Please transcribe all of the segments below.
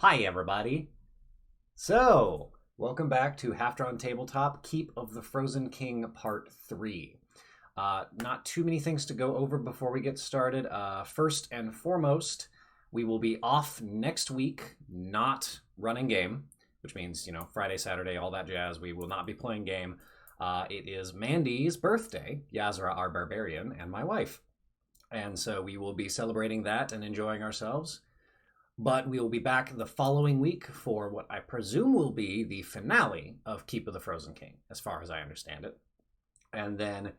Hi, everybody. So, welcome back to Half-Drawn Tabletop, Keep of the Frozen King Part 3. Not too many things to go over before we get started. First and foremost, we will be off next week, not running game, which means, Friday, Saturday, all that jazz. We will not be playing game. It is Mandy's birthday, Yazra our barbarian, and my wife. And so we will be celebrating that and enjoying ourselves. But we will be back the following week for what I presume will be the finale of Keep of the Frozen King, as far as I understand it. And then,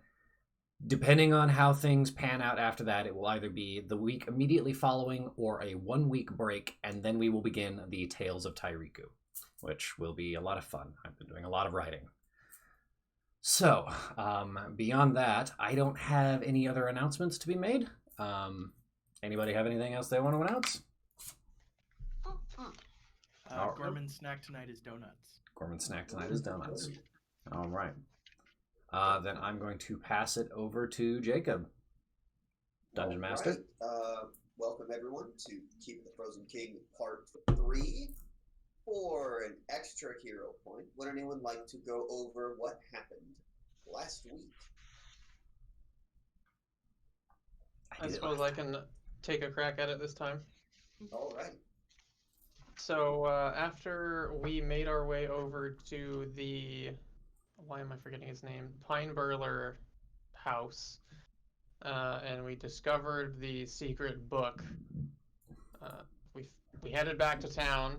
depending on how things pan out after that, it will either be the week immediately following or a 1-week break, and then we will begin the Tales of Tyriku, which will be a lot of fun. I've been doing a lot of writing. So, beyond that, I don't have any other announcements to be made. Anybody have anything else they want to announce? Gorman's snack tonight is donuts. Gorman's snack tonight is donuts. All right. Then I'm going to pass it over to Jacob, Dungeon Master. Welcome everyone to Keep the Frozen King Part 3. For an extra hero point, would anyone like to go over what happened last week? I suppose I can take a crack at it this time. All right. So after we made our way over to the, why am I forgetting his name? Pine Burler house, and we discovered the secret book. We headed back to town,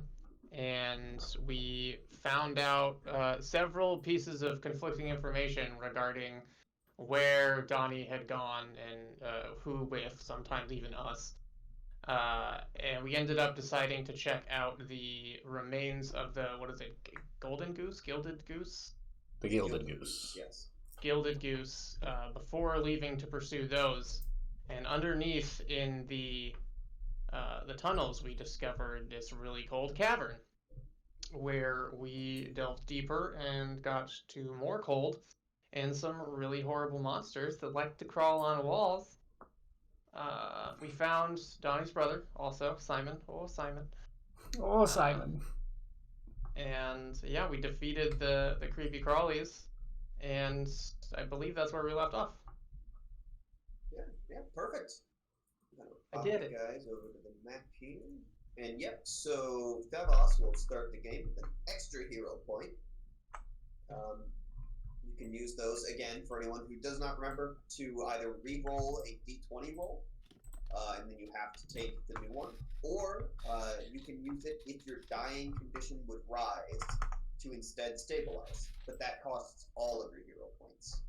and we found out several pieces of conflicting information regarding where Donnie had gone and who with, sometimes even us. And we ended up deciding to check out the remains of the, Gilded Goose? The Gilded Goose. Yes. Gilded Goose, before leaving to pursue those. And underneath in the tunnels, we discovered this really cold cavern where we delved deeper and got to more cold and some really horrible monsters that like to crawl on walls. We found Donnie's brother, also, Simon. Oh, Simon. Oh, Simon. And yeah, we defeated the creepy crawlies, and I believe that's where we left off. Yeah, perfect. I did it. Guys, over to the map here. And yep, so Davos will start the game with an extra hero point. You can use those again for anyone who does not remember to either re-roll a d20 roll, and then you have to take the new one, or you can use it if your dying condition would rise to instead stabilize, but that costs all of your hero points.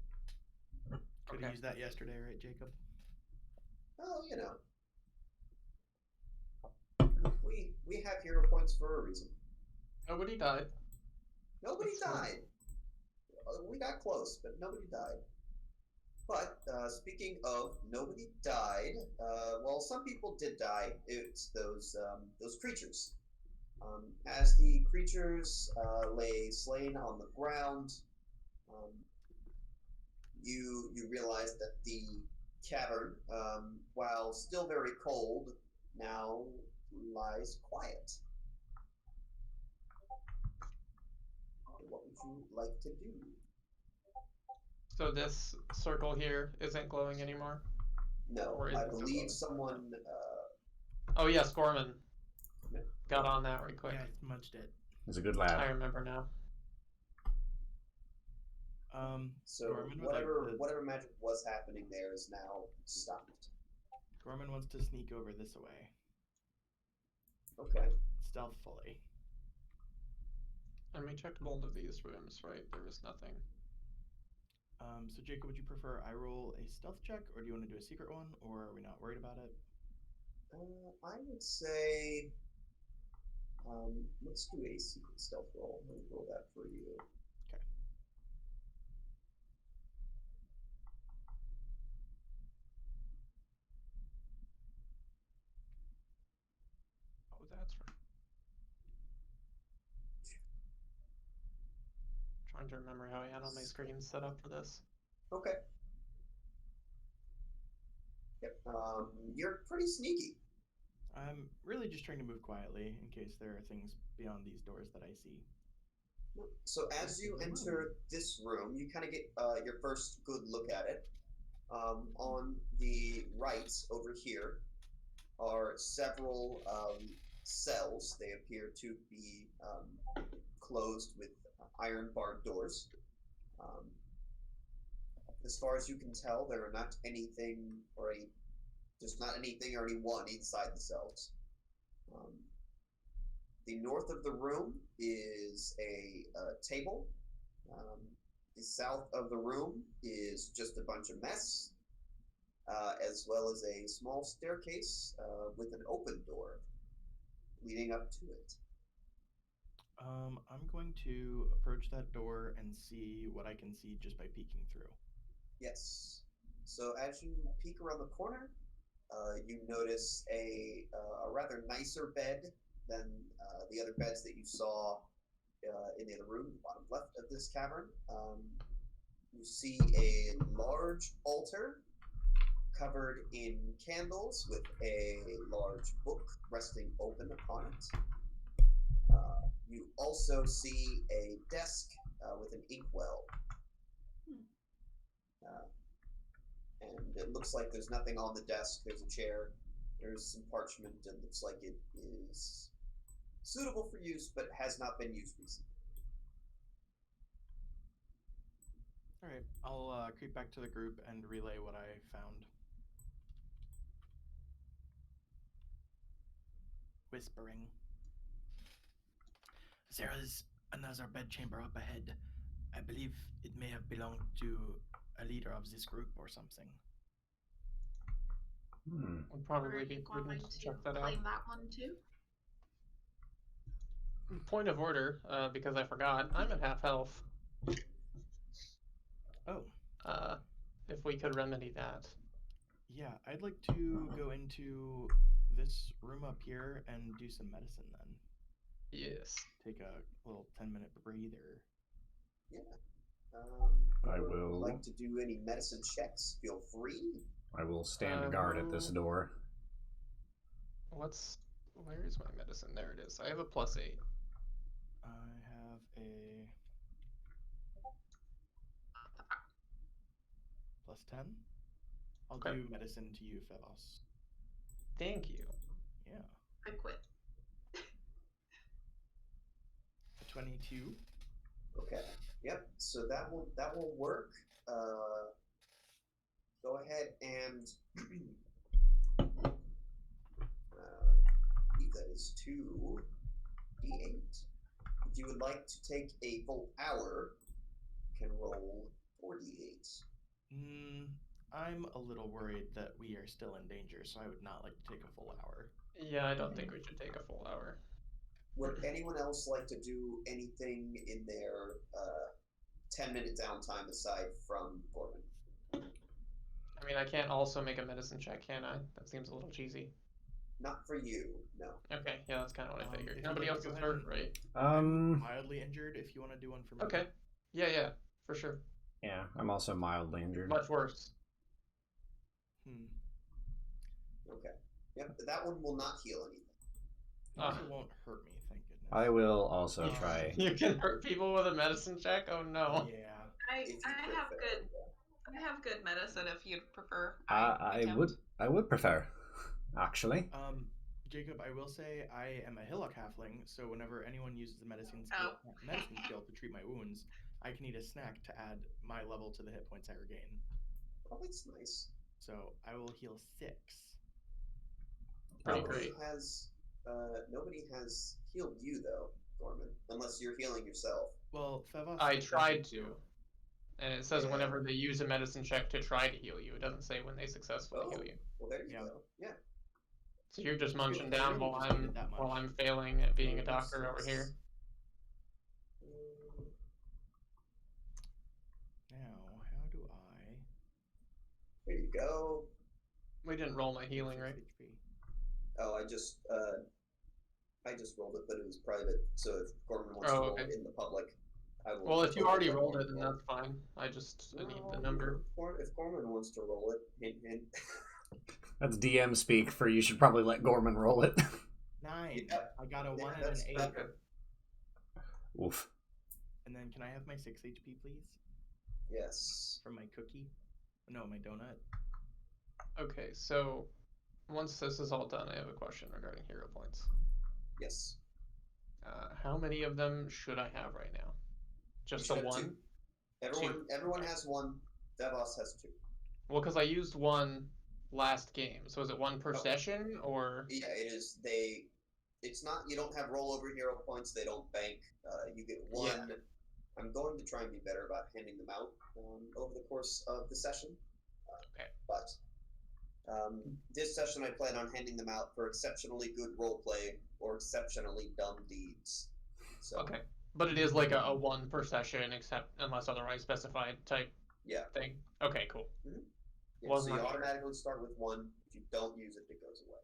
Could have used that yesterday, right, Jacob? Oh, we have hero points for a reason. Nobody died. Nobody died. We got close, but nobody died. But speaking of nobody died, well, some people did die. It's those creatures. As the creatures lay slain on the ground, you realize that the cavern, while still very cold, now lies quiet. What would you like to do? So this circle here isn't glowing anymore? No, I believe someone... Oh yes, Gorman got on that right quick. Yeah, I munched it. He's a good lad. I remember now. So Gorman whatever magic was happening there is now stopped. Gorman wants to sneak over this way. Okay. Stealthily. And we checked both of these rooms, right? There was nothing. So Jacob, would you prefer I roll a stealth check, or do you want to do a secret one, or are we not worried about it? I would say, let's do a secret stealth roll. Let me roll that for you. Okay. Oh, that's right. Trying to remember how I had all my screens set up for this. Okay. Yep. You're pretty sneaky. I'm really just trying to move quietly in case there are things beyond these doors that I see. So as you enter this room, you kind of get your first good look at it. On the right over here are several cells. They appear to be closed with iron barred doors. As far as you can tell, there are not anything or any, there's not anything or anyone inside the cells. The north of the room is a table. The south of the room is just a bunch of mess, as well as a small staircase with an open door leading up to it. I'm going to approach that door and see what I can see just by peeking through. Yes. So as you peek around the corner, you notice a rather nicer bed than the other beds that you saw in the other room, the bottom left of this cavern. You see a large altar covered in candles with a large book resting open upon it. You also see a desk with an inkwell. And it looks like there's nothing on the desk. There's a chair. There's some parchment. It looks like it is suitable for use, but has not been used recently. All right, I'll creep back to the group and relay what I found. Whispering. There is another bedchamber up ahead. I believe it may have belonged to a leader of this group or something. Would probably be prudent to check that out. Claim that one too. Point of order, because I forgot, I'm at half health. Oh. If we could remedy that. Yeah, I'd like to go into this room up here and do some medicine then. Yes. Take a little 10-minute breather. Yeah. I if you will. would like to do any medicine checks, feel free. I will stand guard at this door. Where is my medicine? There it is. I have a +8. I have a +10. I'll Okay. do medicine to you, Phevos. Thank you. Yeah. I quit. A 22. Okay. Yep. So that will work. Go ahead and I believe that is 2d8. If you would like to take a full hour, you can roll 4d8. I'm a little worried that we are still in danger, so I would not like to take a full hour. Yeah, I don't think we should take a full hour. Would anyone else like to do anything in their 10-minute downtime aside from Corbin? I mean, I can't also make a medicine check, can I? That seems a little cheesy. Not for you, no. Okay, yeah, that's kind of what I figured. if Nobody you'd else like is to go hurt, ahead right? I'm mildly injured if you want to do one for me. Okay. Yeah, for sure. Yeah, I'm also mildly injured. Much worse. Okay. Yep, that one will not heal anything. It also won't hurt me, thank goodness. I will also try. You can hurt people with a medicine check? Oh no. Yeah. If you crit have fail, good yeah. I have good medicine if you'd prefer. I would prefer, actually. Jacob, I will say I am a Hillock halfling, so whenever anyone uses the medicine skill to treat my wounds, I can eat a snack to add my level to the hit points I regain. Oh, that's nice. So I will heal 6. Pretty Nobody great. nobody has healed you though, Gorman, unless you're healing yourself. Well, Phevos. I tried to. And it says Yeah. whenever they use a medicine check to try to heal you. It doesn't say when they successfully Oh. heal you. Well, there you Yeah. go. Yeah. So you're just munching I down really while just needed that much. I'm failing at being a Oh, doctor over six. here. Now, how do I? There you go. We didn't roll my healing, 6 right? HP. Oh, I just rolled it, but it was private. So if Gorman wants Oh, to roll okay. it in the public, I will. Well, if you totally already let rolled Gorman it, then roll. that's fine. I just need the No, number. If Gorman wants to roll it, hint, hint. That's DM speak for you should probably let Gorman roll it. 9. Yep. I got a 1 Yeah, and an that's 8. better. Oof. And then can I have my 6 HP, please? Yes. From my cookie? No, my donut. Okay, so once this is all done, I have a question regarding hero points. Yes. How many of them should I have right now? Just You the should have one? two. Everyone has 1. Devos has 2. Well, because I used one last game. So is it one per Okay. session, or? Yeah, it is. It's not. You don't have rollover hero points. They don't bank. You get 1. Yeah. I'm going to try and be better about handing them out over the course of the session. Okay. But this session, I plan on handing them out for exceptionally good roleplay or exceptionally dumb deeds. So, Okay. But it is like a one per session, except unless otherwise specified type yeah. thing. Okay, cool. Yeah, Wasn't so you sure. automatically start with 1. If you don't use it, it goes away.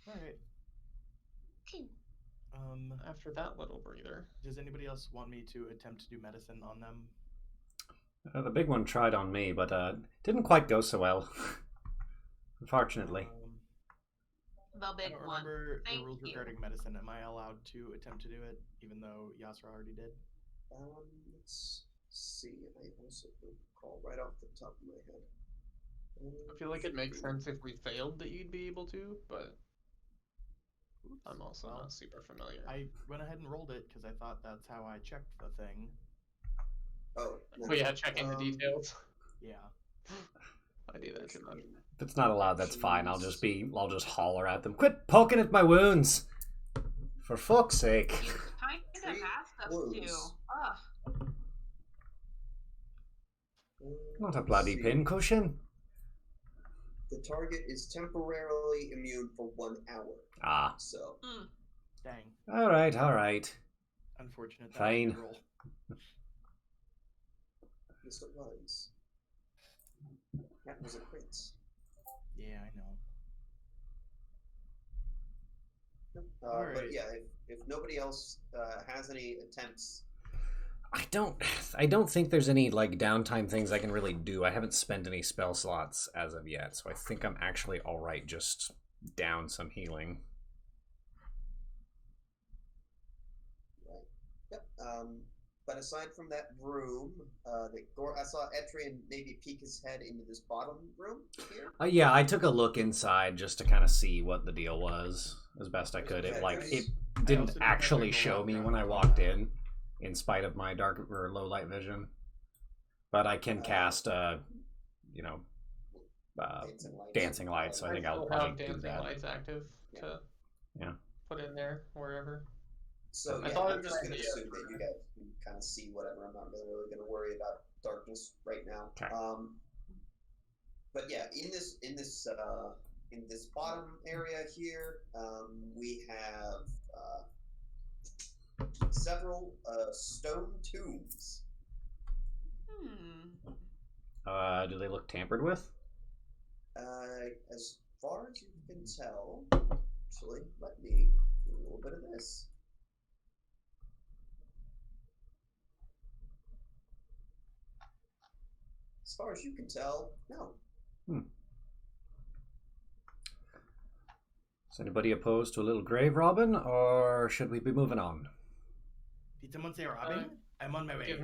Alright. Okay. After that little breather. Does anybody else want me to attempt to do medicine on them? The big one tried on me, but didn't quite go so well. Unfortunately. The I big don't one. remember the Thank rules you. regarding medicine. Am I allowed to attempt to do it, even though Yasra already did? Let's see. I also don't recall right off the top of my head. I feel like it makes sense if we failed that you'd be able to, but I'm also Well, not super familiar. I went ahead and rolled it because I thought that's how I checked the thing. Oh, Well, yeah, checking the details. Yeah. I do that too much. If it's not allowed, that's fine. I'll just holler at them. Quit poking at my wounds! For fuck's sake. Kind of Treat asked us wounds. to. Ugh. Not a Let's bloody see. pincushion. The target is temporarily immune for 1 hour. Ah. So, Dang. Alright. Unfortunate. That Fine. was a good roll. yes, it was. That was a crit. Yeah, I know. But Alright. yeah, if nobody else has any attempts, I don't think there's any like downtime things I can really do. I haven't spent any spell slots as of yet, so I think I'm actually alright just down some healing. right? Yep. But aside from that room, I saw Etrian maybe peek his head into this bottom room here. Yeah, I took a look inside just to kind of see what the deal was as best I could. It I didn't also did actually have to show walk me around when I the walked compound. in spite of my dark or low light vision. But I can cast, dancing lights. So I think I'll still probably have do dancing that. lights active to put in there wherever. So I yeah, thought I'm it was just an going to idea. assume that you guys can kind of see whatever. I'm not really going to worry about darkness right now. Okay. But yeah, in this bottom area here, we have several stone tombs. Do they look tampered with? As far as you can tell, actually, let me do a little bit of this. As far as you can tell, no. Is anybody opposed to a little grave robbing, or should we be moving on? Did someone say robbing? I'm on my way. Give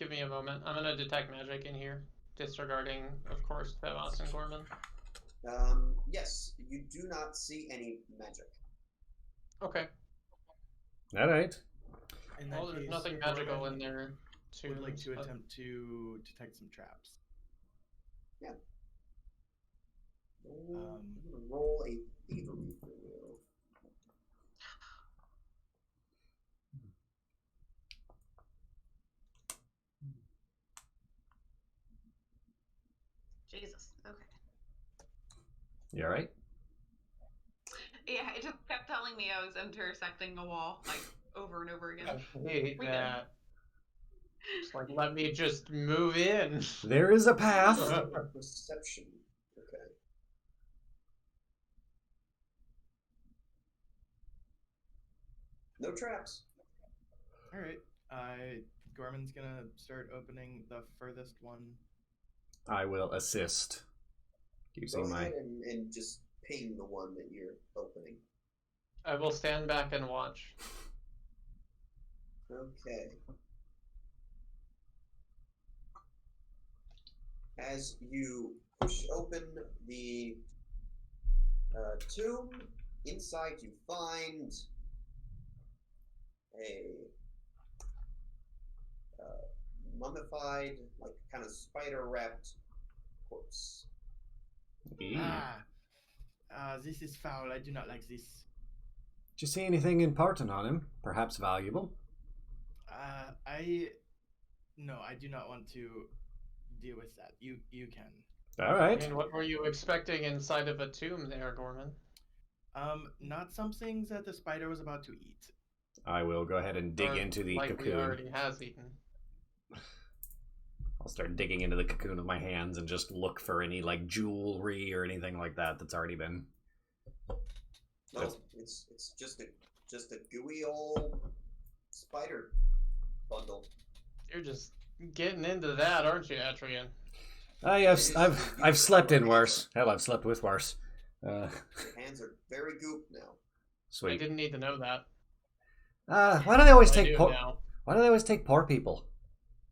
me a moment. I'm gonna detect magic in here, disregarding, of course, Devos and Gorman. Yes, you do not see any magic. Okay. All right. In that Well, there's case, nothing magical Gorman in there. would like to attempt to detect some traps. Yeah. I'm gonna roll a thievery for you. Jesus. Okay. You all right? Yeah, it just kept telling me I was intersecting a wall, like, over and over again. I hate We good. that. Just like, let me just move in. There is a path. Perception. Okay. No traps. Alright. Gorman's gonna start opening the furthest one I will assist. Using Go my. ahead and just ping the one that you're opening. I will stand back and watch. Okay. As you push open the tomb, inside you find a mummified, like kind of spider-wrapped corpse. This is foul. I do not like this. Did you see anything important on him? Perhaps valuable? No, I do not want to deal with that. You can. All right. I mean, what were you expecting inside of a tomb there, Gorman? Not some things that the spider was about to eat. I will go ahead and dig Or into the likely cocoon. already has eaten. I'll start digging into the cocoon with my hands and just look for any like jewelry or anything like that that's already been. No, it's just a gooey old spider bundle. You're just getting into that, aren't you, Atrian? I've slept in worse. Hell, I've slept with worse. Your hands are very goop now. I Sweet. didn't need to know that. Why do they always I take do poor? now. Why do they always take poor people?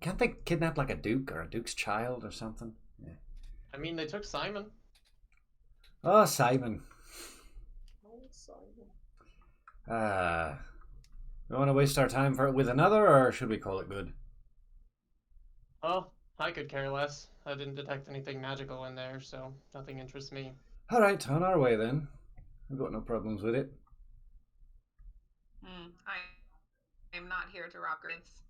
Can't they kidnap like a duke or a duke's child or something? Yeah. I mean, they took Simon. Oh, Simon. Oh, Simon. We want to waste our time with another, or should we call it good? Oh, I could care less. I didn't detect anything magical in there, so nothing interests me. All right, on our way then. We've got no problems with it. I am not here to rob graves.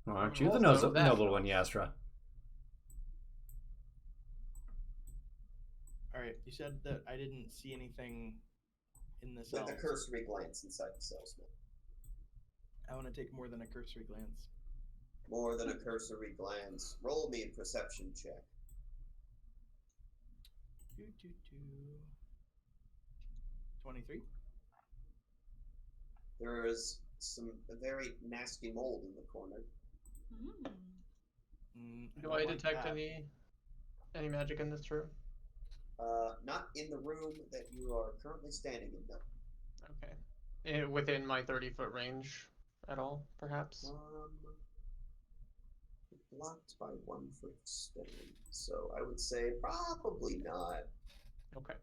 Well, aren't you the Also that- noble one, Yasra? Alright, you said that I didn't see anything in the With cells. a cursory glance inside the cells, man. I want to take more than a cursory glance. More than a cursory glance. Roll me a perception check. 23? There is some very nasty mold in the corner. Do I don't like detect that. any magic in this room? Not in the room that you are currently standing in, no. Okay. Within my 30-foot range at all, perhaps? Blocked by 1 foot stone. So I would say probably not. Okay.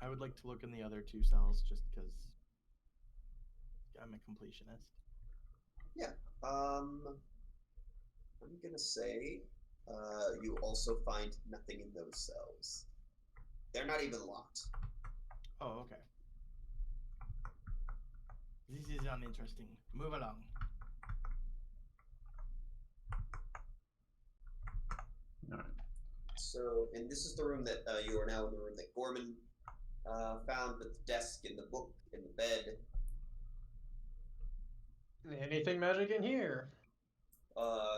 I would like to look in the other 2 cells just because I'm a completionist. I'm gonna say you also find nothing in those cells. They're not even locked. Oh, okay. This is uninteresting. Move along. So, and this is the room that you are now in the room that Gorman found with the desk and the book and the bed. Anything magic in here?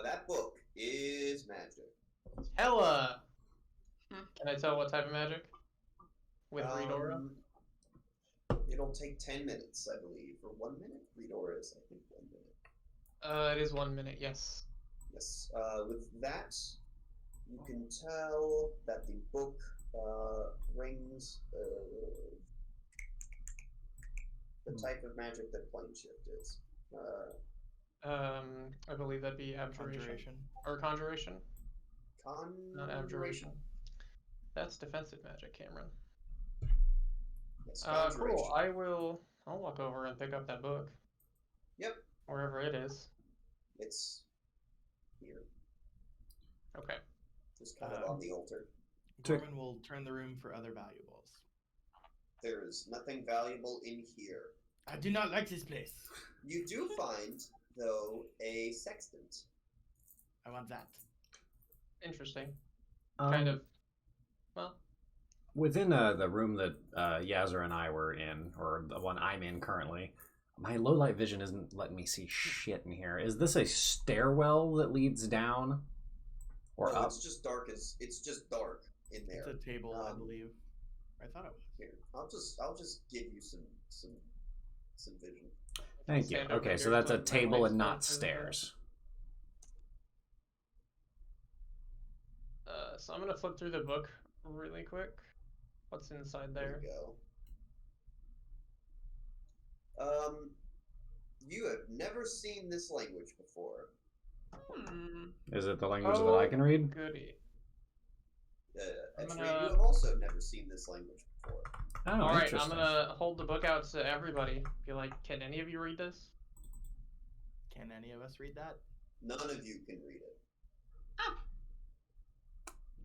That book is magic. Hella! Can I tell what type of magic? With read aura? It'll take 10 minutes, I believe, or 1 minute. Read aura is, I think, 1 minute. It is 1 minute, yes. Yes. With that, you can tell that the book rings the type of magic that plane shift is. I believe that'd be abjuration. Or conjuration? Not abjuration. That's defensive magic, Cameron. Yes, Cool. I'll walk over and pick up that book. Yep. Wherever it is. It's here. Okay. Just kind of on the altar. Gorman will turn the room for other valuables. There is nothing valuable in here. I do not like this place. You do find, though, a sextant. I want that. Interesting. Kind of. Well. Within the room that Yazzer and I were in, or the one I'm in currently, my low light vision isn't letting me see shit in here. Is this a stairwell that leads down, or no, up? it's just dark in there. It's a table, I believe. I thought it was. Here, I'll just give you some vision. Thank you. Stand over Okay, so here that's so a my table legs and don't not touch the stairs. So I'm gonna flip through the book really quick. What's inside There there? we go. You have never seen this language before. Is it the language that I can read? Goody. Actually, gonna- you have also never seen this language before. Oh, All right, I'm interesting. gonna hold the book out to everybody. Be like, can any of you read this? Can any of us read that? None of you can read it.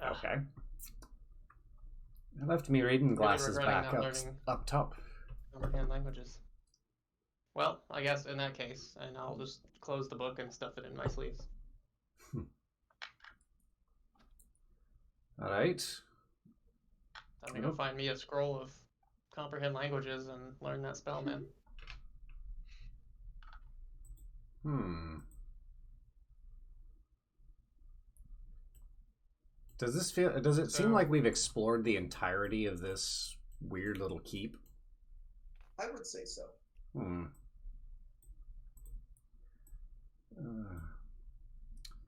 Okay. It left me reading glasses regretting back not up, learning. up top. Comprehend languages. Well, I guess in that case, and I'll just close the book and stuff it in my sleeves. All right. Time to go find me a scroll of comprehend languages and learn that spell, man. Does this feel? Does it seem So- like we've explored the entirety of this weird little keep? I would say so.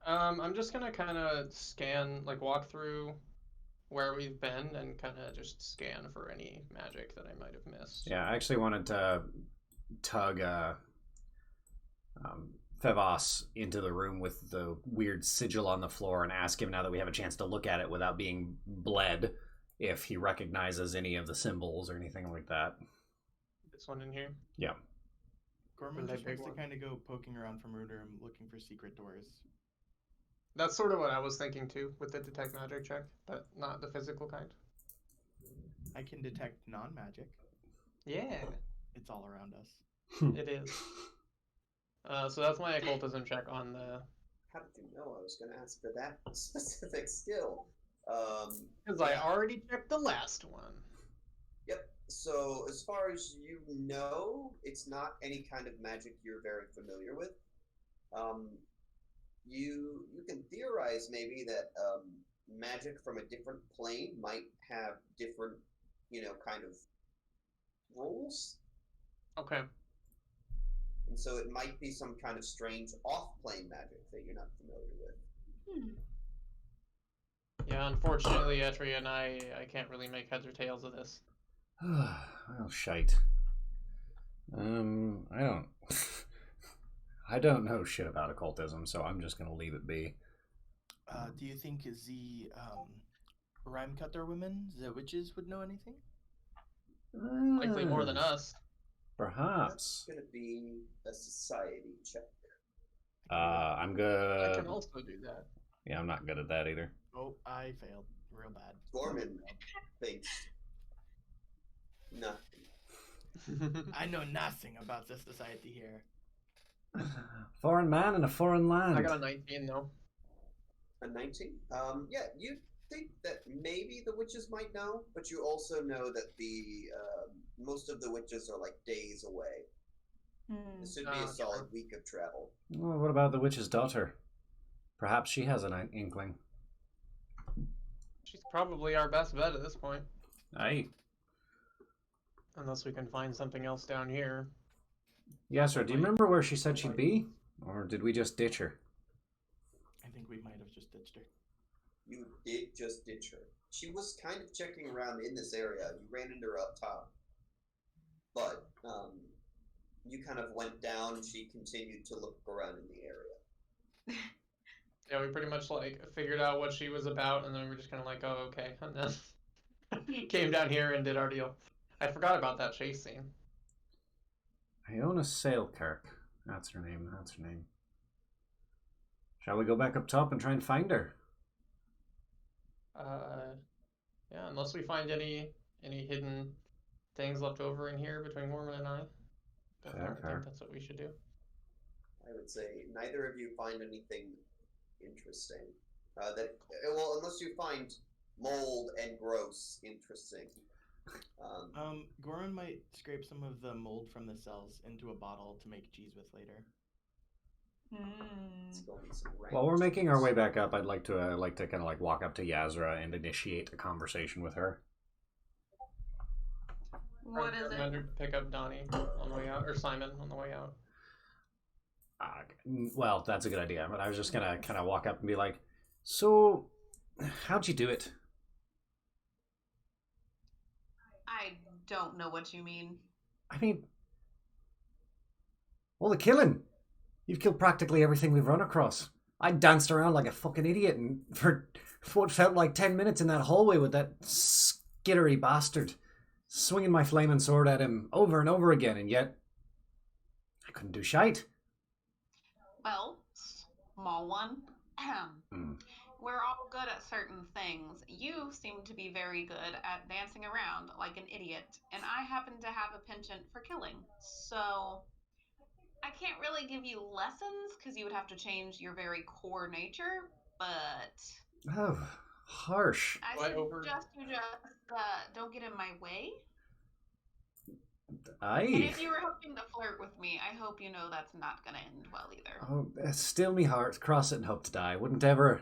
I'm just gonna kind of scan, like walk through where we've been and kind of just scan for any magic that I might have missed. Yeah, I actually wanted to tug Fevos into the room with the weird sigil on the floor and ask him, now that we have a chance to look at it without being bled, if he recognizes any of the symbols or anything like that. This one in here. Yeah. Gorman Did I just pick likes to one? kind of go poking around from room to room looking for secret doors. That's sort of what I was thinking too with the detect magic check, but not the physical kind. I can detect non-magic. Yeah, It's all around us. it is. So that's my occultism check on the. How did you know I was going to ask for that specific skill? Because I already checked the last one. Yep. So as far as you know, it's not any kind of magic you're very familiar with. You can theorize maybe that magic from a different plane might have different, kind of rules. Okay. And so it might be some kind of strange off-plane magic that you're not familiar with. Yeah, unfortunately, Etri and I can't really make heads or tails of this. Well, shite. I don't know shit about occultism, so I'm just gonna leave it be. Do you think the rhyme cutter women, the witches, would know anything? Likely more than us. Perhaps. That's going to be a society check. I'm I good. can also do that. Yeah, I'm not good at that either. Oh, I failed real bad. Gorman thinks nothing. I know nothing about this society here. Foreign man in a foreign land. I got a 19 though. A 19? Yeah, you think that maybe the witches might know, but you also know that the most of the witches are like days away. This should be a solid week of travel. Well, what about the witch's daughter? Perhaps she has an inkling. She's probably our best bet at this point. Aye. Unless we can find something else down here. Yes, sir. Do you remember where she said she'd be? Or did we just ditch her? I think we might have just ditched her. You did just ditch her. She was kind of checking around in this area. You ran into her up top. But you kind of went down and she continued to look around in the area. Yeah, we pretty much like figured out what she was about, and then we were just kind of like, oh, okay, and then came down here and did our deal. I forgot about that chase scene. Iona Sailkirk. That's her name. That's her name. Shall we go back up top and try and find her? Yeah, unless we find any hidden things left over in here between Mormon and I. I Fair. think that's what we should do. I would say neither of you find anything interesting. Unless you find mold and gross interesting. Gorman might scrape some of the mold from the cells into a bottle to make cheese with later. Let's go on some While we're making our cheese. way back up, I'd like to kind of like walk up to Yazra and initiate a conversation with her. What is I'm it? going to pick up Donnie on the way out, or Simon on the way out. Well, that's a good idea, but I was just gonna kind of walk up and be like, so, how'd you do it? I don't know what you mean. I mean, all the killing. You've killed practically everything we've run across. I danced around like a fucking idiot and for what felt like 10 minutes in that hallway with that skittery bastard, swinging my flaming sword at him over and over again, and yet I couldn't do shite. Well, small one. Mm. We're all good at certain things. You seem to be very good at dancing around like an idiot, and I happen to have a penchant for killing. So I can't really give you lessons because you would have to change your very core nature, but Oh, harsh. I suggest you just don't get in my way. And if you were hoping to flirt with me, I hope you know that's not going to end well either. Oh, still me heart, cross it and hope to die. Wouldn't ever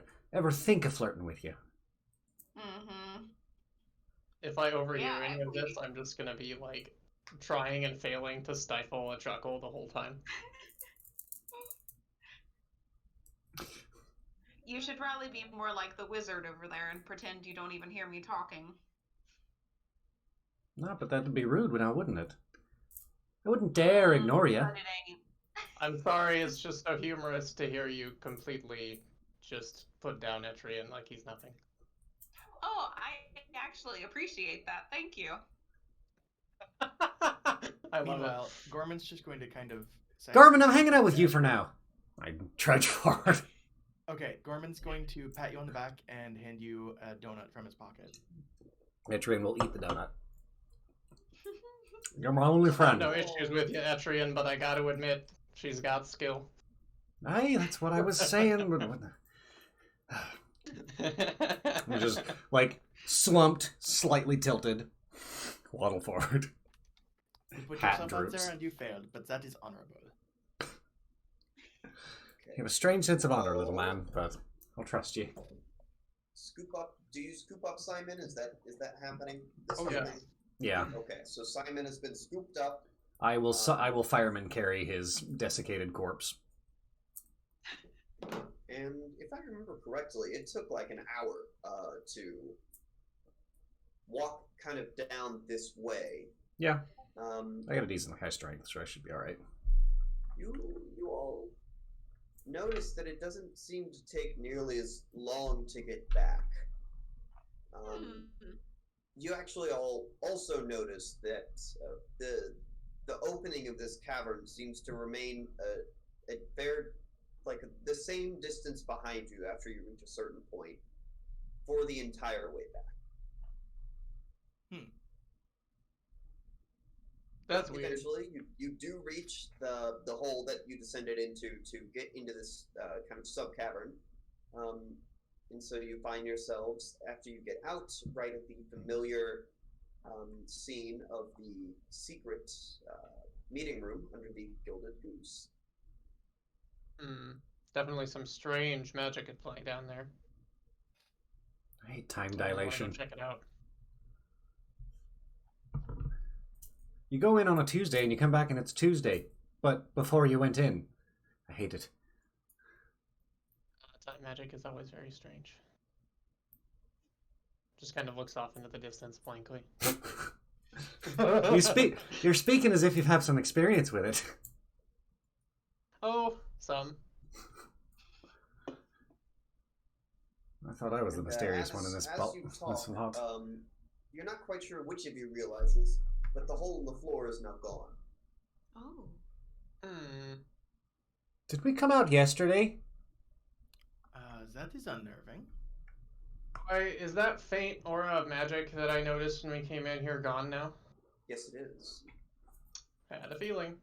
think of flirting with you. Mm-hmm. If I overhear any of this, I'm just gonna be like trying and failing to stifle a chuckle the whole time. You should probably be more like the wizard over there and pretend you don't even hear me talking. No, but that'd be rude now, wouldn't it? I wouldn't dare ignore you. But it ain't. I'm sorry, it's just so humorous to hear you completely just put down Etrian like he's nothing. Oh, I actually appreciate that. Thank you. I love Meanwhile, it. Gorman's just going to kind of say... Garmin, I'm hanging out with you for now. I trudge forward. Okay, Gorman's going to pat you on the back and hand you a donut from his pocket. Etrian will eat the donut. You're my only friend. No issues with you, Etrian, but I gotta admit, she's got skill. Aye, that's what I was saying. I'm just, like, slumped, slightly tilted, waddle forward. You put Hat yourself out droops. there and you failed, but that is honorable. You have a strange sense of honor, little man, but I'll trust you. Scoop up. Do you scoop up Simon? Is that happening? This Oh, yeah. evening? Yeah. Okay, so Simon has been scooped up. I will fireman carry his desiccated corpse. And if I remember correctly, it took like an hour to walk kind of down this way. Yeah. I got a decent high strength, so I should be alright. You all notice that it doesn't seem to take nearly as long to get back. You actually all also notice that the opening of this cavern seems to remain a fair, like the same distance behind you after you reach a certain point for the entire way back. That's weird. Eventually, you do reach the hole that you descended into to get into this kind of sub-cavern. And so you find yourselves, after you get out, right at the familiar scene of the secret meeting room under the Gilded Goose. Definitely some strange magic at play down there. I hate time I wanna go dilation. check it out. You go in on a Tuesday and you come back and it's Tuesday, but before you went in. I hate it. Time magic is always very strange. Just kind of looks off into the distance blankly. You're speaking as if you've had some experience with it. Oh, some. I thought I was the mysterious one in this as boat. you talk, you're not quite sure which of you realizes, but the hole in the floor is now gone. Oh. Did we come out yesterday? That is unnerving. Is that faint aura of magic that I noticed when we came in here gone now? Yes, it is. Had a feeling.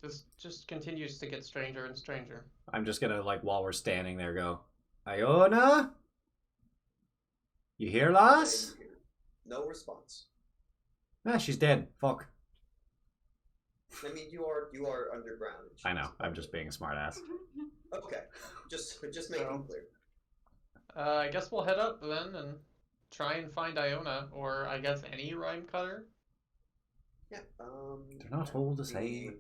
This just continues to get stranger and stranger. I'm just gonna, like, while we're standing there, go, Iona? You here, lass? No response. Ah, she's dead. Fuck. I mean, you are underground. I know. I'm just being a smartass. Okay, just making clear. I guess we'll head up then and try and find Iona, or I guess any rhyme cutter. Yeah. They're not old as hay.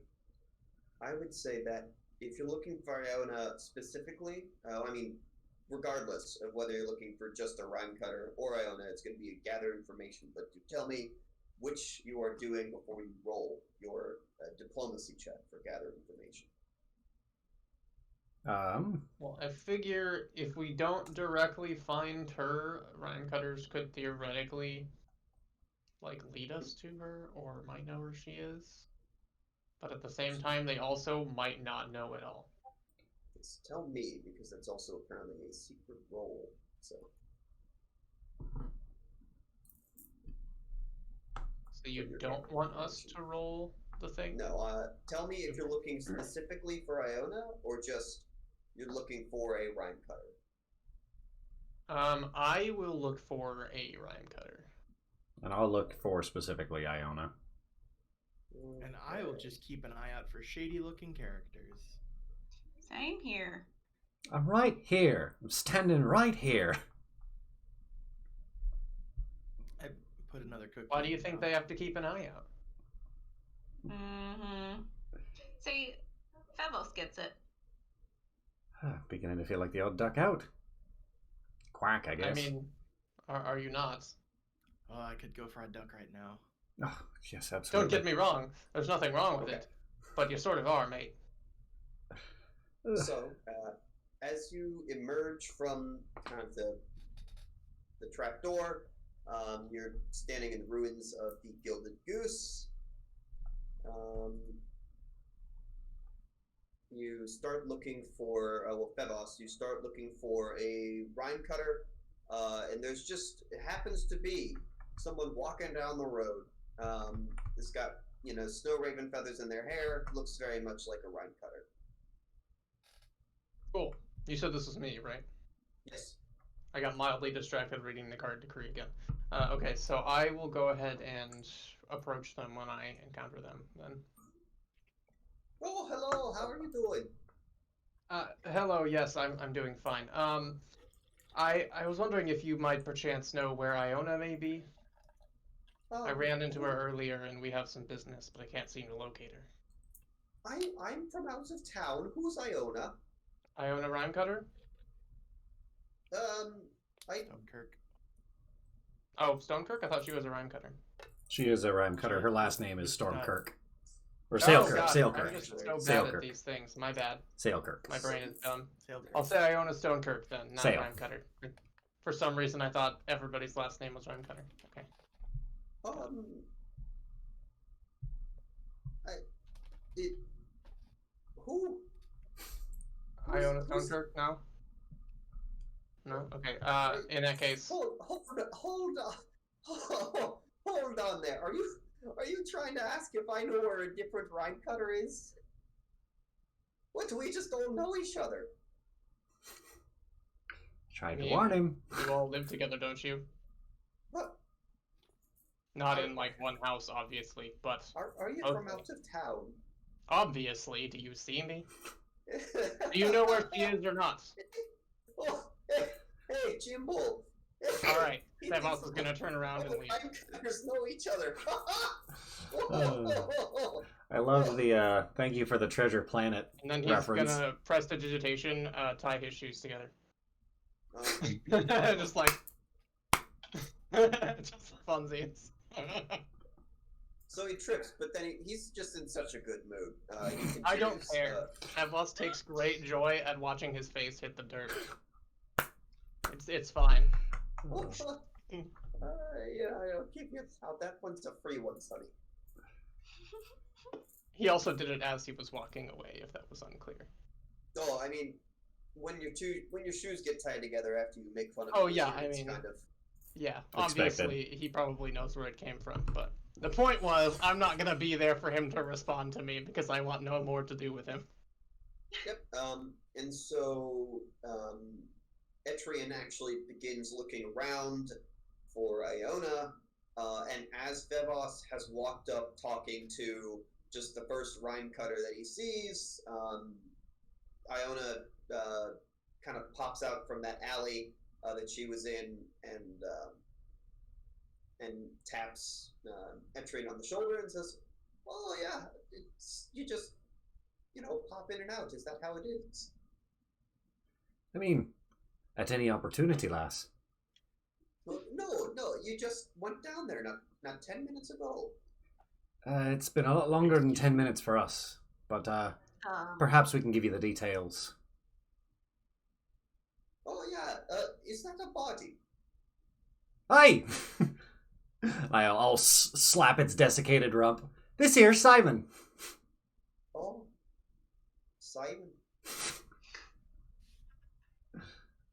I would say that if you're looking for Iona specifically, regardless of whether you're looking for just a rhyme cutter or Iona, it's going to be a gather information. But do tell me which you are doing before you roll your diplomacy check for gather information. Well, I figure if we don't directly find her, rhyme cutters could theoretically, like, lead us to her or might know where she is. But at the same time, they also might not know at all. It's tell me, because that's also apparently a secret roll. So you don't want us to roll the thing? No, tell me if you're looking specifically for Iona or just you're looking for a rhyme cutter. I will look for a rhyme cutter. And I'll look for specifically Iona. And I will just keep an eye out for shady-looking characters. Same here. I'm right here. I'm standing right here. I put another cookie. Why do you think they have to keep an eye out? Mm-hmm. See, Fevos gets it. Beginning to feel like the odd duck out. Quack, I guess. I mean, are you not? Oh, I could go for a duck right now. Oh, yes, absolutely. Don't get me wrong. There's nothing wrong with it. But you sort of are, mate. So, as you emerge from kind of the trapdoor, you're standing in the ruins of the Gilded Goose. You start looking for, Fevos, you start looking for a rhyme cutter, and there's just, it happens to be someone walking down the road. It's got, snow raven feathers in their hair, looks very much like a rhyme cutter. Cool. You said this was me, right? Yes. I got mildly distracted reading the card decree again. Okay, so I will go ahead and approach them when I encounter them, then. Oh, hello, how are you doing? Hello, yes, I'm doing fine. I was wondering if you might perchance know where Iona may be. I ran into her earlier and we have some business, but I can't seem to locate her. I'm from out of town. Who's Iona? Iona Rhyme Cutter? Stonekirk. Oh, Stonekirk? I thought she was a Rhyme Cutter. She is a rhyme cutter. Her last name is Stormkirk. Or Oh, Sailkirk. God, Sailkirk. I'm just so bad Sailkirk. at these things. My bad. Sailkirk. My brain is dumb. Sailkirk. I'll say Iona Stonekirk then, not Sail. Rhyme Cutter. For some reason, I thought everybody's last name was Rhyme Cutter. Okay. Who? Iona Stonekirk? No? No? Okay. In that case, Hold on. Hold on there. Are you trying to ask if I know where a different rhyme cutter is? What, do we just don't know each other? Tried to Yeah. warn him. you all live together, don't you? What? Not in, like, one house, obviously, but Are you Okay. from out of town? obviously, do you see me? Do you know where she is or not? Oh, hey, Jimbo. Alright, Fevos is gonna turn around and leave. Rhyme cutters know each other. I love the, thank you for the Treasure Planet And then he's reference. gonna press digitation, tie his shoes together. Um, Just like... just funsies. So he trips, but then he's just in such a good mood. He I don't continues, care. Fevos takes great joy at watching his face hit the dirt. It's fine. Yeah, I'll give you out. That one's a free one, Sonny. He also did it as he was walking away, if that was unclear. Oh, I mean, when your shoes get tied together after you make fun of. Oh, him, yeah, it's I mean- kind of. Yeah, Expected. obviously he probably knows where it came from, but the point was I'm not gonna be there for him to respond to me because I want no more to do with him. Yep. And so Etrian actually begins looking around for Iona, and as Fevos has walked up talking to just the first rhyme cutter that he sees, Iona kind of pops out from that alley that she was in and taps Etrian on the shoulder and says, "Oh yeah, pop in and out. Is that how it is? I mean, at any opportunity, lass. Well, no, you just went down there not 10 minutes ago. It's been a lot longer than 10 minutes for us, but perhaps we can give you the details. Oh, yeah, is that a body? Aye! I'll slap its desiccated rump. This here's Simon. Oh, Simon.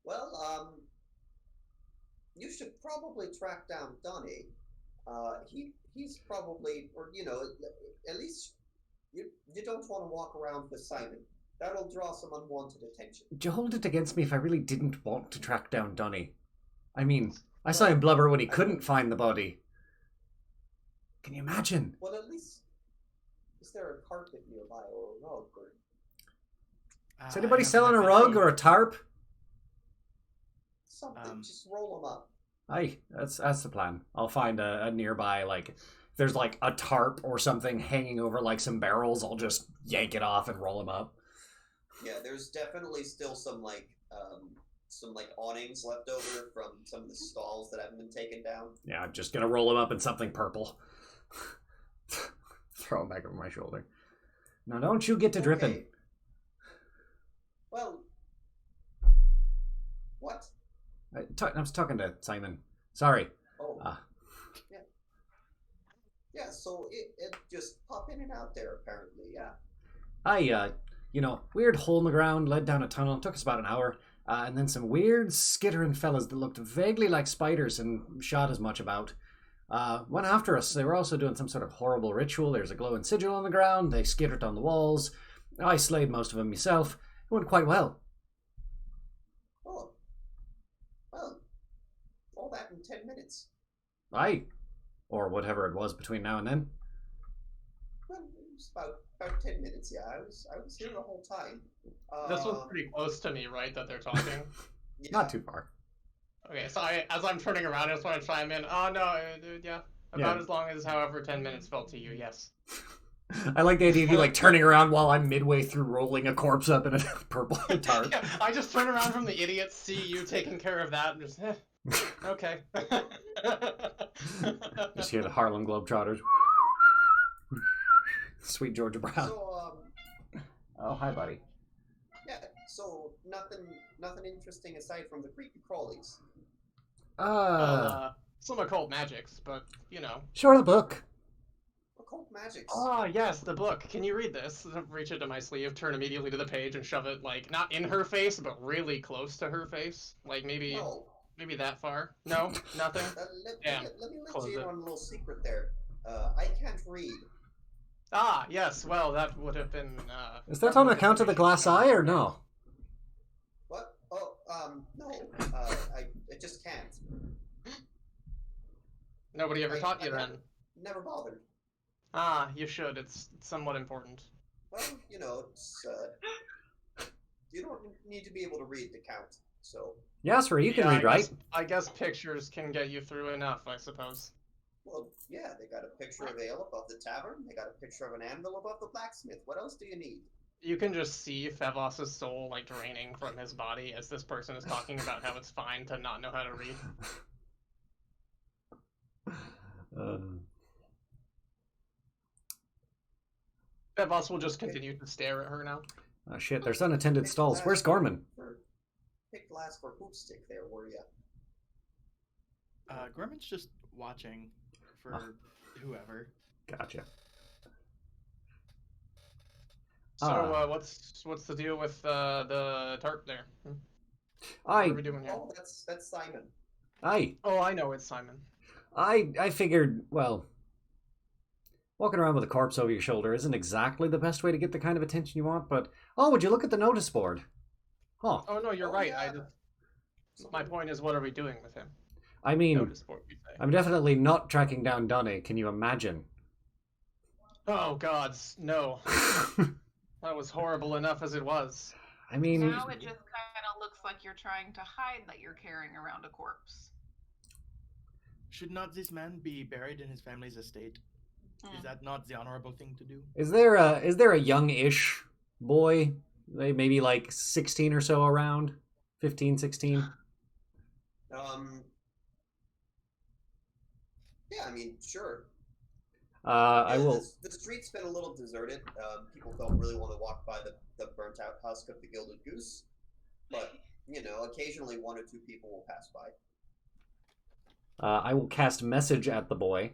Well, you should probably track down Donnie. He's probably, or at least you don't want to walk around with Simon. That'll draw some unwanted attention. Would you hold it against me if I really didn't want to track down Donnie? I mean, I saw him blubber when he couldn't find the body. Can you imagine? Well, at least, is there a carpet nearby or a rug? Is anybody selling a rug or a tarp? Something, just roll them up. Aye, that's the plan. I'll find a nearby, like, if there's like a tarp or something hanging over like some barrels, I'll just yank it off and roll them up. Yeah, there's definitely still some awnings left over from some of the stalls that haven't been taken down. Yeah, I'm just gonna roll them up in something purple. Throw them back over my shoulder. Now don't you get to dripping. Okay. Well, what? I was talking to Simon. Sorry. Oh. Yeah. Yeah, so it just pop in and out there, apparently, yeah. Weird hole in the ground, led down a tunnel. It took us about an hour. And then some weird skittering fellas that looked vaguely like spiders and shot as much about. Went after us. They were also doing some sort of horrible ritual. There's a glowing sigil on the ground. They skittered on the walls. I slayed most of them myself. It went quite well. Oh. Well, all that in 10 minutes. Aye. Or whatever it was between now and then. Well, it was about 10 minutes, yeah. I was here the whole time. This was pretty close to me, right, that they're talking? Yeah. Not too far. Okay, so as I'm turning around, I just want to chime in. Oh, no, dude, yeah. About as long as however 10 minutes felt to you, yes. I like the idea of you like turning around while I'm midway through rolling a corpse up in a purple tarp. Yeah, I just turn around from the idiot, see you taking care of that, and just, okay. Just hear the Harlem Globetrotters. Sweet Georgia Brown. So, Oh, hi, buddy. yeah, so nothing interesting aside from the creepy crawlies. Some occult magics, but, Sure, the book. Occult magics. Ah, yes, the book. Can you read this? Reach into my sleeve, turn immediately to the page, and shove it, like, not in her face, but really close to her face. Like, maybe that far. No? Nothing? Let me let you in on a little secret there. I can't read. Ah, yes, well, that would have been, Is that on account of the glass eye or no? What? Oh, no. I just can't. Nobody ever taught you then? Never bothered. Ah, you should. It's somewhat important. Well, it's, you don't need to be able to read to count, so. Yes, you can read, right? I guess pictures can get you through enough, I suppose. Well, yeah, they got a picture of ale above the tavern, they got a picture of an anvil above the blacksmith. What else do you need? You can just see Fevos' soul, like, draining from his body as this person is talking about how it's fine to not know how to read. Fevos will just continue to stare at her now. Oh, shit, there's unattended stalls. Where's Gorman? Picked last for poop stick there, were ya? Gorman's just watching for whoever. Gotcha. So, what's the deal with the tarp there? What are we doing here? Oh, that's Simon. Oh, I know it's Simon. I figured, well, walking around with a corpse over your shoulder isn't exactly the best way to get the kind of attention you want, but would you look at the notice board? Huh. Oh no, you're right. Yeah. My point is, what are we doing with him? I mean, Notice board, we say. I'm definitely not tracking down Donnie. Can you imagine? Oh gods, no. That was horrible enough as it was. I mean, Now it just kind of looks like you're trying to hide that you're carrying around a corpse. Should not this man be buried in his family's estate? Is that not the honorable thing to do? is there a young-ish boy, maybe like 16 or so around, 15, 16. Yeah, I mean, sure. I will. The street's been a little deserted. People don't really want to walk by the burnt out husk of the gilded goose, but occasionally one or two people will pass by. I will cast message at the boy,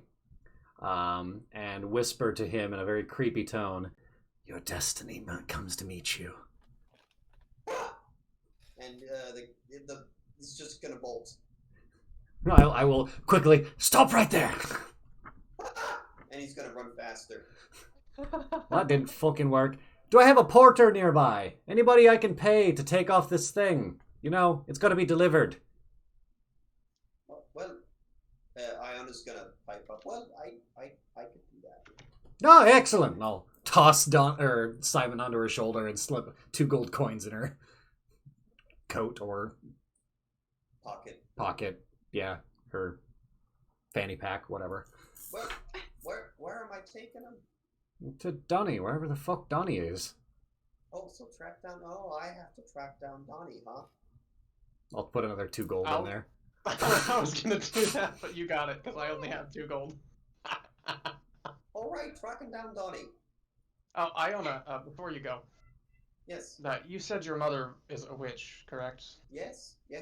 and whisper to him in a very creepy tone, "Your destiny comes to meet you." And it's just gonna bolt. I will quickly stop right there. And he's gonna run faster. That didn't fucking work. Do I have a porter nearby? Anybody I can pay to take off this thing? It's gonna be delivered. Well, Iona's gonna pipe up. Well, I could do that. Oh, excellent. I'll toss Simon onto her shoulder and slip 2 gold coins in her coat or pocket. Yeah, her fanny pack, whatever. Where am I taking him? To Donnie, wherever the fuck Donnie is. Oh, so track down. Oh, I have to track down Donnie, huh? I'll put another 2 gold in there. I was gonna do that, but you got it because I only have 2 gold. All right, tracking down Donnie. Oh, Iona, before you go. Yes. You said your mother is a witch, correct? Yes. She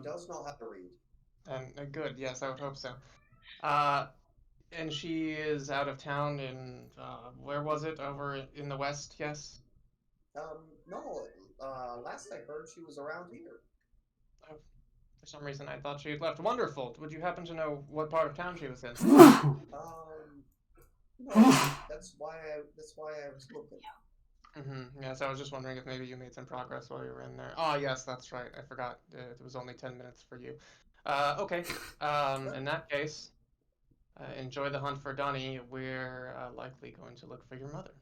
does know how to read. And good, yes, I would hope so. And she is out of town in, where was it? Over in the west, yes? No, last I heard she was around here. Oh, for some reason I thought she had left. Wonderful. Would you happen to know what part of town she was in? No, that's why I was looking. Yes, I was just wondering if maybe you made some progress while you were in there. Oh, yes, that's right. I forgot. It was only 10 minutes for you. Okay. In that case, enjoy the hunt for Donnie. We're likely going to look for your mother.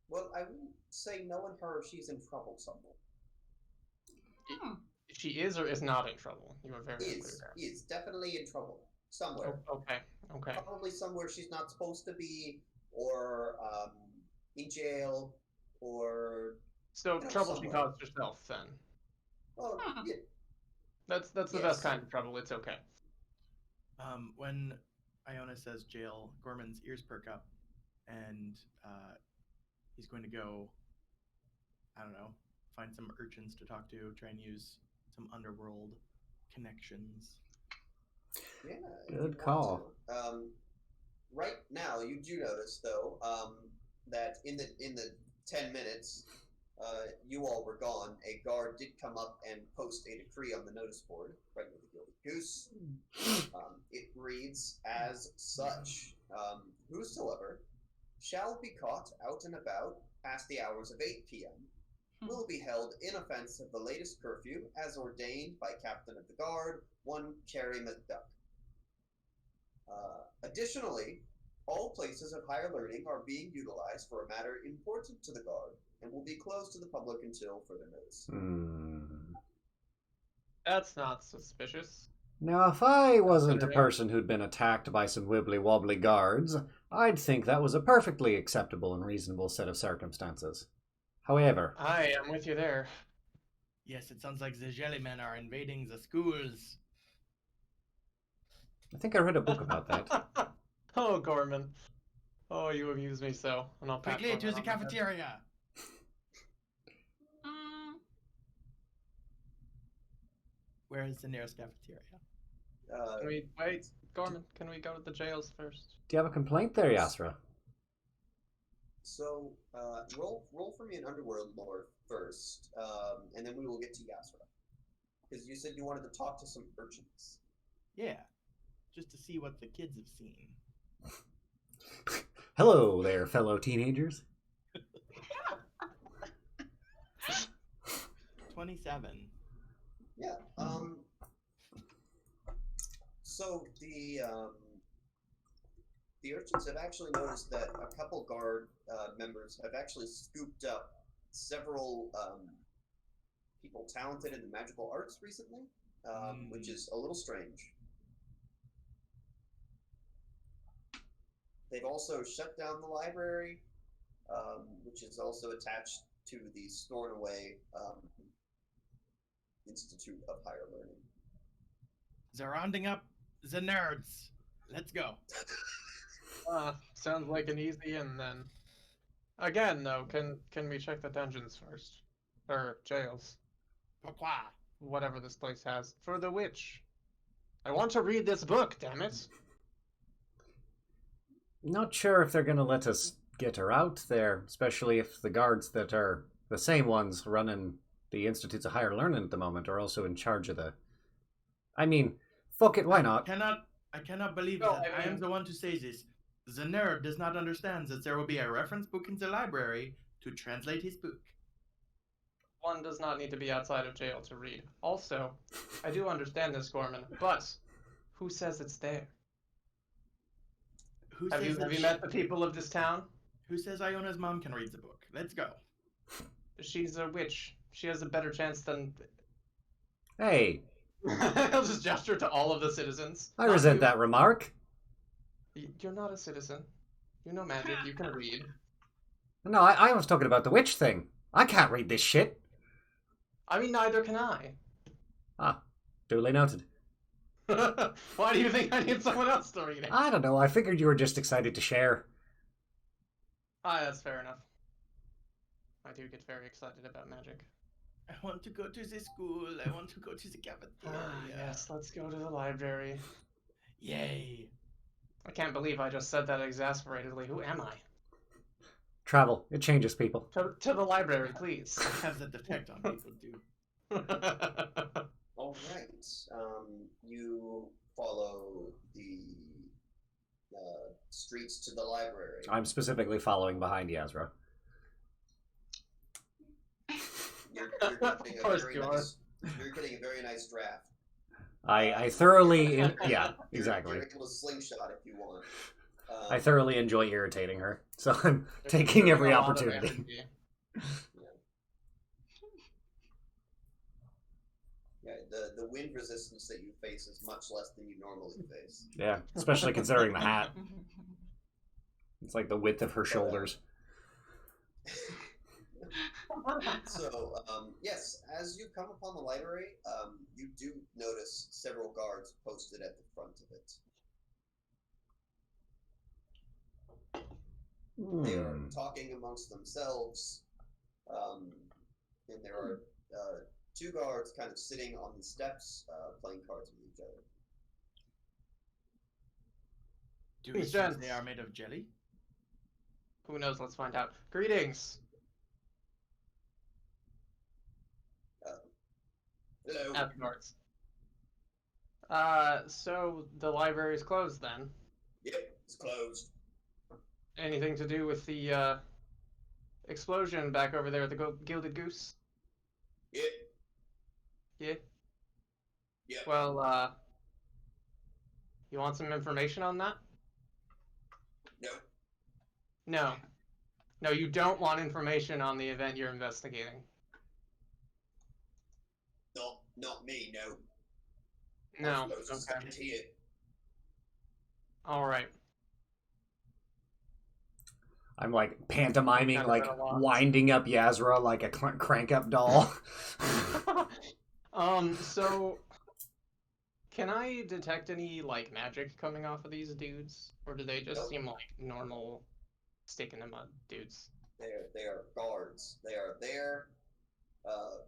Well, I would say knowing her, she's in trouble somewhere. She is or is not in trouble? You are very clear there. Is definitely in trouble somewhere. Oh, okay. Probably somewhere she's not supposed to be, or in jail, or so trouble somewhere. She caused herself then. Oh, yeah. That's the best kind of trouble. It's okay. When Iona says jail, Gorman's ears perk up, and he's going to go, I don't know, find some urchins to talk to, try and use some underworld connections. Yeah, good call. Right now, you do notice though that in the 10 minutes you all were gone, a guard did come up and post a decree on the notice board, right with the gilded goose. It reads as such: whosoever shall be caught out and about past the hours of 8 p.m. will be held in offense of the latest curfew as ordained by Captain of the Guard, one Carrie McDuck. Additionally, all places of higher learning are being utilized for a matter important to the Guard and will be closed to the public until further notice. That's not suspicious. Now, if I wasn't a person who'd been attacked by some wibbly-wobbly guards, I'd think that was a perfectly acceptable and reasonable set of circumstances. However... I am with you there. Yes, it sounds like the Jellymen are invading the schools. I think I read a book about that. Oh, Gorman. Oh, you amuse me so. And I'll quickly to the cafeteria. Where is the nearest cafeteria? Wait, Gorman, can we go to the jails first? Do you have a complaint there, Yasra? So, roll for me an underworld lore first, and then we will get to Yasra. Because you said you wanted to talk to some urchins. Yeah, just to see what the kids have seen. Hello there, fellow teenagers. 27. Yeah. So the urchins have actually noticed that a couple guard members have actually scooped up several people talented in the magical arts recently, which is a little strange. They've also shut down the library, which is also attached to the stored away Institute of Higher Learning. They're rounding up the nerds. Let's go. Sounds like an easy in then. Again, though, can we check the dungeons first? Or jails? Pourquoi? Whatever this place has. For the witch. I want to read this book, damn it. Not sure if they're going to let us get her out there, especially if the guards that are the same ones running the Institutes of Higher Learning at the moment are also in charge of the... I mean, fuck it, why not? I cannot believe No, that I I am mean- the one to say this. The nerd does not understand that there will be a reference book in the library to translate his book. One does not need to be outside of jail to read. Also, I do understand this, Gorman, but who says it's there? Who Have says you met the people of this town? Who says Iona's mom can read the book? Let's go. She's a witch. She has a better chance than... Hey, I'll just gesture to all of the citizens. I Not resent you. that remark. You're not a citizen. You know magic. You can read. No, I was talking about the witch thing. I can't read this shit. I mean, neither can I. Ah, duly noted. Why do you think I need someone else to read it? I don't know, I figured you were just excited to share. That's fair enough. I do get very excited about magic. I want to go to the school. I want to go to the cafeteria. Yes, let's go to the library. Yay. I can't believe I just said that exasperatedly. Who am I? Travel, it changes people. To the library, please. I have that effect on people too. All right. You follow the streets to the library. I'm specifically following behind Yazra. You're getting Of course you are. You're getting a very nice draft. I thoroughly... yeah, You're exactly. able to slingshot if you want. I thoroughly enjoy irritating her, so I'm taking every A lot of opportunity. energy. Yeah, the wind resistance that you face is much less than you normally face. Yeah, especially considering the hat. It's like the width of her shoulders. So, yes, as you come upon the library, you do notice several guards posted at the front of it. They are talking amongst themselves, and there are two guards kind of sitting on the steps playing cards with each other. Do we These think gents. they are made of jelly? Who knows? Let's find out. Greetings. Hello. Afterwards. So the library's closed then. Yep, it's closed. Anything to do with the explosion back over there at the Gilded Goose? Yep. Yeah. Yep. Well, you want some information on that? No. No. No, you don't want information on the event you're investigating. Not me. No. No. I'm supposed to Okay. stand here. All right. I'm like pantomiming, Kind of like been a lot. winding up Yazra like a crank up doll. So can I detect any like magic coming off of these dudes, or do they just Nope. seem like normal stick in the mud dudes? They are guards. They are there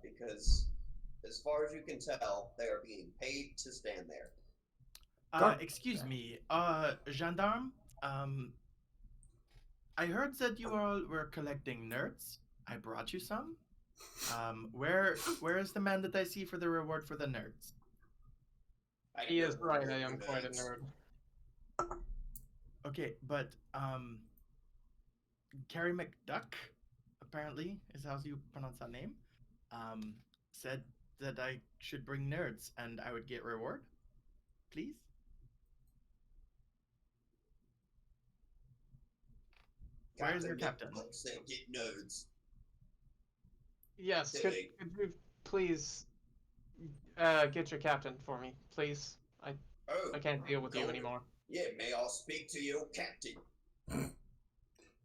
because, as far as you can tell, they are being paid to stand there. Excuse me, gendarme. I heard that you all were collecting nerds. I brought you some. Where is the man that I see for the reward for the nerds? He is know right. where I am the quite a nerds- nerd. Okay, but Carrie McDuck, apparently is how you pronounce that name, said that I should bring nerds and I would get reward. Please. Where's your captain? McDuck said, get nerds. Yes. Silly. Could you please get your captain for me, please? Oh, I can't deal with you go. anymore. Yeah, may I speak to your captain?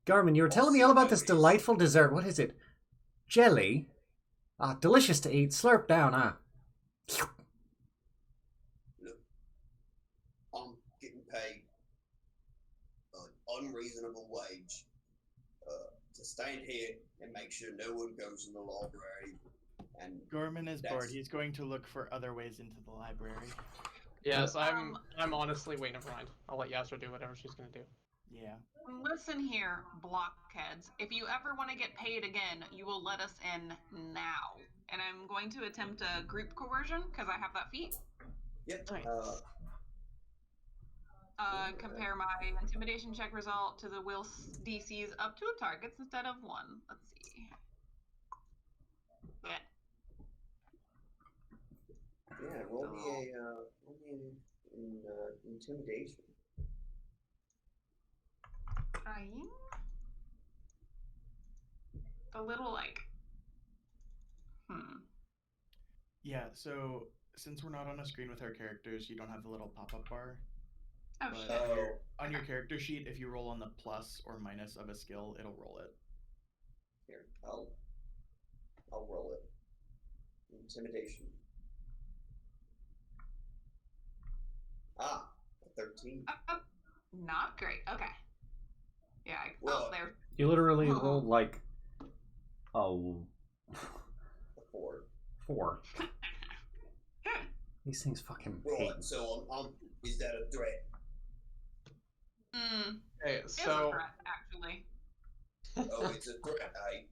Garmin, you were telling me all about this delightful dessert. What is it? Jelly? Ah, delicious to eat. Slurp down, ah. Look, I'm getting paid an unreasonable wage to stand here and make sure no one goes in the library. And Gorman is that's- bored. He's going to look for other ways into the library. Yes, I'm honestly wait, never mind. I'll let Yasser do whatever she's gonna do. Yeah. Listen here, blockheads. If you ever want to get paid again, you will let us in now. And I'm going to attempt a group coercion because I have that feat. Yep. Nice. Compare my intimidation check result to the will DCs up to targets instead of 1. Let's see. Yeah. Yeah, roll me an intimidation. Trying. A little like. Yeah, so since we're not on a screen with our characters, you don't have the little pop-up bar. Oh But shit. on your character sheet, if you roll on the plus or minus of a skill, it'll roll it. Here, I'll roll it. Intimidation. Ah, a 13. Not great. Okay. Yeah. Well, There. You literally rolled like a A 4. 4. These things fucking Right, hate. so is that a threat? Okay, It's a so threat, actually. Oh, it's a threat, eh?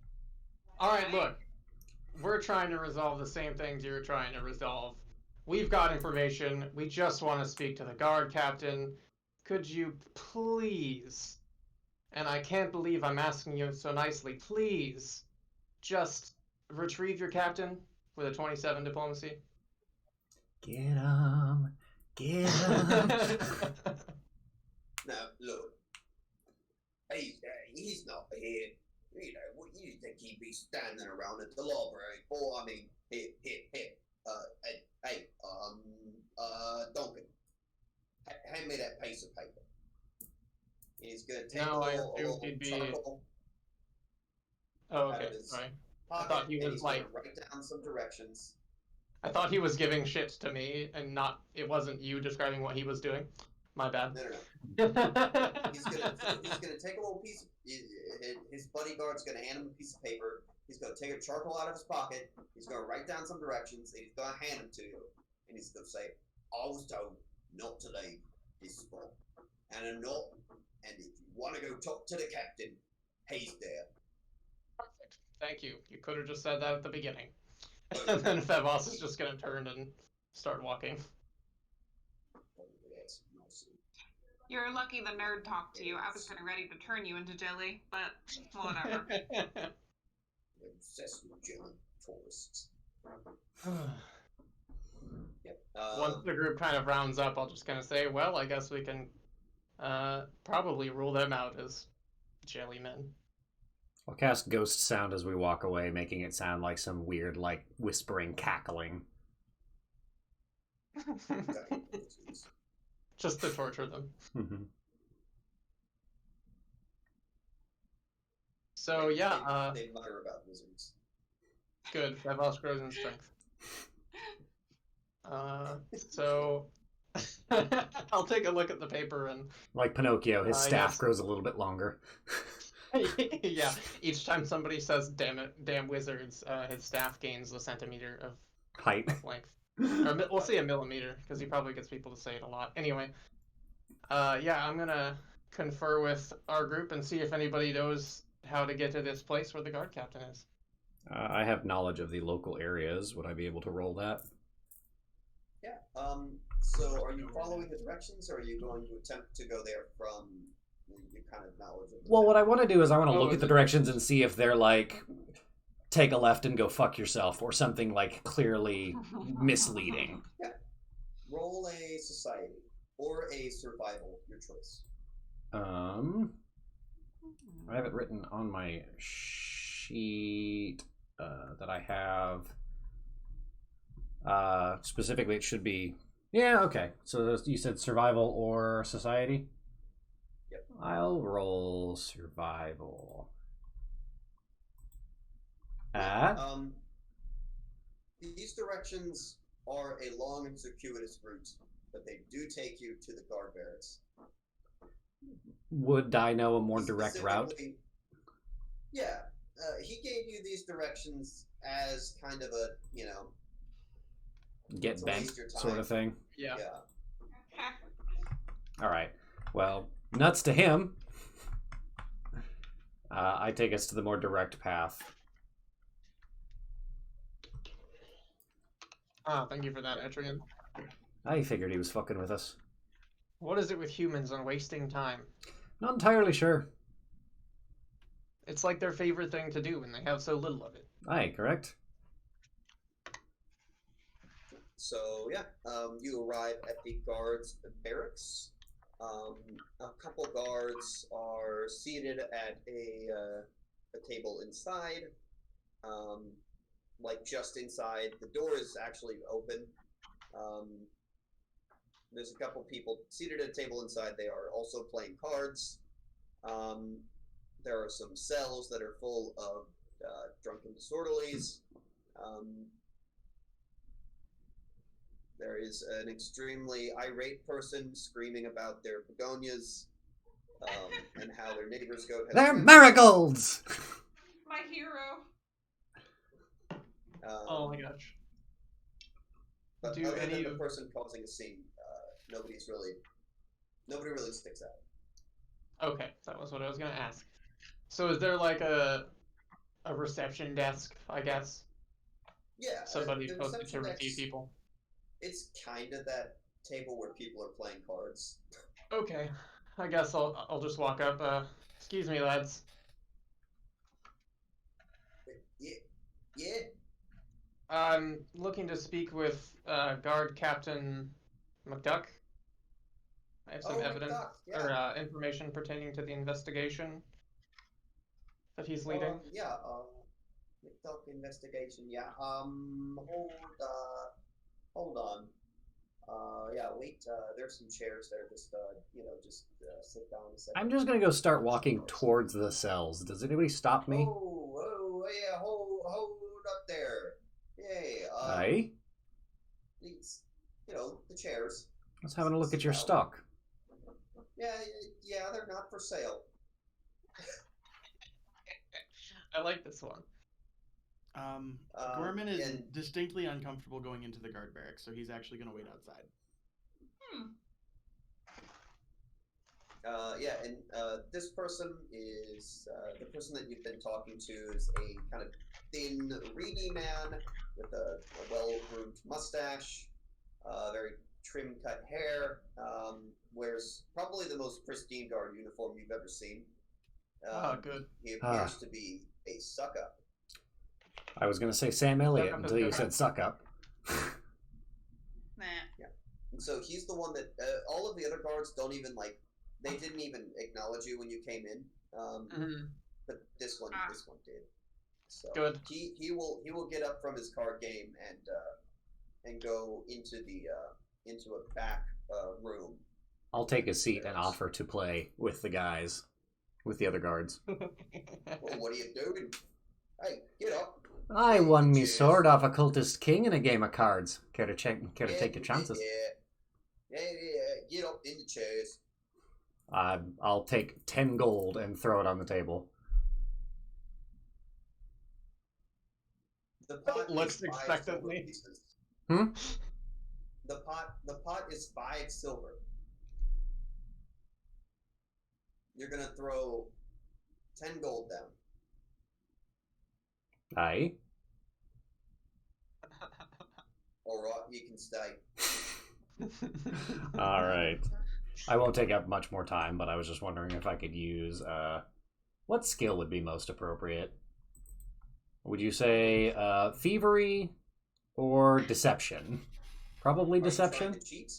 all right, look, we're trying to resolve the same things you're trying to resolve. We've got information. We just want to speak to the guard captain. Could you please, and I can't believe I'm asking you so nicely, please just retrieve your captain with a 27 diplomacy? Get him. Get him. Now, look. He's not here. You know, what you think he'd be standing around at the library for? I mean, here. Hey, Duncan. Hand me that piece of paper. He's gonna take No, I a assumed little he'd be- charcoal Oh, out okay, of his sorry. pocket, thought he and was he's like- gonna write down some directions. I thought he was giving shit to me and not, it wasn't you describing what he was doing. My bad. No. He's gonna take a little piece of his bodyguard's gonna hand him a piece of paper. He's gonna take a charcoal out of his pocket. He's gonna write down some directions, and he's gonna hand them to you. And he's gonna say, "I was told not to leave this spot, and I'm not. And if you want to go talk to the captain, he's there." Perfect. Thank you. You could have just said that at the beginning. And then Fevos is just gonna turn and start walking. That's awesome. You're lucky the nerd talked to you. I was kind of ready to turn you into jelly, but whatever. I'm obsessed with jelly tourists. Yep. Once the group kind of rounds up, I'll just kind of say, well, I guess we can probably rule them out as jellymen. I'll cast Ghost Sound as we walk away, making it sound like some weird, like, whispering cackling. Just to torture them. So yeah, they mutter about wizards. good. Fevos grows in strength. So I'll take a look at the paper and Like Pinocchio, his staff yes. grows a little bit longer. yeah, each time somebody says damn wizards, his staff gains a centimeter of Height. length. Or we'll say a millimeter, because he probably gets people to say it a lot. Anyway, yeah, I'm gonna confer with our group and see if anybody knows how to get to this place where the guard captain is. I have knowledge of the local areas. Would I be able to roll that? Yeah. So are you following the directions, or are you going to attempt to go there from your kind of knowledge of the Well, town? what I want to do is I want to Oh, look is at the it- directions and see if they're like, take a left and go fuck yourself, or something like clearly misleading. Roll a society or a survival, your choice. I have it written on my sheet that I have. Specifically, it should be. Yeah, okay. So you said survival or society? Yep. I'll roll survival. These directions are a long and circuitous route, but they do take you to the guard barracks. Would I know a more direct route? Yeah. He gave you these directions as kind of a, Get bent sort of thing? Yeah. Alright. Well, nuts to him. I take us to the more direct path. Thank you for that, Etrian. I figured he was fucking with us. What is it with humans and wasting time? Not entirely sure. It's like their favorite thing to do, and they have so little of it. Aye, correct? So, yeah, you arrive at the guards' barracks. A couple guards are seated at a table inside, just inside. The door is actually open. There's a couple people seated at a table inside. They are also playing cards. There are some cells that are full of drunken disorderlies. There is an extremely irate person screaming about their begonias and how their neighbor's goat has... They're marigolds! My hero. Oh my gosh. But Do other any than the of- person causing a scene, nobody really sticks out. Okay, that was what I was gonna ask. So is there like a reception desk, I guess? Yeah. Somebody the posted to reception receive desk, people? It's kind of that table where people are playing cards. Okay, I guess I'll just walk up. Excuse me, lads. Yeah. I'm looking to speak with Guard Captain McDuck. I have some evidence McDuck, yeah. or information pertaining to the investigation that he's leading. McDuck investigation. Yeah. Hold on. Wait. There's some chairs there. Just sit down a second. I'm just gonna go start walking towards the cells. Does anybody stop me? Yeah. Hold up there. Hey. Aye? These, the chairs. Let's have a look at your stock. Yeah, they're not for sale. I like this one. Gorman is distinctly uncomfortable going into the guard barracks, so he's actually going to wait outside. This person is the person that you've been talking to is a kind of thin, reedy man with a well-groomed mustache, very trim-cut hair, wears probably the most pristine guard uniform you've ever seen. Good. He appears to be a suck-up. I was gonna say Sam Elliott until you said suck up. Nah. Yeah. And so he's the one that all of the other guards don't even they didn't even acknowledge you when you came in. But this one did. So Good. He will get up from his card game and go into a back room. I'll take a seat and offer to play with the guys, with the other guards. Well, what are you doing? Hey, get up. I won me sword off a cultist king in a game of cards. Care to take your chances? Yeah, get up in the chairs. I'll take 10 gold and throw it on the table. The pot Looks is 5 expectantly. silver pieces. Hmm? The pot is 5 silver. You're gonna throw 10 gold down. Aye. All right, you can stay. All right. I won't take up much more time, but I was just wondering if I could use what skill would be most appropriate. Would you say thievery or deception? Probably deception. Are you trying to cheat?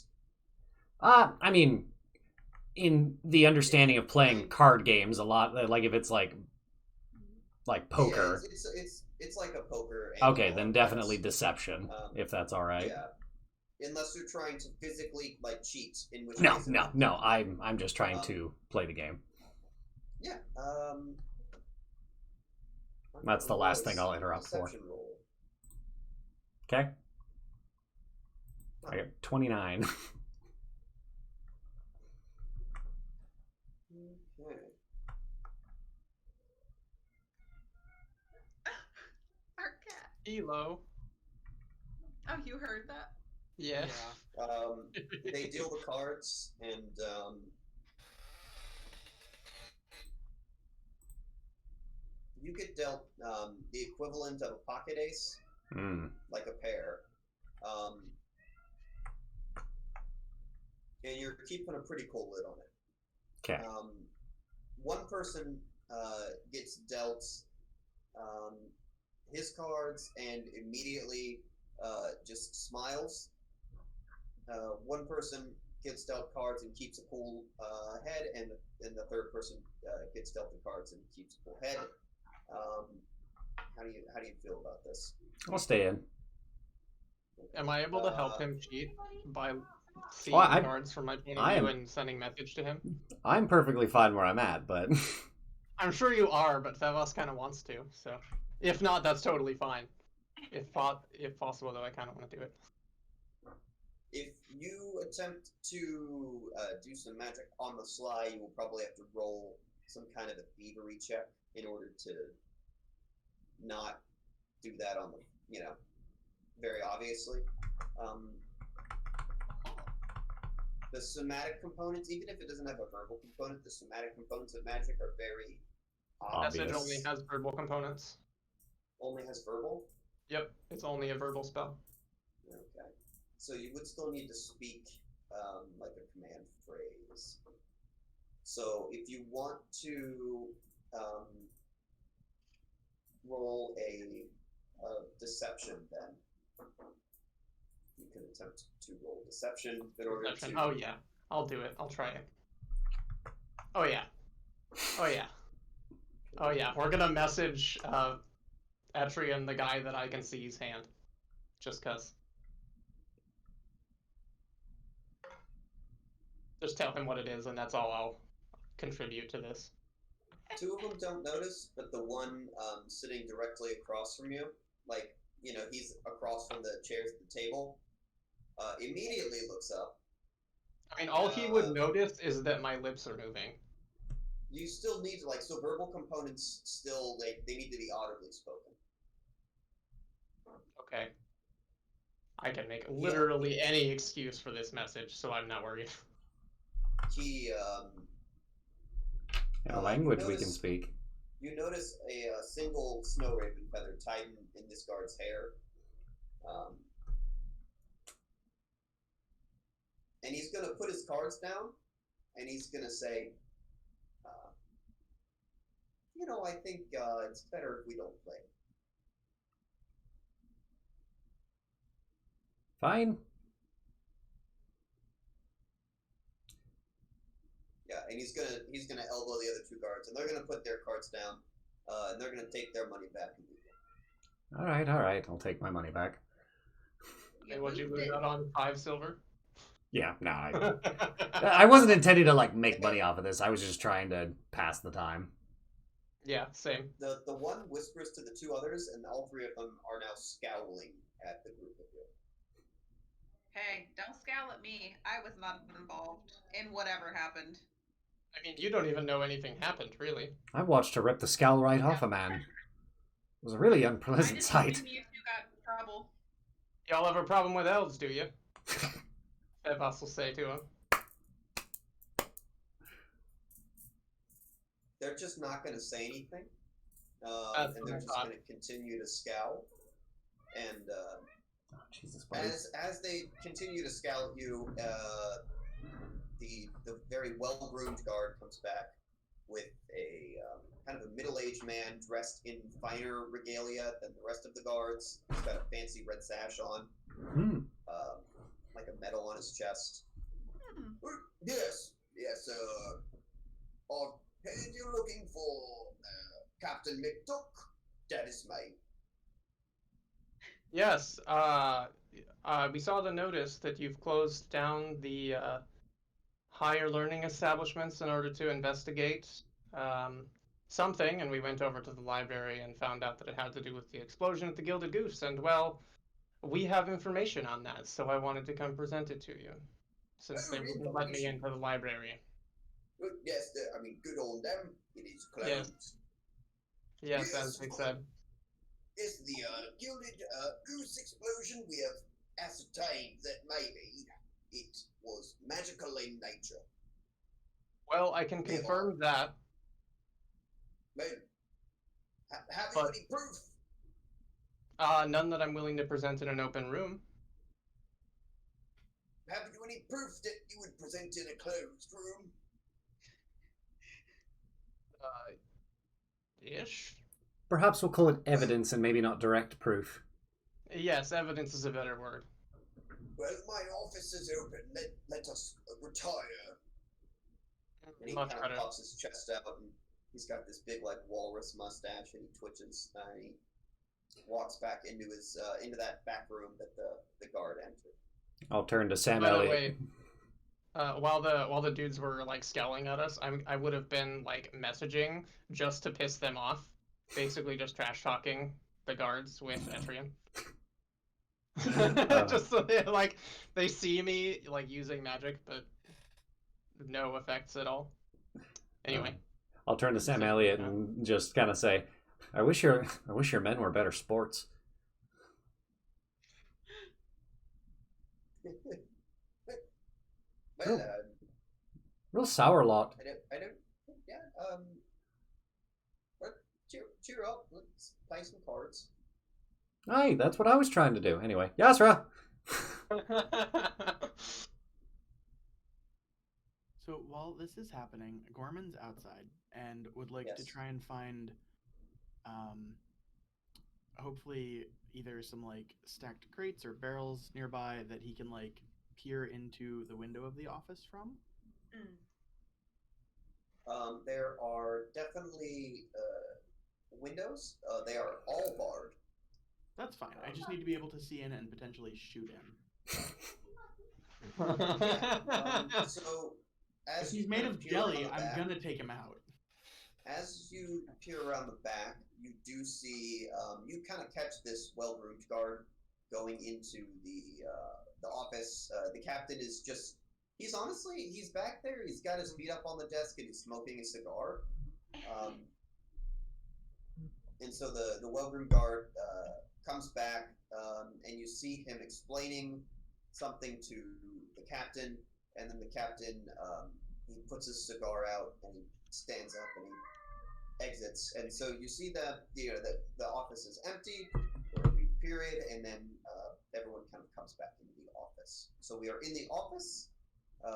I mean, in the understanding of playing card games, a lot like if it's like poker. Yeah, it's like a poker. Okay, then definitely deception, if that's all right. Yeah. Unless you're trying to physically cheat, in which No, case no. I'm just trying to play the game. Yeah. That's the last thing I'll interrupt for. Deception roll. Okay. I got 29. Okay. Our cat. Elo. Oh, you heard that? Yeah. They deal the cards, and you get dealt the equivalent of a pocket ace, like a pair, and you're keeping a pretty cool lid on it. Okay. One person gets dealt his cards and immediately just smiles. One person gets dealt cards and keeps a cool head, and the third person gets dealt the cards and keeps a cool head. How do you feel about this? I'll stay in. Am I able to help him cheat by seeing Well, cards from my point of view and sending message to him? I'm perfectly fine where I'm at, but I'm sure you are, but Thevos kind of wants to. So, if not, that's totally fine. If possible, though, I kind of want to do it. If you attempt to do some magic on the sly, you will probably have to roll some kind of a thievery check in order to not do that on the, very obviously. The somatic components, even if it doesn't have a verbal component, the somatic components of magic are very obvious. Message only has verbal components. Only has verbal? Yep, it's only a verbal spell. Okay. So you would still need to speak like a command phrase. So if you want to roll a deception, then you can attempt to roll deception in order to... Oh yeah, I'll do it. I'll try it. Oh yeah. Oh yeah. Oh yeah. We're gonna message Etrian, the guy that I can see his hand. Just cause. Just tell him what it is, and that's all I'll contribute to this. Two of them don't notice, but the one sitting directly across from you, he's across from the chairs at the table, immediately looks up. I mean, all he would notice is that my lips are moving. You still need to, so verbal components still, they need to be audibly spoken. Okay. I can make literally any excuse for this message, so I'm not worried. He, language we can speak. You notice a single snow raven feather tied in this guard's hair. And he's going to put his cards down, and he's going to say, I think it's better if we don't play. Fine. Yeah, and he's gonna elbow the other two guards, and they're gonna put their cards down, and they're gonna take their money back. All right. I'll take my money back. And would you lose out on 5 silver? Yeah, no, I wasn't intending to make money off of this. I was just trying to pass the time. Yeah, same. The one whispers to the two others, and all three of them are now scowling at the group of you. Hey, don't scowl at me. I was not involved in whatever happened. I mean, you don't even know anything happened, really. I watched her rip the scowl right off a man. It was a really unpleasant sight. You two got in trouble. Y'all have a problem with elves, do you? Evas will say to him. They're just not going to say anything, and they're just going to continue to scowl. And Jesus, buddy. as they continue to scowl at you, the very well-groomed guard comes back with a kind of a middle-aged man dressed in finer regalia than the rest of the guards. He's got a fancy red sash on, like a medal on his chest. Yes. Hey, you're looking for Captain McDuck? That is my... Yes, we saw the notice that you've closed down the higher learning establishments in order to investigate something, and we went over to the library and found out that it had to do with the explosion at the Gilded Goose, and well, we have information on that, so I wanted to come present it to you, since they wouldn't let me into the library. Yes, I mean, good on them. It is closed. Yes, as they said. Yes, the Gilded Goose explosion, we have ascertained that maybe it was magical in nature. Well, I can confirm that. Well, have you any proof? None that I'm willing to present in an open room. Have you any proof that you would present in a closed room? Ish? Perhaps we'll call it evidence and maybe not direct proof. Yes, evidence is a better word. Well, my office is open. Let us retire. And he Much kind better. of pops his chest out, and he's got this big, like, walrus mustache, and he twitches, and he walks back into his into that back room that the guard entered. I'll turn to Sam By the Elliott. way, while the dudes were like scowling at us, I would have been like messaging just to piss them off, basically just trash talking the guards with Etrian. Just so they see me like using magic, but no effects at all. Anyway, I'll turn to Sam Elliott and just kind of say, I wish your men were better sports. Well, Real sour lot. I don't, yeah, but cheer up, let's play some cards. Aye, that's what I was trying to do. Anyway, Yasra! So while this is happening, Gorman's outside and would like to try and find, hopefully either some like stacked crates or barrels nearby that he can like peer into the window of the office from. There are definitely windows. They are all barred. That's fine. I just need to be able to see in and potentially shoot him. So, as if he's made of jelly, I'm gonna take him out. As you peer around the back, you do see, you kind of catch this well-groomed guard going into the office. The captain is just, he's back there. He's got his feet up on the desk and he's smoking a cigar. And so the well-groomed guard comes back, and you see him explaining something to the captain, and then the captain, he puts his cigar out and he stands up and he exits. And so you see that the office is empty for a brief period, and then everyone kind of comes back into the office. So we are in the office.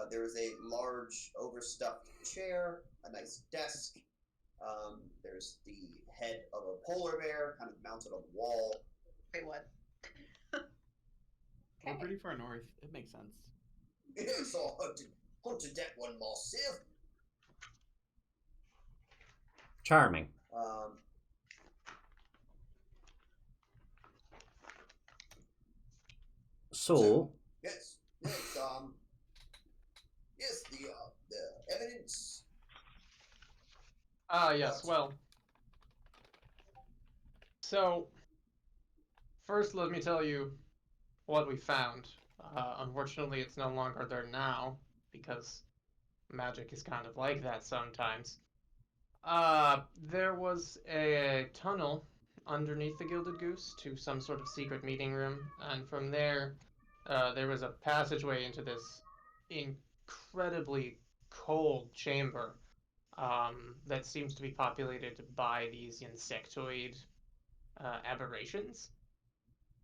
There is a large overstuffed chair, a nice desk. There's the head of a polar bear kind of mounted on the wall. Wait, what? We're pretty far north. It makes sense. Yes, I hunted that one myself. Charming. So yes, yes, the evidence. Yes, well. So, first let me tell you what we found. Unfortunately, it's no longer there now, because magic is kind of like that sometimes. There was a tunnel underneath the Gilded Goose to some sort of secret meeting room, and from there, there was a passageway into this incredibly cold chamber that seems to be populated by these insectoid aberrations.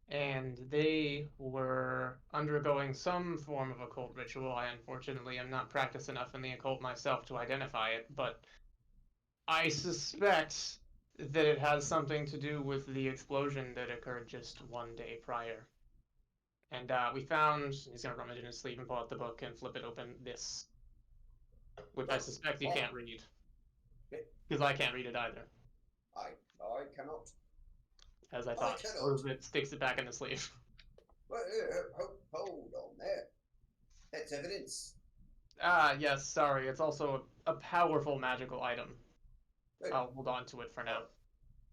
And they were undergoing some form of occult ritual. I unfortunately am not practiced enough in the occult myself to identify it, but I suspect that it has something to do with the explosion that occurred just one day prior. And we found, he's going to rummage in his sleeve and pull out the book and flip it open, this, which I suspect you can't read. Because I can't read it either. I cannot. As I thought. It sticks it back in the sleeve. Well, hold on there. That's evidence. Yes, sorry. It's also a powerful magical item. I'll hold on to it for now.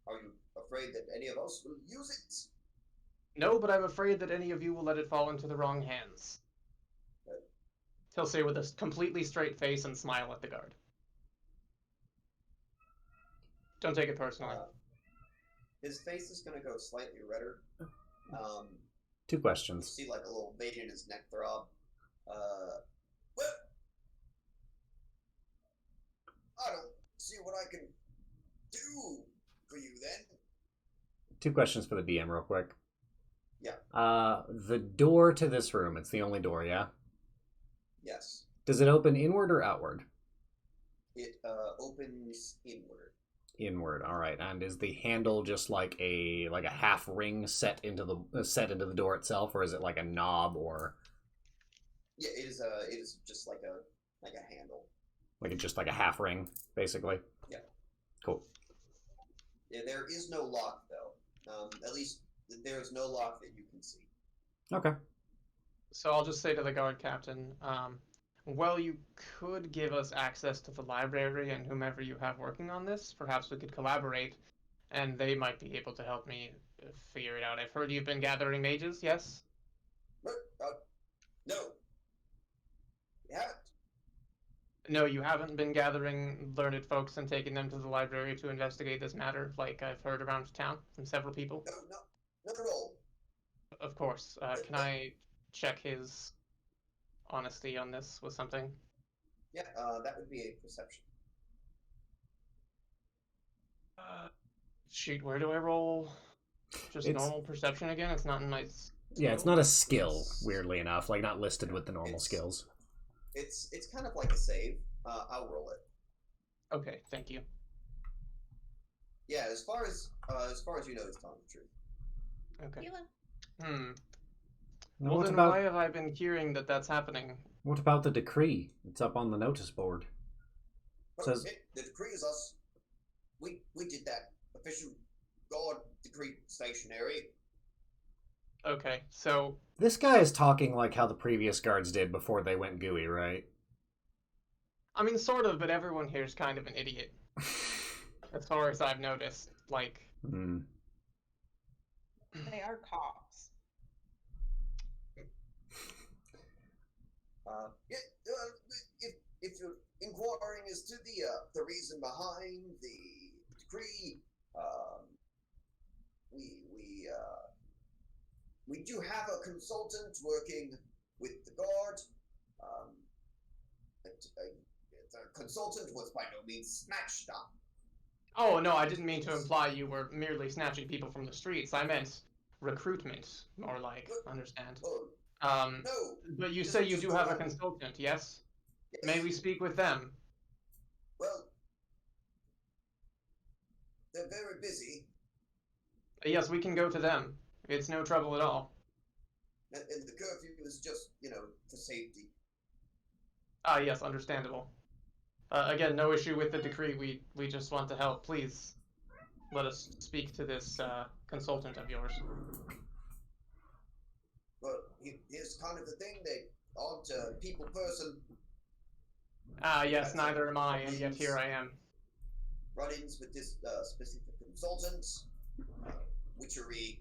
Are you afraid that any of us will use it? No, but I'm afraid that any of you will let it fall into the wrong hands. He'll say with a completely straight face and smile at the guard. Don't take it personally. His face is going to go slightly redder. Two questions. See like a little vein in his neck throb. Well, I don't see what I can do for you then. Two questions for the DM real quick. Yeah. The door to this room, it's the only door, yeah? Yes. Does it open inward or outward? It opens inward. Inward, all right. And is the handle just like a half ring set into the door itself, or is it like a knob or? Yeah, it is just like a handle. Like it's just like a half ring, basically. Yeah. Cool. Yeah, there is no lock though. At least there is no lock that you can see. Okay. So I'll just say to the guard captain, well, you could give us access to the library and whomever you have working on this. Perhaps we could collaborate, and they might be able to help me figure it out. I've heard you've been gathering mages, yes? No. We haven't. No, you haven't been gathering learned folks and taking them to the library to investigate this matter, like I've heard around town from several people? No, not at all. Of course. Can I check his honesty on this with something? Yeah, that would be a perception. Shoot, where do I roll? Just normal perception again? It's not a nice... Yeah, it's not a skill, weirdly enough. Like, not listed with the normal skills. It's kind of like a save. I'll roll it. Okay, thank you. Yeah, as far as you know, he's telling the truth. Okay. Now, Well, what then about why have I been hearing that that's happening? what about the decree? It's up on the notice board. Says The decree is us. We did that. Official guard decree stationary. Okay, so... this guy is talking like how the previous guards did before they went gooey, right? I mean, sort of, but everyone here is kind of an idiot. As far as I've noticed. Like... They are cops. If you're inquiring as to the reason behind the decree, we do have a consultant working with the guard. The consultant was by no means snatched up. Oh, no, I didn't mean to imply you were merely snatching people from the streets. I meant recruitment, more like, understand. No. But you say you do have a consultant, yes? Yes. May we speak with them? Well, they're very busy. Yes, we can go to them. It's no trouble at all. And the curfew is just, for safety. Ah, yes, understandable. Again, no issue with the decree. We just want to help. Please, let us speak to this consultant of yours. But here's kind of the thing, they aren't a people person. Ah, yes, neither am I, and yet here I am. Run-ins with this specific consultant, witchery,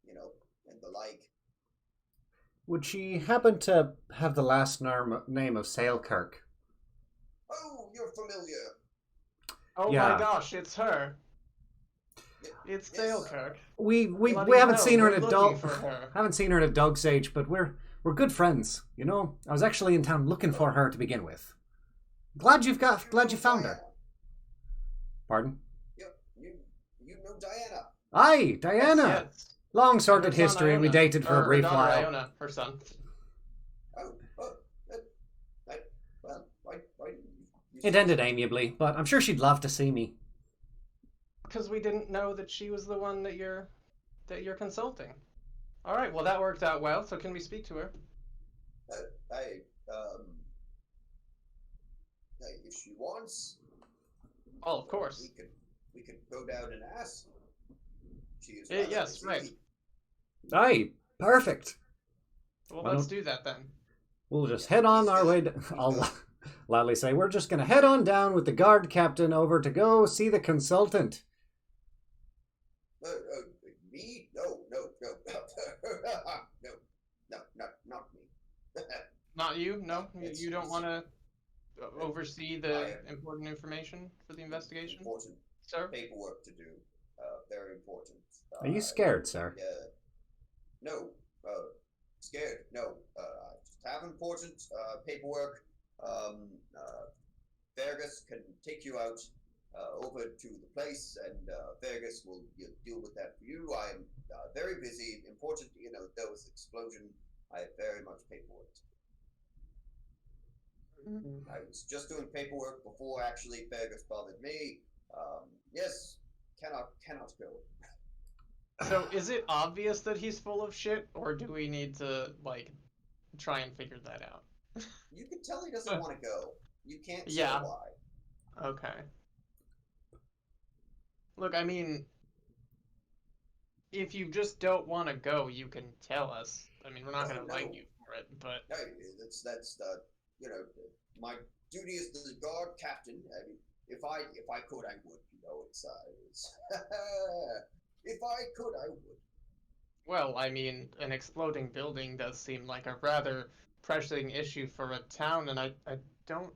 and the like. Would she happen to have the last name of Salekirk? Oh, you're familiar. Oh Yeah. my gosh, it's her. It's Yes. Salekirk. We Bloody haven't hell, seen her we're in a looking dog. for her. Haven't seen her in a dog's age, but we're good friends. I was actually in town looking for her to begin with. Glad you found her. Pardon? You know Diana. Aye, Diana. Yes. Long sordid Her son, history. We Iona. dated for Or a her brief daughter, while. Iona, her son. Why It ended amiably, but I'm sure she'd love to see me. Because we didn't know that she was the one that you're consulting. All right, well that worked out well. So can we speak to her? If she wants, Oh, of course. we could go down and ask. She is Yes, busy. right. Aye, perfect. Well, Why let's don't- do that then. We'll just head on our way. loudly say, we're just going to head on down with the guard captain over to go see the consultant. Me? No. No, not me. Not you? No? It's- You don't it's- want to oversee the important information for the investigation? Important Sir? paperwork to do. Very important. Are you scared, sir? No. Scared? No. I just have important paperwork. Fergus can take you out over to the place, and Fergus will deal with that for you. I am very busy. Important, there was explosion. I have very much paperwork. I was just doing paperwork before actually Fergus bothered me. Yes, cannot go. So is it obvious that he's full of shit, or do we need to, try and figure that out? You can tell he doesn't want to go. You can't say Yeah. why. Okay. Look, I mean, if you just don't want to go, you can tell us. I mean, we're not going to like you for it, but... No, that's my duty as the guard captain. I mean, if I could, I would. It's if I could, I would. Well, I mean, an exploding building does seem like a rather pressing issue for a town, and I don't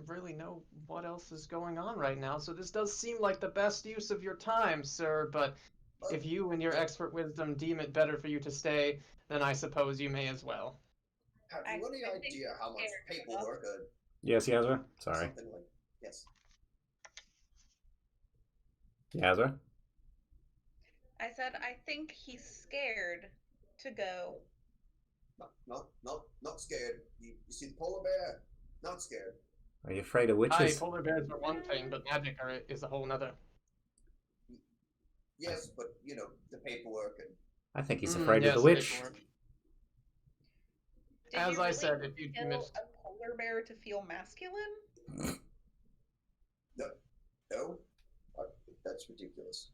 really know what else is going on right now, so this does seem like the best use of your time, sir, but if you and your expert wisdom deem it better for you to stay, then I suppose you may as well. Have you any idea how much paperwork Yes, Yazra? Sorry. something like yes. Yazra? I said I think he's scared to go. Not scared. You see the polar bear? Not scared. Are you afraid of Aye, witches? polar bears are one thing, but magic is a whole nother. Yes, but the paperwork and I think he's afraid of Yes, the witch. paperwork. Did As you I really said, if you kill missed... a polar bear to feel masculine? no, that's ridiculous.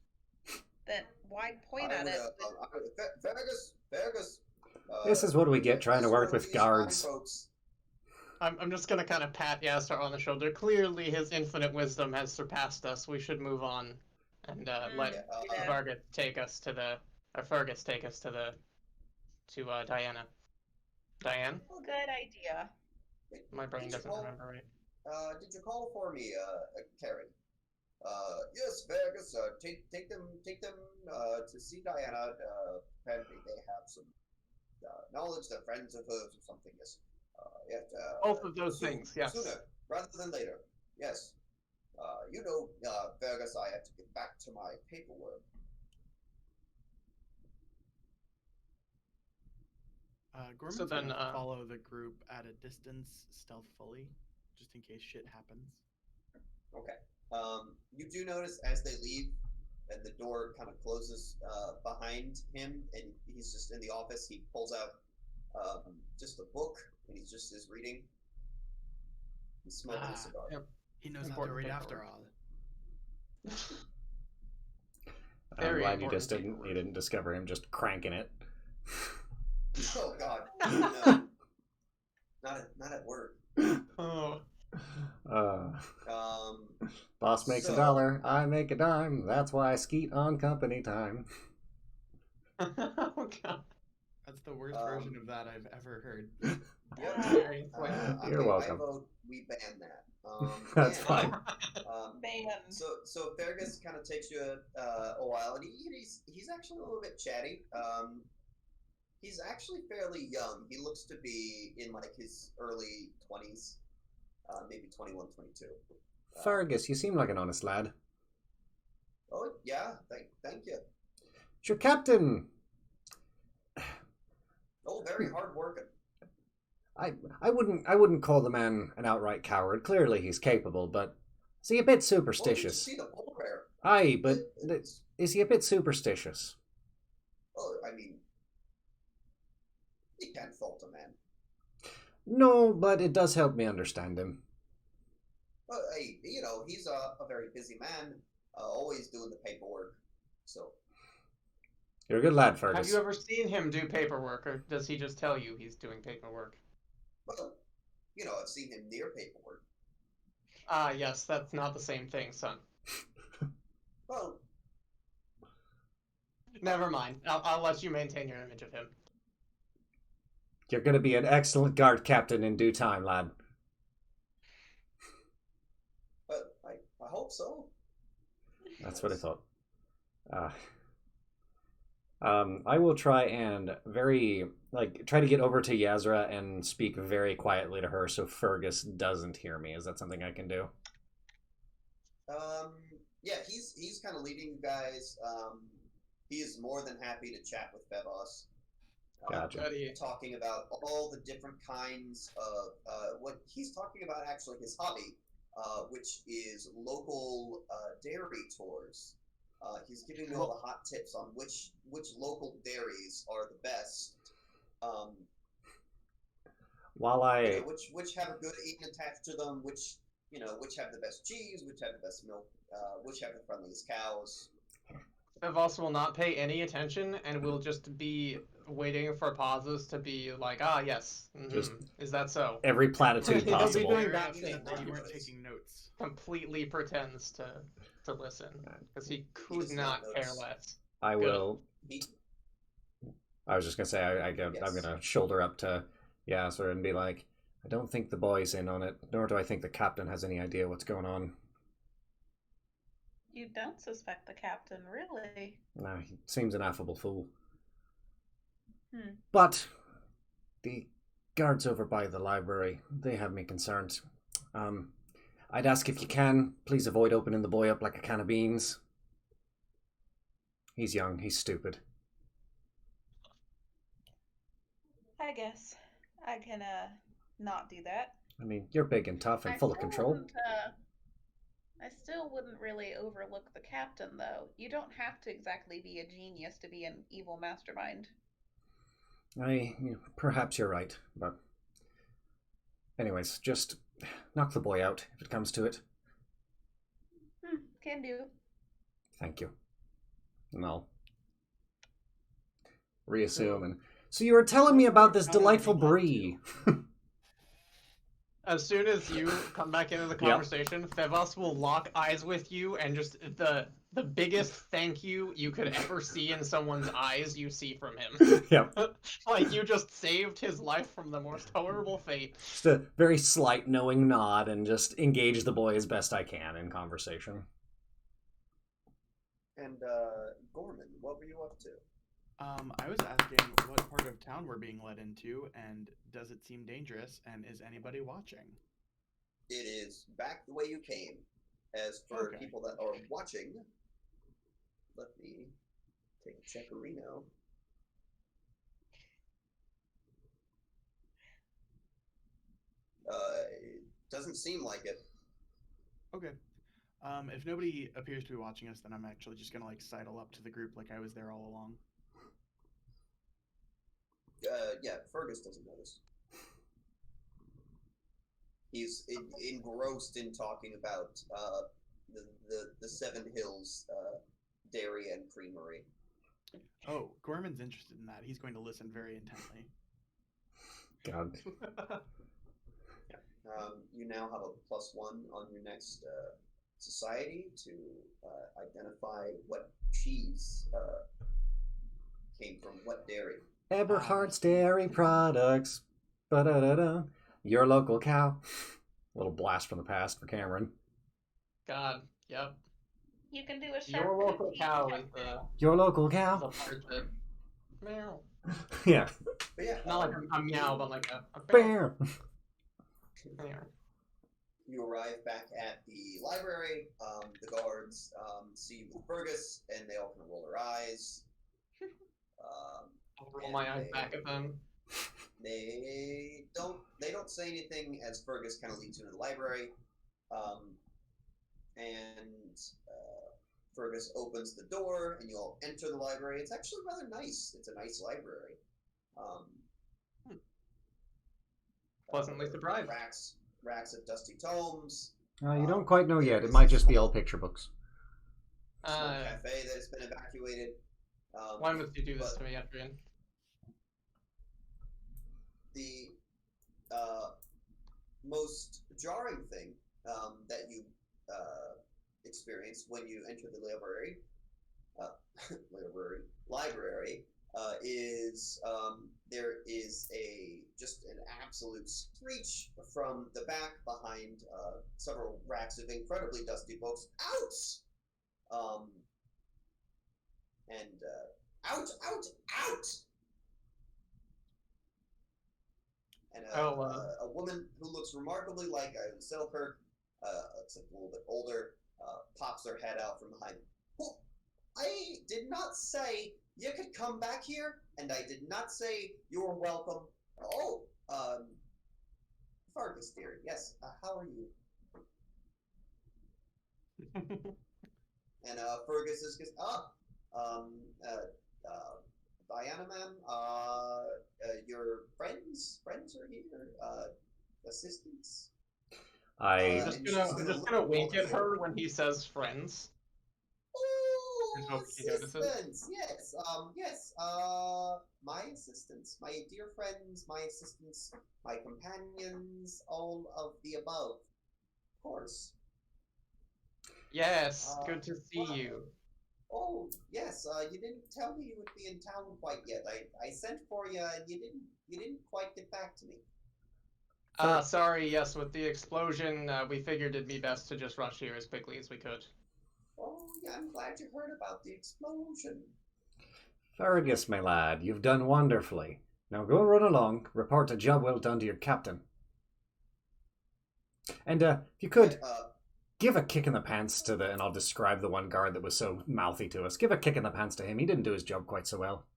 Then why point at it? Fergus. This is what we get trying to work with these guards. fine folks. I'm just gonna kind of pat Yastar on the shoulder. Clearly, his infinite wisdom has surpassed us. We should move on and let Vargas take us to the, or Fergus take us to Diana. Diane? Good idea. My brain doesn't remember right. Did you call for me, Karen? Yes, Fergus. Take them to see Diana. Apparently, they have some knowledge. They're friends of hers or something. Yes. Both of those things. Yes. Sooner rather than later. Yes. Fergus, I have to get back to my paperwork. Gorman's So then, gonna follow the group at a distance stealthily, just in case shit happens. Okay. You do notice as they leave, and the door kind of closes behind him, and he's just in the office. He pulls out just a book, and he's just reading. He's smoking a cigar. Yep. He knows how to Important read paperwork. after all. I'm Very glad you important just didn't paperwork. discover him just cranking it. Oh God! No. Not at work. Oh. Boss makes So- $1, I make a dime. That's why I skeet on company time. Oh god. That's the worst version of that I've ever heard. Yep. Very funny. You're welcome. I vote we ban that. That's and, fine. Man. So Fergus kind of takes you a while, and he's actually a little bit chatty. He's actually fairly young. He looks to be in like his early 20s, maybe 21, 22. Fergus, you seem like an honest lad. Oh yeah, thank you. It's your captain. Oh, very hard working. I wouldn't call the man an outright coward. Clearly he's capable, but is he a bit superstitious? Well, you see the polar bear. Aye, but It's- is he a bit superstitious? well, I mean, you can't fault a man. No, but it does help me understand him. Well, hey, he's a very busy man, always doing the paperwork. So, You're a good lad, Have Fergus. you ever seen him do paperwork, or does he just tell you he's doing paperwork? well, I've seen him near paperwork. Ah, yes, that's not the same thing, son. Well, Never mind. I'll let you maintain your image of him. You're going to be an excellent guard captain in due time, lad. but I hope so. That's what I thought. I will try and try to get over to Yazra and speak very quietly to her so Fergus doesn't hear me. Is that something I can do? Yeah, he's kind of leading you guys. He is more than happy to chat with Bevos. Gotcha. Talking about all the different kinds of what he's talking about. Actually, his hobby, which is local dairy tours. He's giving me all the hot tips on which local dairies are the best. Which have a good eating attached to them, which have the best cheese, which have the best milk, which have the friendliest cows. Bevos will not pay any attention and will just be waiting for pauses to be like, ah, yes. Mm-hmm. Just is that so? Every platitude He'll be possible. doing that thing That that you you weren't taking notes. completely pretends to listen because he could does not not care notice. less. I will. He, I was just gonna say I'm Yes. gonna shoulder up to Yazra and be like, I don't think the boy's in on it, nor do I think the captain has any idea what's going on. You don't suspect the captain, really? Nah, he seems an affable fool. Hmm. But the guards over by the library, they have me concerned. I'd ask if you can, please avoid opening the boy up like a can of beans. He's young, he's stupid. I guess I can not do that. I mean, you're big and tough and I full of still control. I still wouldn't really overlook the captain, though. You don't have to exactly be a genius to be an evil mastermind. Perhaps you're right, but anyways, just knock the boy out if it comes to it. Can do. Thank you. And I'll reassume. And so you were telling me about this delightful brie. As soon as you come back into the conversation, Fevos will lock eyes with you, and just the biggest thank you you could ever see in someone's eyes you see from him. Yep. Like you just saved his life from the most horrible fate. Just a very slight knowing nod and just engage the boy as best I can in conversation. and Gorman, what were you up to? I was asking what part of town we're being led into, and does it seem dangerous, and is anybody watching? It is back the way you came. As for Okay. people that are watching, let me take a checkerino. It doesn't seem like it. Okay. If nobody appears to be watching us, then I'm actually just gonna sidle up to the group like I was there all along. Yeah, Fergus doesn't notice. He's engrossed in talking about the Seven Hills Dairy and Creamery. Oh, Gorman's interested in that. He's going to listen very intently. God. You now have a +1 on your next society to identify what cheese came from what dairy. Eberhardt's Dairy Products. Ba-da-da-da. Your local cow. Little blast from the past for Cameron. God, yep. You can do a sharp Your local cookie cow check is the Your local the cow. part that meow. Yeah. But yeah, Not like a meow, but like a bear. Bear. Anyway. you arrive back at the library. The guards see you with Fergus, and they all kind of roll their eyes. I'll roll my eyes back at them. They don't say anything as Fergus kind of leads you into the library, and Fergus opens the door, and you all enter the library. It's actually rather nice. It's a nice library. Pleasantly surprised. Racks of dusty tomes. You don't quite know yet. It might just be all picture books. Small cafe that has been evacuated. Why must you do this but to me, Adrian? The most jarring thing that you experience when you enter the library is there is just an absolute screech from the back behind several racks of incredibly dusty books. Out! And out! And a woman who looks remarkably like Selkirk, except a little bit older, pops her head out from behind. Well, I did not say you could come back here, and I did not say you were welcome. Oh, Fargus, dear, yes, how are you? And Fergus is just, Diana, ma'am, your friends are here, assistants. I'm just gonna wink at her when he says friends. And Oh, hope she notices. assistants! Yes, my assistants, my dear friends, my assistants, my companions, all of the above. Of course. Yes, good to see you. Oh, yes, you didn't tell me you would be in town quite yet. I sent for you and you didn't quite get back to me. Sorry, yes, with the explosion, we figured it'd be best to just rush here as quickly as we could. Oh, yeah, I'm glad you heard about the explosion. Fergus, my lad, you've done wonderfully. Now go run along, report a job well done to your captain. And if you could, give a kick in the pants to and I'll describe the one guard that was so mouthy to us. Give a kick in the pants to him. He didn't do his job quite so well.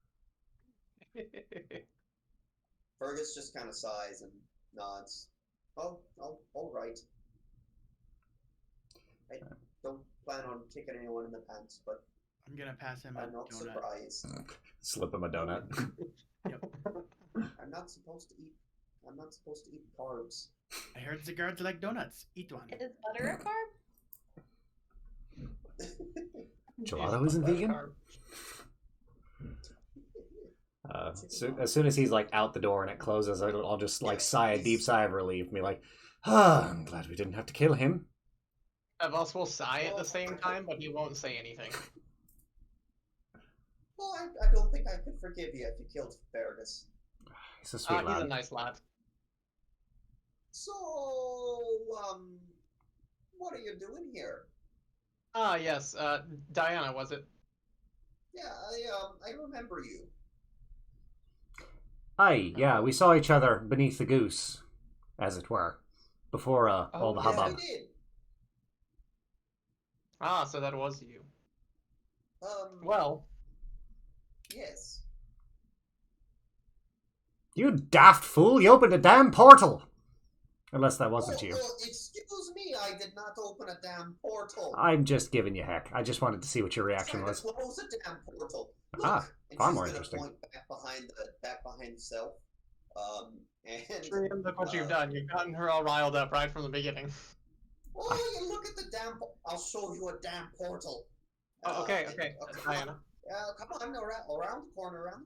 Fergus just kind of sighs and nods. Oh, all right. I don't plan on kicking anyone in the pants, but I'm gonna pass him a I'm not donut. surprised. Slip him a donut. Yep. I'm not supposed to eat carbs. I heard the guards like donuts. Eat one. Is butter a carb? Gelato isn't vegan? As soon as he's like out the door and it closes, I'll just like sigh a deep sigh of relief and be like, I'm glad we didn't have to kill him. Evos will sigh at the same time, but he won't say anything. Well, I don't think I could forgive you if you killed Fergus. He's a sweet lad. He's a nice lad. So, what are you doing here? Yes, Diana, was it? Yeah, I remember you. Aye, yeah, we saw each other beneath the goose, as it were, before all the Yes, hubbub. we did. So that was you. Well. Yes. You daft fool, you opened a damn portal! Unless that wasn't you. Excuse me, I did not open a damn portal. I'm just giving you heck. I just wanted to see what your reaction was. Close a damn portal. Look, far more interesting. Point back behind self. And Trian, look what you've done. You've gotten her all riled up right from the beginning. Oh, you look at the damn. I'll show you a damn portal. Oh, okay. Diana. Come on, around the corner.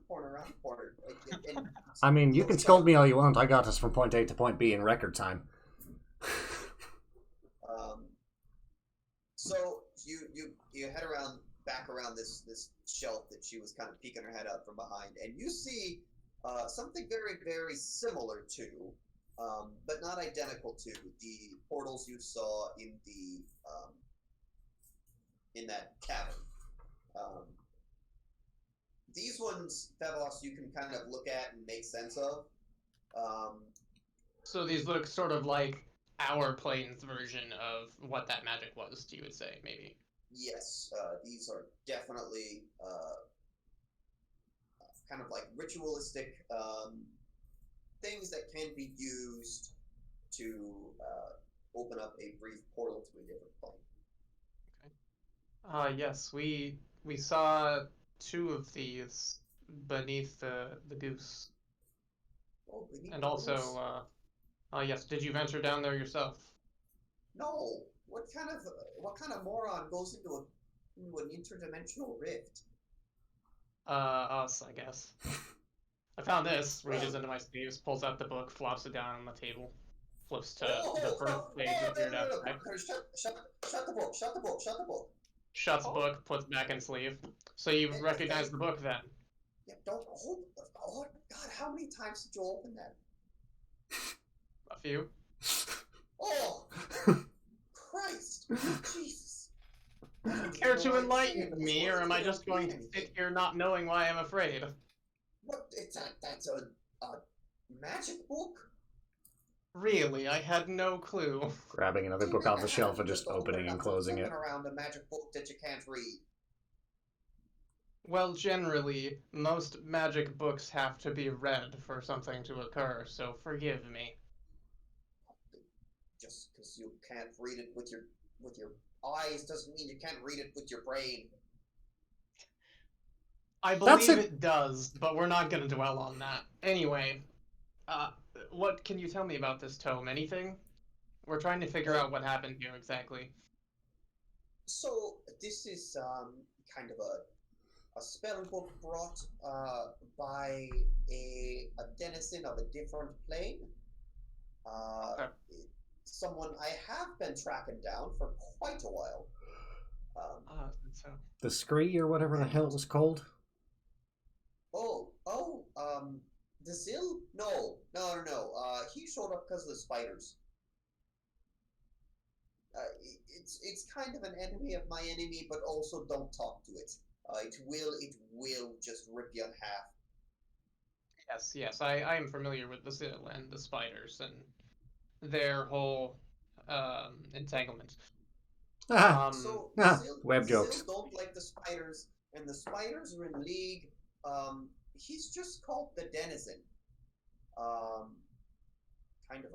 I mean, you can scold me all you want. I got us from point A to point B in record time. So you head back around this shelf that she was kind of peeking her head up from behind, and you see something very, very similar to, but not identical to, the portals you saw in that cavern. These ones, Thevos, you can kind of look at and make sense of. So these look sort of like our plane's version of what that magic was, you would say, maybe? Yes, these are definitely kind of like ritualistic things that can be used to open up a brief portal to a different plane. Okay. Yes, we saw 2 of these beneath the goose. Oh, beneath and the also, goose. Yes, did you venture down there yourself? No. What kind of moron goes into an interdimensional rift? Us, I guess. I found this, reaches into my sleeves, pulls out the book, flops it down on the table. flips to the first page of your desk. Shut the book. Shut the book. Shut the book. Shuts book, puts back in sleeve. So you recognize the book then? Yeah, don't hold. Oh God, how many times did you open that? A few. Oh, Christ, Jesus! Care to enlighten me, or am I just going to sit here not knowing why I'm afraid? What? That's a magic book? Really, I had no clue. Grabbing another book off the shelf and just opening and closing it. Around a magic book that you can't read. Well, generally, most magic books have to be read for something to occur, so forgive me. Just because you can't read it with your eyes doesn't mean you can't read it with your brain. I believe it does, but we're not going to dwell on that. Anyway, what can you tell me about this tome? Anything? We're trying to figure out what happened here exactly. So this is kind of a spell book brought by a denizen of a different plane. Someone I have been tracking down for quite a while. So. The Scree or whatever the hell it was called? The Zill? No. He showed up because of the spiders. It's kind of an enemy of my enemy, but also don't talk to it. It will just rip you in half. Yes, I am familiar with the Zill and the spiders and their whole entanglement. Web jokes. Zill don't like the spiders, and the spiders are in league. He's just called the Denizen. Kind of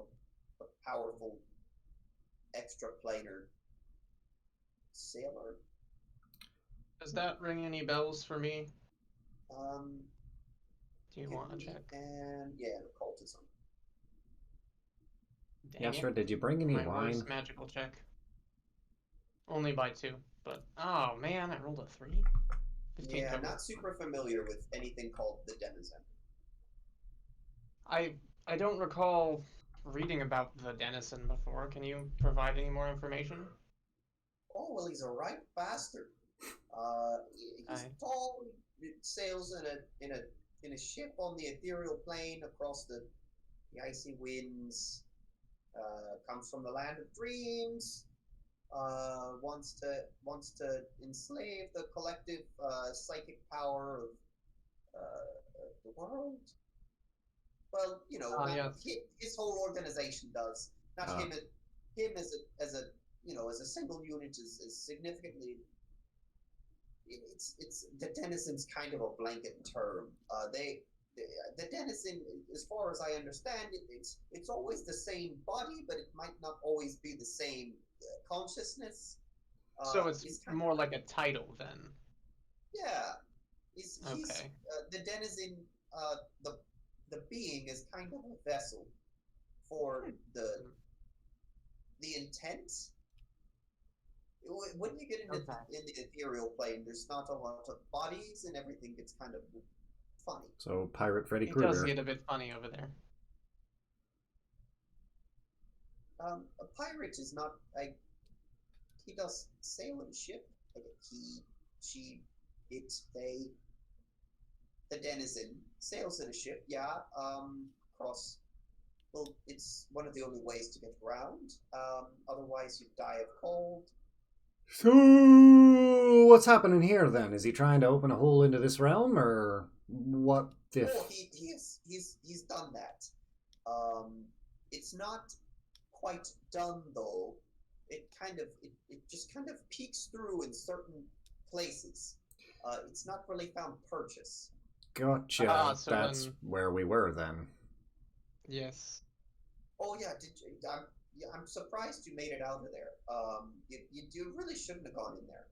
a powerful extraplanar sailor. Does that ring any bells for me? Do you want to check? And yeah, occultism. Yeah, sure. Did you bring any My wine? worst magical check. Only by 2, but oh man, I rolled a 3. 15 Yeah, total. not super familiar with anything called the Denizen. I don't recall reading about the Denizen before. Can you provide any more information? Oh well, he's a right bastard. He's tall. He sails in a ship on the ethereal plane across the icy winds. Comes from the land of dreams. Wants to enslave the collective psychic power of the world. Well, his whole organization does. Not him. Him as a single unit is significantly. It's the Denizen's kind of a blanket term. The Denizen, as far as I understand it, it's always the same body, but it might not always be the same consciousness. So it's more like a title then. Yeah, he's okay. The Denizen. The being is kind of a vessel for the intent. When you get into in the ethereal plane, there's not a lot of bodies, and everything gets kind of funny. So Pirate Freddy It Krueger. does get a bit funny over there. A pirate is not like he does sail in a ship. Like he, she, it, they. The Denizen sails in a ship. Yeah. Across. Well, it's one of the only ways to get around. Otherwise, you'd die of cold. So, what's happening here then? Is he trying to open a hole into this realm, or what? Oh, he's done that. It's not quite done though. It just kind of peeks through in certain places. It's not really found purchase. Gotcha. So that's where we were then. Yes. Oh yeah. I'm surprised you made it out of there. You really shouldn't have gone in there.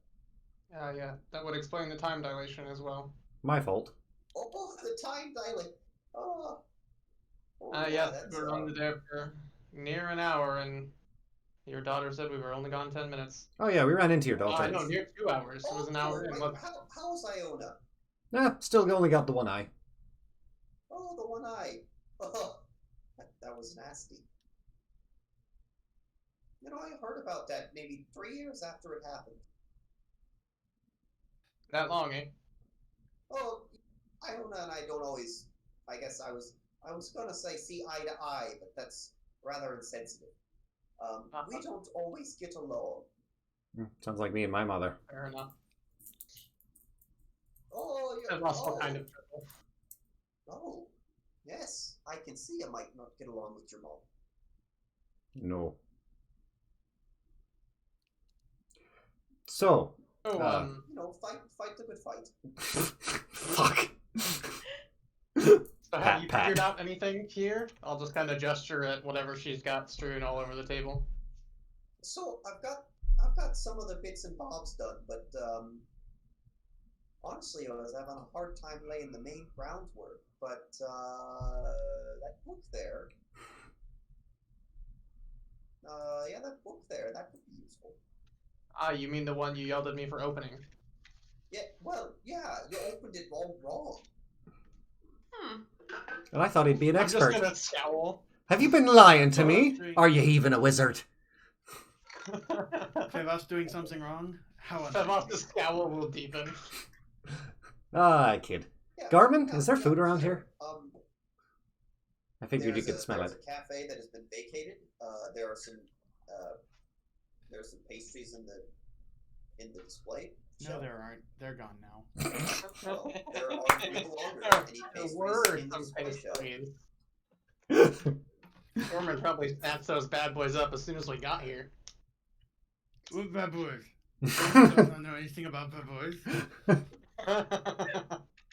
Yeah. That would explain the time dilation as well. My fault. Oh, the time dilation. We were under there for near an hour, and your daughter said we were only gone 10 minutes. Oh yeah, we ran into your daughter. No, near 2 hours. It was an hour. How's Iona? Still only got the one eye. Oh, the one eye. Oh, that was nasty. I heard about that maybe 3 years after it happened. That long, eh? Oh, Iona and I don't always. I guess I was gonna say see eye to eye, but that's rather insensitive. We don't always get along. Sounds like me and my mother. Fair enough. Oh, That's also kind of triple. Oh, yes. I can see I might not get along with your mom. No. So. Oh, Fight the good fight. Fuck. so have you Pat. figured out anything here? I'll just kind of gesture at whatever she's got strewn all over the table. So I've got some of the bits and bobs done, but honestly, I was having a hard time laying the main groundwork. But that book there, that could be useful. Ah, you mean the one you yelled at me for opening? Yeah, well, yeah, you opened it all wrong. And I thought he'd be an expert. I'm just gonna scowl. Have you been lying to me? Are you even a wizard? Fevos doing something wrong? How Fevos' scowl will deepen. Ah, kid. Yeah, Garmin, yeah, is there yeah, food around sure. here? I figured you could smell There's it. a cafe that has been vacated. There are some pastries in the display. No, shelf. there aren't. They're gone now. Well, there are no longer any There pastries were in the some display shelf. pastries. Norman probably snatched those bad boys up as soon as we got here. What bad boys? Don't know anything about bad boys.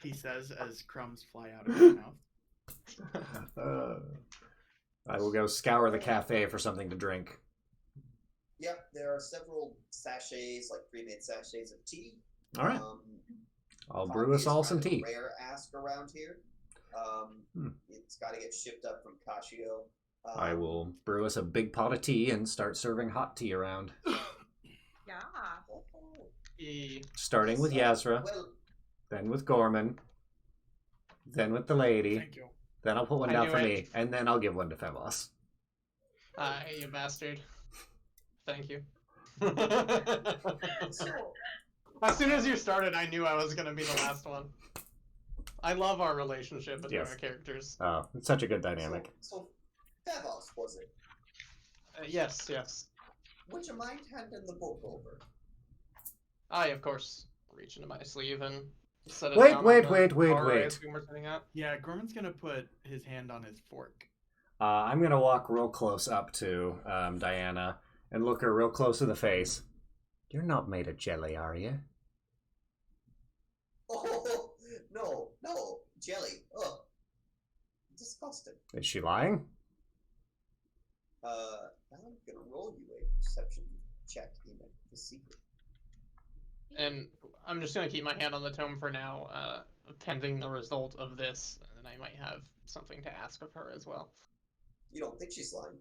He says as crumbs fly out of his mouth. I will go scour the cafe for something to drink. Yep, there are several sachets, like pre-made sachets of tea. All right. I'll brew Coffee us is all kind some of a tea. Rare ask around here. It's got to get shipped up from Caccio. I will brew us a big pot of tea and start serving hot tea around. Yeah. Starting with Yazra, Well, then with Gorman, then with the lady. Thank you. Then I'll put one I down knew for it. me, and then I'll give one to Fevos. You bastard. Thank you. so, As soon as you started, I knew I was going to be the last one. I love our relationship between Yes. our characters. Oh, it's such a good dynamic. So Fevos, was it? Yes, yes. Would you mind handing the book over? I, of course, reach into my sleeve and set it Wait, down wait, on the wait, wait, bar I wait. assume we're sitting at. Yeah, Gorman's gonna put his hand on his fork. I'm going to walk real close up to Diana and look her real close in the face. You're not made of jelly, are you? Oh, no, jelly. Ugh. Disgusting. Is she lying? I'm gonna roll you a perception check in the secret. And I'm just going to keep my hand on the tome for now, pending the result of this, and I might have something to ask of her as well. You don't think she's lying?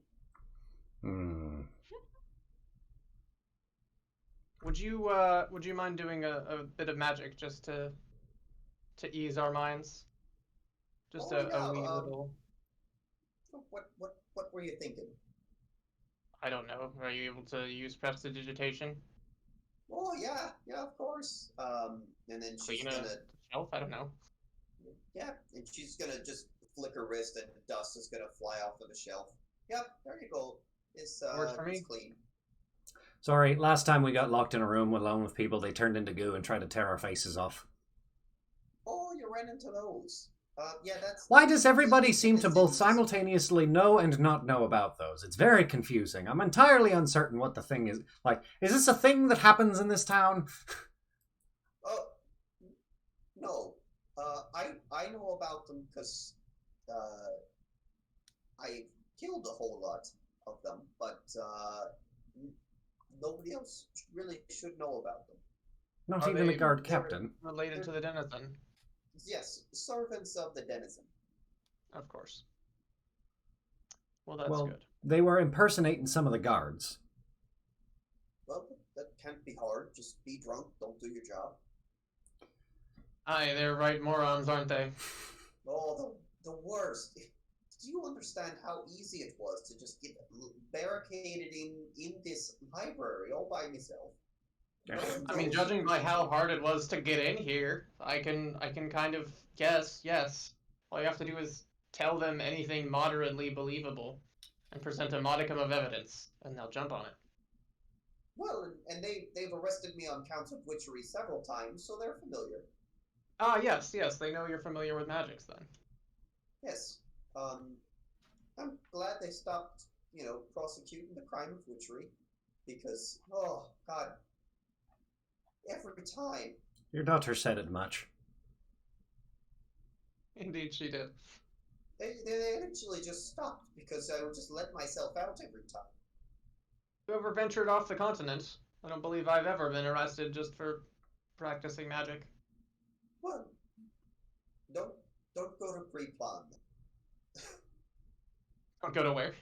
Would you mind doing a bit of magic just to ease our minds? Just Oh, yeah, a wee little. What were you thinking? I don't know. Are you able to use prestidigitation? Oh yeah, of course. And then she's Clean a gonna, shelf? I don't know. yeah, and she's gonna just flick her wrist, and dust is gonna fly off of the shelf. Yep, there you go. It's Works for me. it's clean. Sorry, last time we got locked in a room alone with people, they turned into goo and tried to tear our faces off. Oh, you ran into those. Yeah, that's. Why does everybody seem to both it's- simultaneously know and not know about those? It's very confusing. I'm entirely uncertain what the thing is. Like, is this a thing that happens in this town? Oh, no. I know about them because I killed a whole lot of them, but nobody else really should know about them. Not Are even the they- guard captain. Related to the denizen, Yes, servants of the denizen. of course. Well, that's Well, good. they were impersonating some of the guards. Well, that can't be hard. Just be drunk, don't do your job. Aye, they're right morons, aren't they? Oh, the worst. Do you understand how easy it was to just get barricaded in library all by myself. I mean, judging by how hard it was to get in here, I can kind of guess, yes. All you have to do is tell them anything moderately believable and present a modicum of evidence, and they'll jump on it. Well, and they've arrested me on counts of witchery several times, so they're familiar. Ah, yes, they know you're familiar with magics then. Yes. I'm glad they stopped, prosecuting the crime of witchery, because, oh, God, every time. Your daughter said it much. Indeed, she did. They eventually just stopped, because I would just let myself out every time. Whoever ventured off the continent, I don't believe I've ever been arrested just for practicing magic. Well, don't go to Pre-Plan. Don't go to where?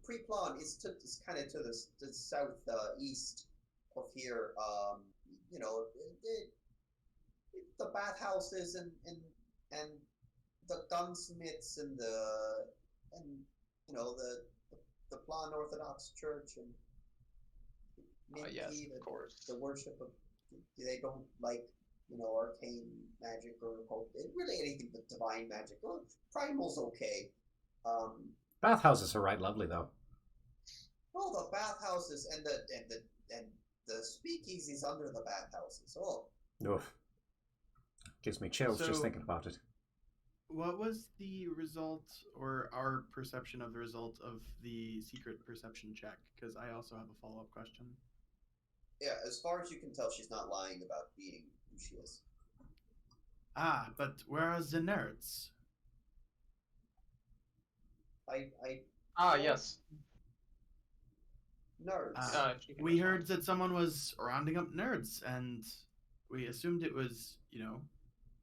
Pre-Plan is kind of to the south east of here. The bathhouses and the gunsmiths and the Plan Orthodox Church and Yes, of course. the worship of, they don't like arcane magic or really anything but divine magic. Well, primal's okay. Bathhouses are right lovely though. Oh, the bathhouses and the speakeasies under the bathhouses. Oh, Oof. Gives me chills just So- thinking about it. What was the result, or our perception of the result of the secret perception check? Because I also have a follow-up question. yeah. As far as you can tell, she's not lying about being who she is. Ah, but where are the nerds? Ah, yes. Nerds. She can We respond. heard that someone was rounding up nerds, and we assumed it was,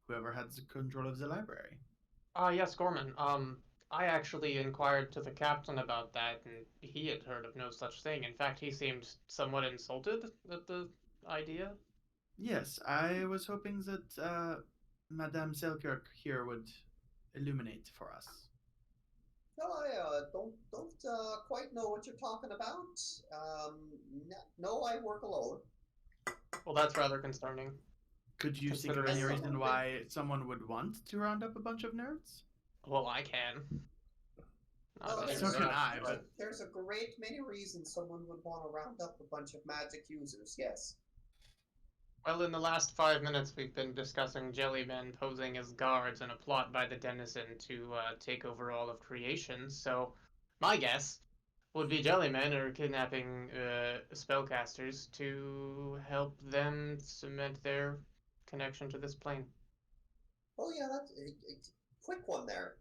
whoever had the control of the library. Ah, yes, Gorman. I actually inquired to the captain about that, and he had heard of no such thing. In fact, he seemed somewhat insulted at the idea. Yes, I was hoping that Madame Selkirk here would illuminate for us. No, I don't quite know what you're talking about. No, I work alone. Well, that's rather concerning. Could you think of Considering any someone reason would- why someone would want to round up a bunch of nerds? Well, I can. Well, Not there's, so sure can enough, I, but- there's a great many reasons someone would want to round up a bunch of magic users. Yes. Well, in the last 5 minutes, we've been discussing jellymen posing as guards in a plot by the denizen to take over all of creation. So, my guess would be jellymen are kidnapping spellcasters to help them cement their connection to this plane. Oh yeah, that's a quick one there.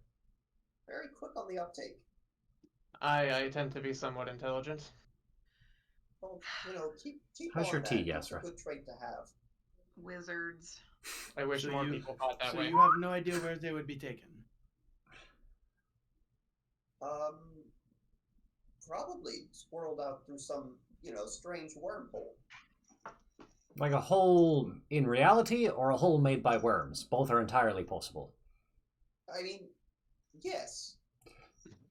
Very quick on the uptake. I tend to be somewhat intelligent. Well, keep How's on your that. tea, That's a Yasra? good trait to have. Wizards. I wish So more you- people thought that so way. you have no idea where they would be taken. Probably swirled out through some, strange wormhole. Like a hole in reality or a hole made by worms. Both are entirely possible. I mean, yes.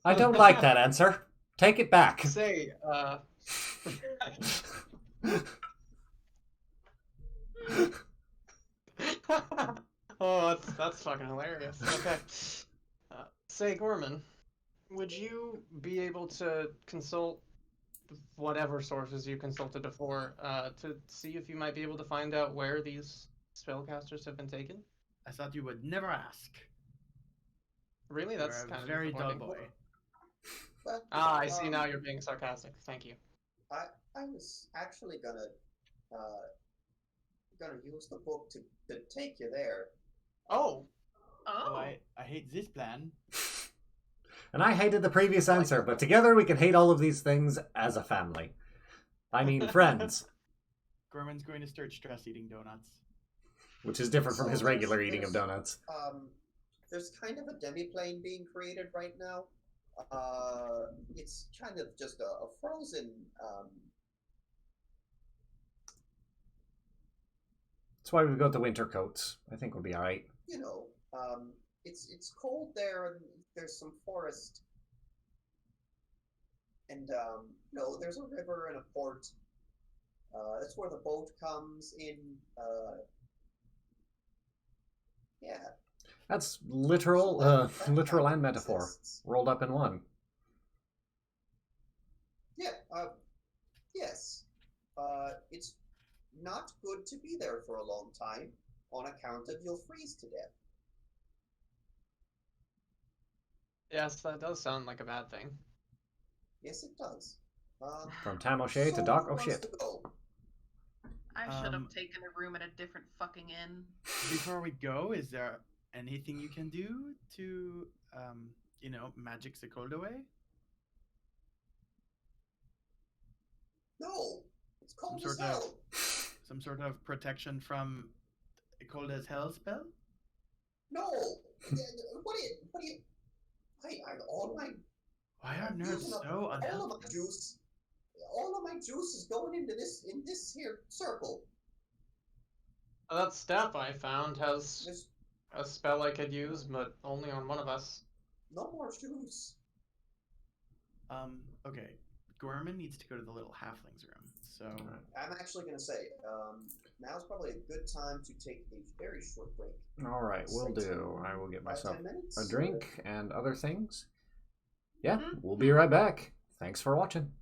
I don't like that answer. Take it back. Say, oh, that's fucking hilarious. Okay. Say, Gorman, would you be able to consult whatever sources you consulted before to see if you might be able to find out where these spellcasters have been taken? I thought you would never ask. Really? You're That's a kind of very dull disappointing. boy. But, Ah, I see now you're being sarcastic. Thank you. I was actually gonna use the book to take you there. Oh, Oh, I hate this plan. And I hated the previous answer, but together we can hate all of these things as a family. I mean, friends. Gorman's going to start stress eating donuts. Which is different from his So regular there's- eating of donuts. There's kind of a demi-plane being created right now. It's kind of just a frozen. That's why we've got the winter coats. I think we'll be alright. It's cold there, and there's some forest, and and there's a river and a port. That's where the boat comes in. Yeah. That's literal, So that literal kind and of metaphor exists. rolled up in one. Yeah. Yes. It's not good to be there for a long time on account of you'll freeze to death. Yes, that does sound like a bad thing. Yes, it does. From Tam O'Shay so to Doc who wants O'Shit. to go? I should have taken a room at a different fucking inn. Before we go, is there anything you can do to, magic the cold away? No, it's cold Some as sort of- hell. Some sort of protection from a cold as hell spell? No. What do you? All my Why are nerds using up so all unhelpful? of my juice. All of my juice is going into this here circle. That staff I found has There's a spell I could use, but only on one of us. no more juice. Okay. Gorman needs to go to the little halfling's room. So I'm actually going to say, now's probably a good time to take a very short break. All right, will Say do. I will get 5, myself 10 minutes. a drink and other things. Yeah, Mhm. we'll be right back. Thanks for watching.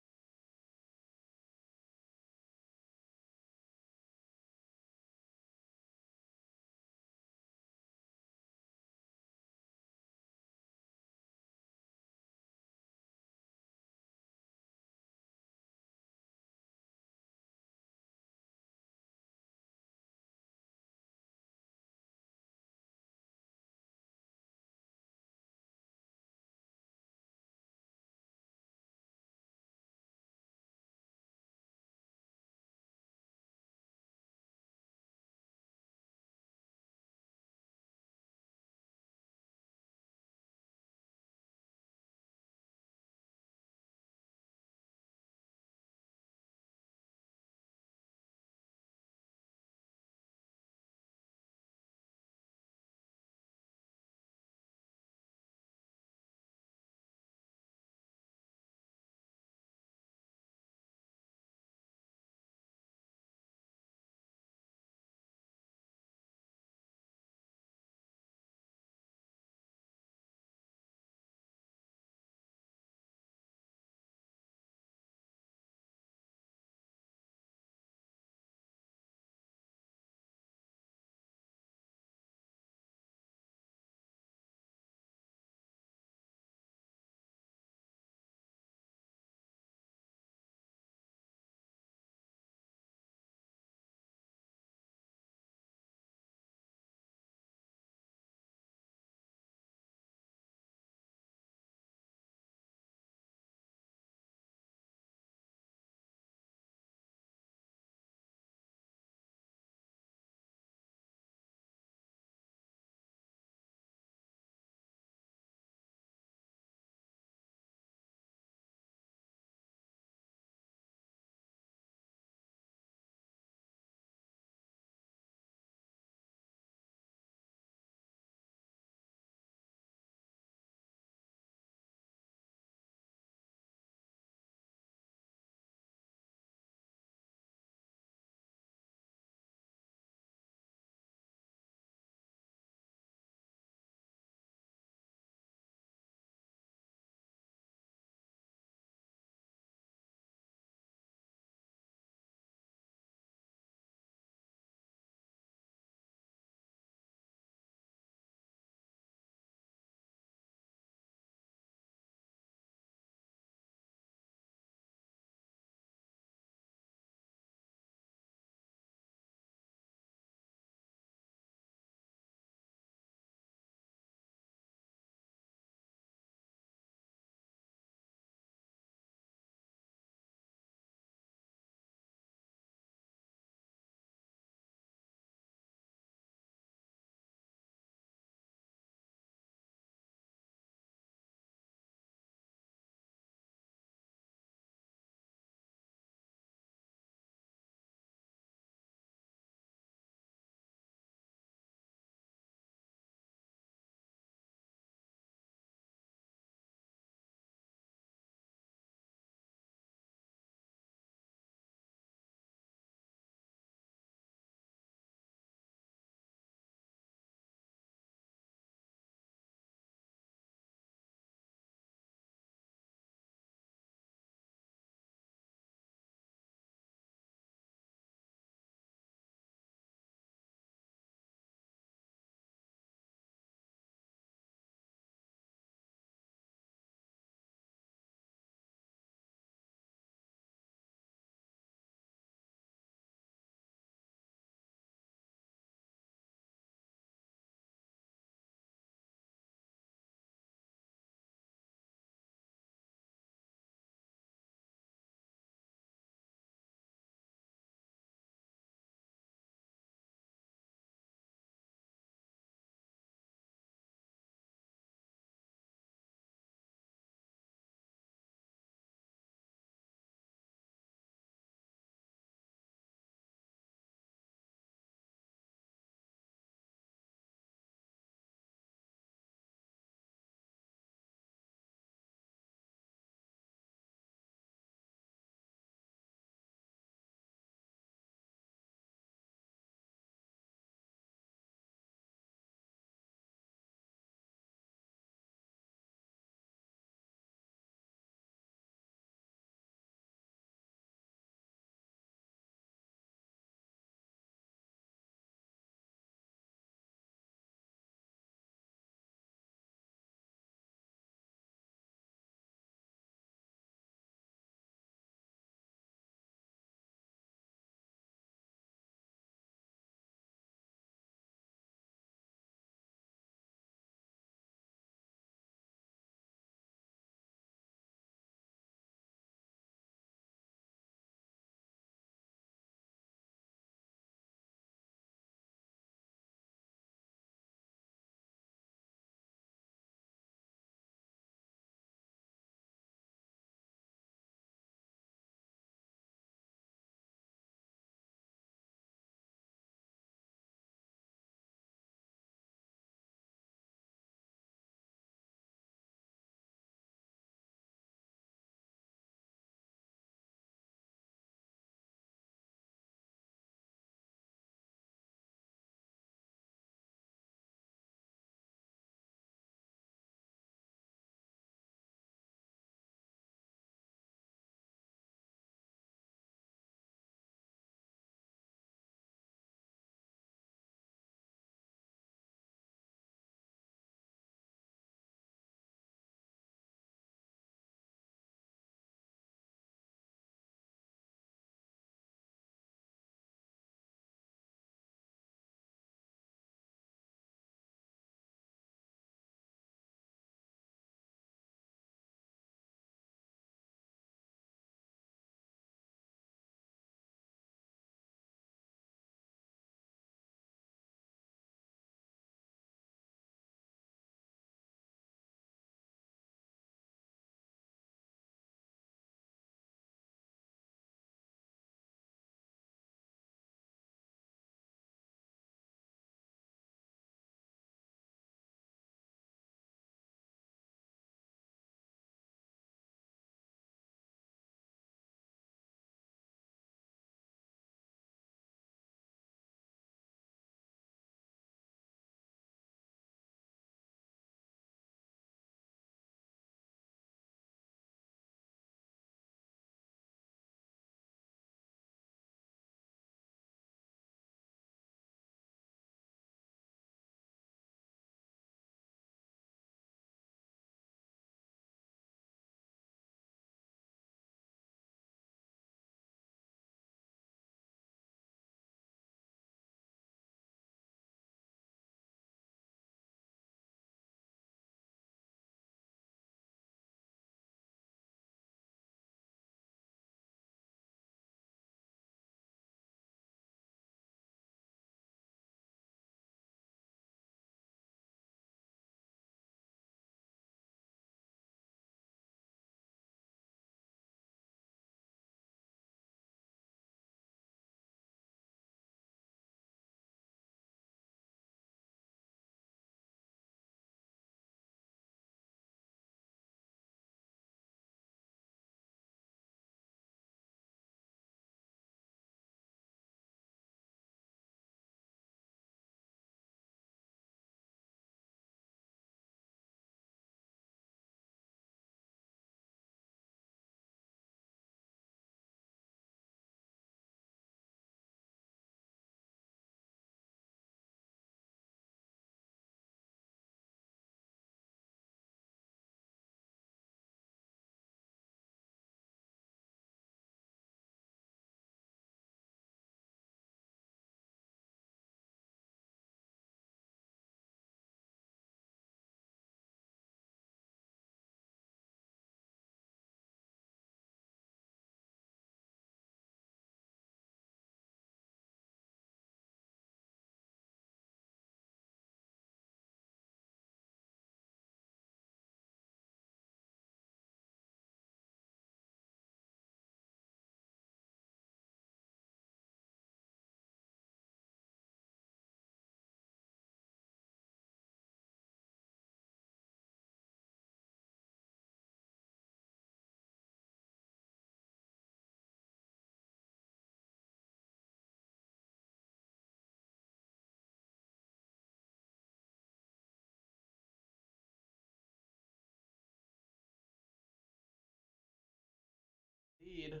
Indeed.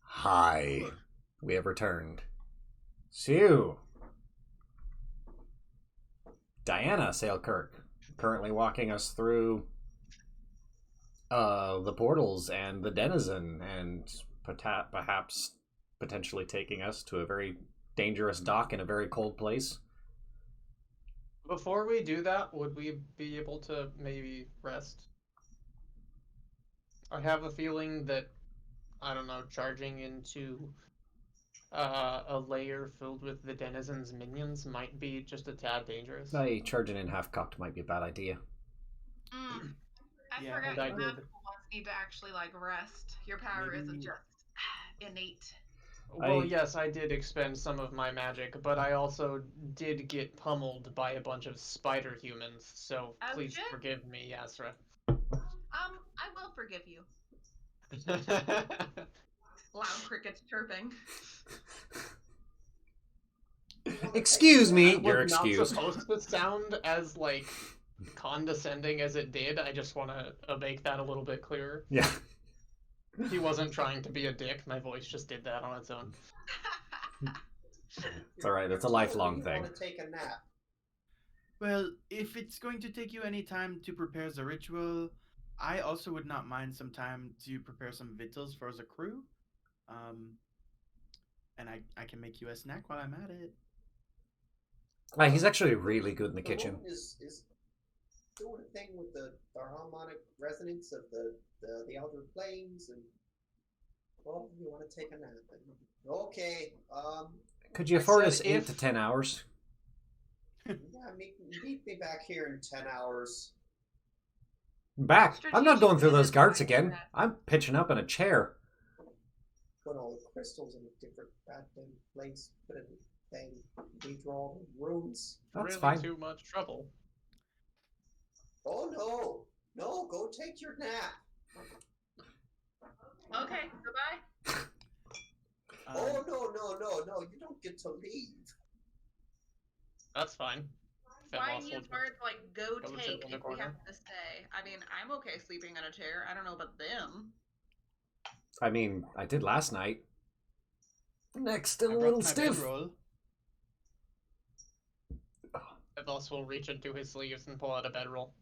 Hi. We have returned. Sue. Diana Sailkirk, currently walking us through the portals and the denizen, and perhaps potentially taking us to a very dangerous dock in a very cold place. Before we do that, would we be able to maybe rest? I have a feeling that, I don't know, charging into a layer filled with the denizens' minions might be just a tad dangerous. Charging in half cocked might be a bad idea. I Yeah, forgot and I your did. magical ones need to actually like rest. Your power isn't Maybe- just innate. Well, yes, I did expend some of my magic, but I also did get pummeled by a bunch of spider humans, so Oh, please shit. forgive me, Yasra. I will forgive you. Loud crickets chirping. Excuse me, That you're was not excused. supposed to sound as, like, condescending as it did. I just want to make that a little bit clearer. Yeah. He wasn't trying to be a dick. My voice just did that on its own. It's alright, it's a You're lifelong told thing. You want to take a nap. Well, if it's going to take you any time to prepare the ritual, I also would not mind some time to prepare some victuals for the crew. And I can make you a snack while I'm at it. He's actually really good in the kitchen. moon is doing a thing with the harmonic resonance of the outer planes, and well, you want to take a nap. Okay. Could you I afford said us 8 if- to 10 hours? Yeah, meet me back here in 10 hours. Back. I'm not going through those guards Strategically, again. I'm pitching up in a chair. Put all the crystals in a different goddamn place. Put it in thing. Redraw all the runes. That's really fine. too much trouble. Oh no, go take your nap. Okay, goodbye. Oh no, you don't get to leave. That's fine. Why Fevos do will you guards like go go sit take in the if we corner. have to stay? I mean, I'm okay sleeping in a chair. I don't know about them. I mean, I did last night. Neck's still I a brought little my stiff. bedroll. Fevos will reach into his sleeves and pull out a bedroll.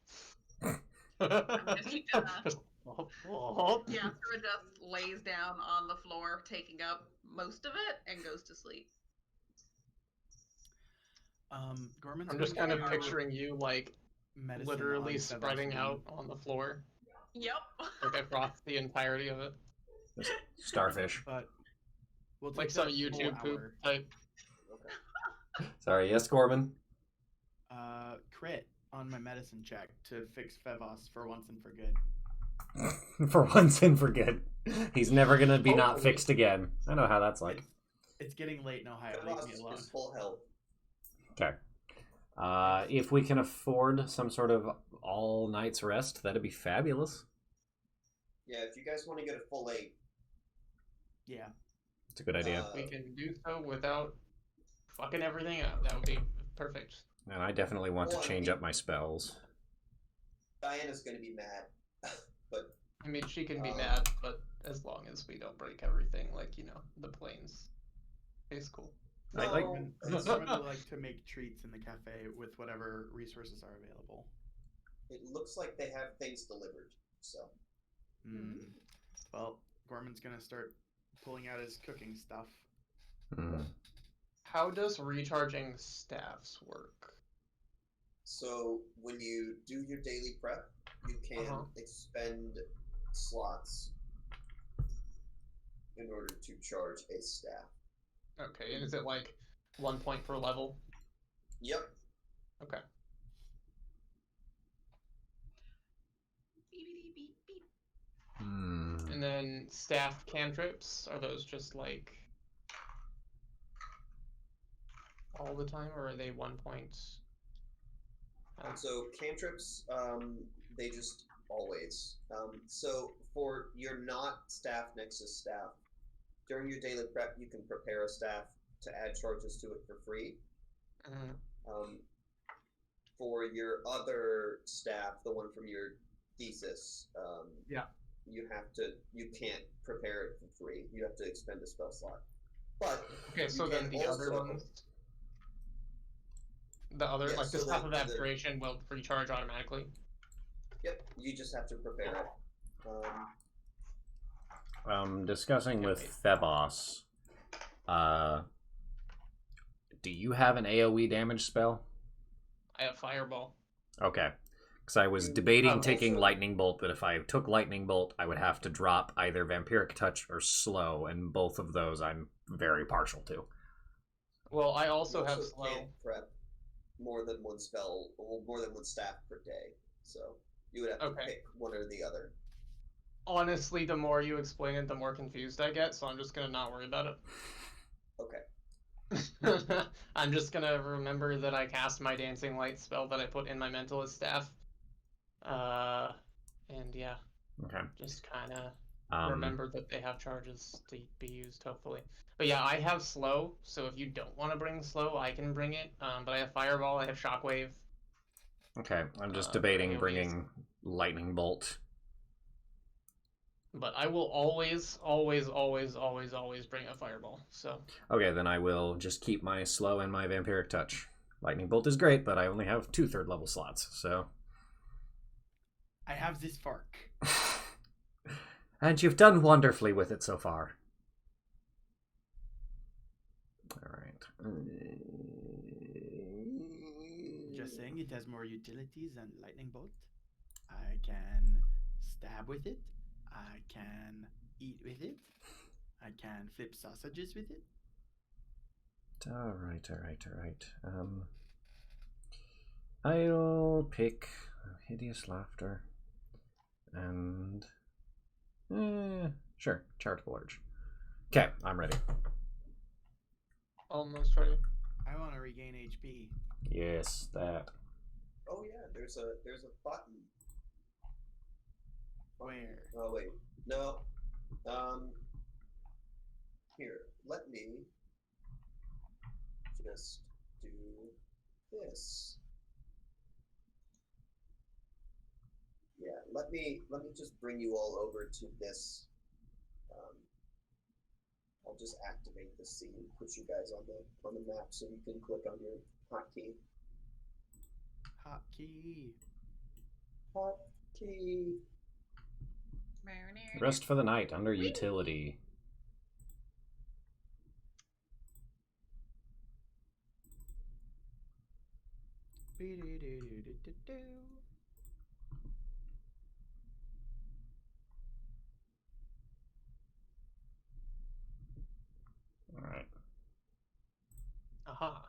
just gonna- Oh. Yasura just lays down on the floor, taking up most of it, and goes to sleep. Gorman's I'm just going kind to of do picturing you, like, medicine literally on Fevos spreading wound. out on the floor, Yep. like across the entirety of it. Just starfish. But we'll take Like some that full YouTube poop hour. type. Sorry, yes, Gorman? Crit on my medicine check to fix Fevos for once and for good. For once and for good. He's never gonna be not Hopefully. fixed again. I know how that's like. It's getting late in Ohio. Leave me alone. Is full health. Okay. If we can afford some sort of all night's rest, that'd be fabulous. Yeah, if you guys want to get a full 8, Yeah. It's a good idea. We can do so without fucking everything up. That would be perfect. And I definitely want to Well, change up my spells. Diana's gonna be mad. But I mean, she can be mad, but as long as we don't break everything, like, you know, the planes, it's cool. I like- Gorman would like to make treats in the cafe with whatever resources are available. it looks like they have things delivered. So Well, Gorman's gonna start pulling out his cooking stuff. Mm. How does recharging staffs work? when you do your daily prep, you can expend slots in order to charge a staff. Okay, and is it like 1 point per level? Yep. Okay. Beep, beep, beep. And then staff cantrips, are those just like all the time, or are they 1 point? So cantrips, they just always. So for your not staff nexus staff, during your daily prep, you can prepare a staff to add charges to it for free. For your other staff, the one from your thesis, Yeah. you can't prepare it for free. You have to expend a spell slot. But Okay, so then the other ones, like the Staff of Abjuration will recharge automatically. Yep, you just have to prepare it. Discussing with Thebos, do you have an AoE damage spell? I have Fireball. Okay. Because I was debating taking Lightning Bolt, but if I took Lightning Bolt, I would have to drop either Vampiric Touch or Slow, and both of those I'm very partial to. Well, I also have Slow. Can't prep more than one spell, or more than one staff per day, so you would have to pick one or the other. Honestly, the more you explain it, the more confused I get, so I'm just gonna not worry about it. Okay. I'm just gonna remember that I cast my Dancing Light spell that I put in my Mentalist staff. And yeah. Okay. Just kind of remember that they have charges to be used, hopefully. But yeah, I have Slow, so if you don't want to bring Slow, I can bring it. But I have Fireball, I have Shockwave. Okay, I'm just debating bringing Lightning Bolt. But I will always bring a Fireball, so... Okay, then I will just keep my Slow and my Vampiric Touch. Lightning Bolt is great, but I only have 2 3rd-level slots, so... I have this fork. And you've done wonderfully with it so far. Alright. Just saying, it has more utilities than Lightning Bolt. I can stab with it. I can eat with it. I can flip sausages with it. Alright. I'll pick Hideous Laughter. And... sure, Charitable Urge. Okay, I'm ready. Almost ready. I want to regain HP. Yes, that. Oh yeah, there's a button. Where? Oh wait, no. Here, let me just do this. Yeah, let me just bring you all over to this. I'll just activate the scene, put you guys on the map, so you can click on your hotkey. Hotkey. Rest for the night under utility. Alright. Aha.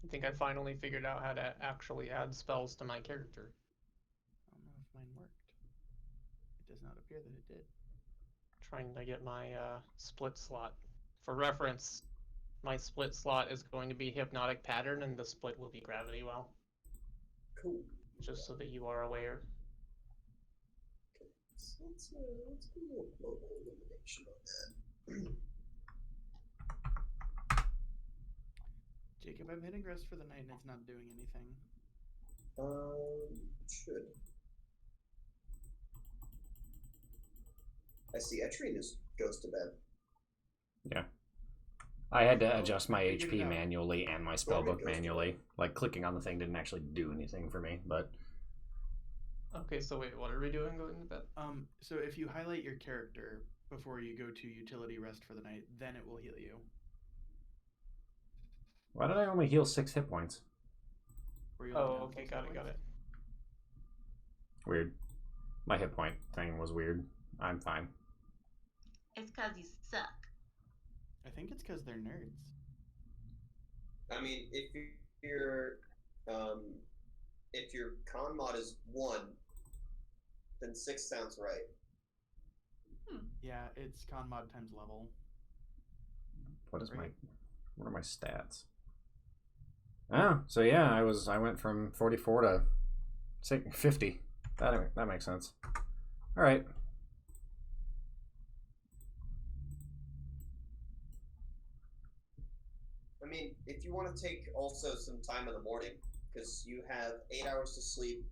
I think I finally figured out how to actually add spells to my character. I don't know if mine worked. It does not appear that it did. Trying to get my split slot. For reference, my split slot is going to be Hypnotic Pattern, and the split will be Gravity Well. Cool. Just so that you are aware. Okay. So let's do a little global elimination on that. Jacob, I'm hitting rest for the night and it's not doing anything. Should. I see Etrian goes to bed. Yeah. I had to adjust my HP manually and my spellbook manually. Like, clicking on the thing didn't actually do anything for me, but... Okay, so wait, what are we doing going to bed? So if you highlight your character before you go to utility rest for the night, then it will heal you. Why did I only heal 6 hit points? Oh, okay, got it. Weird. My hit point thing was weird. I'm fine. It's because you suck. I think it's because they're nerds. I mean, if your con mod is 1, then 6 sounds right. Yeah, it's con mod times level. What are my stats? Oh, so yeah, I went from 44 to 50. That makes sense. All right. I mean, if you want to take also some time in the morning, because you have 8 hours to sleep,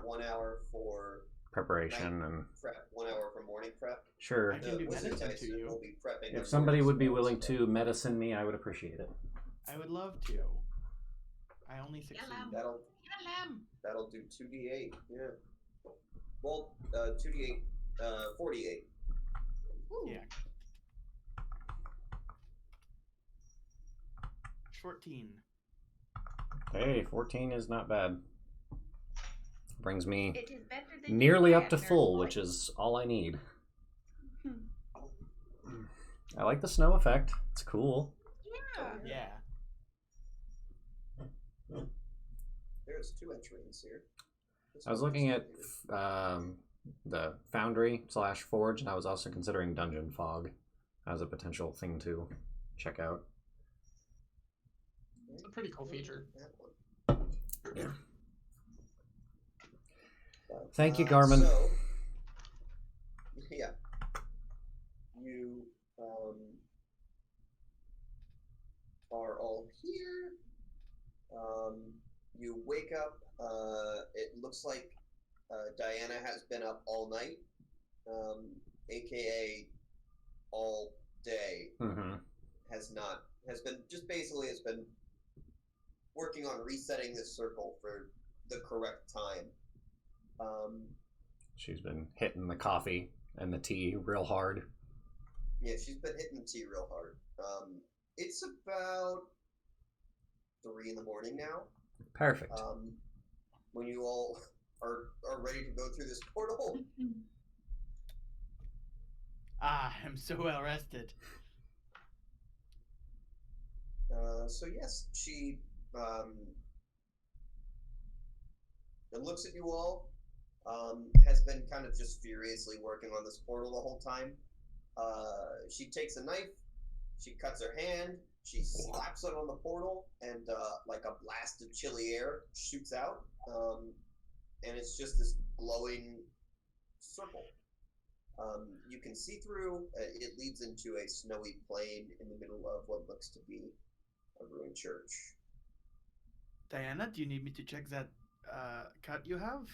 1 hour for preparation and prep, 1 hour for morning prep. sure. I can do Wizard medicine Tyson to you. will be prepping If the somebody morning would be spells, willing so to medicine me, I would appreciate it. I would love to. I only succeed. That'll do 2d8. Yeah. Well, 2d8, 48. Yeah. 14. Hey, 14 is not bad. Brings me It is better than nearly you up to planned, full, nerd which boy. is all I need. Hmm. I like the snow effect. It's cool. Yeah. Yeah. There's 2 entrants here. I was looking at the Foundry / Forge, and I was also considering Dungeon Fog as a potential thing to check out. It's a pretty cool feature. Yeah. But, Thank you, Garmin. So, yeah. You are all here. You wake up. It looks like Diana has been up all night, aka all day. Mm-hmm. Has been working on resetting this circle for the correct time. She's been hitting the coffee and the tea real hard. Yeah, she's been hitting the tea real hard. It's about 3 in the morning now. Perfect. When you all are ready to go through this portal. I'm so well rested. So yes, she looks at you all. Has been kind of just furiously working on this portal the whole time. She takes a knife, she cuts her hand, she slaps it on the portal, and like a blast of chilly air shoots out, and it's just this glowing circle. You can see through. It leads into a snowy plain in the middle of what looks to be a ruined church. Diana, do you need me to check that cut you have?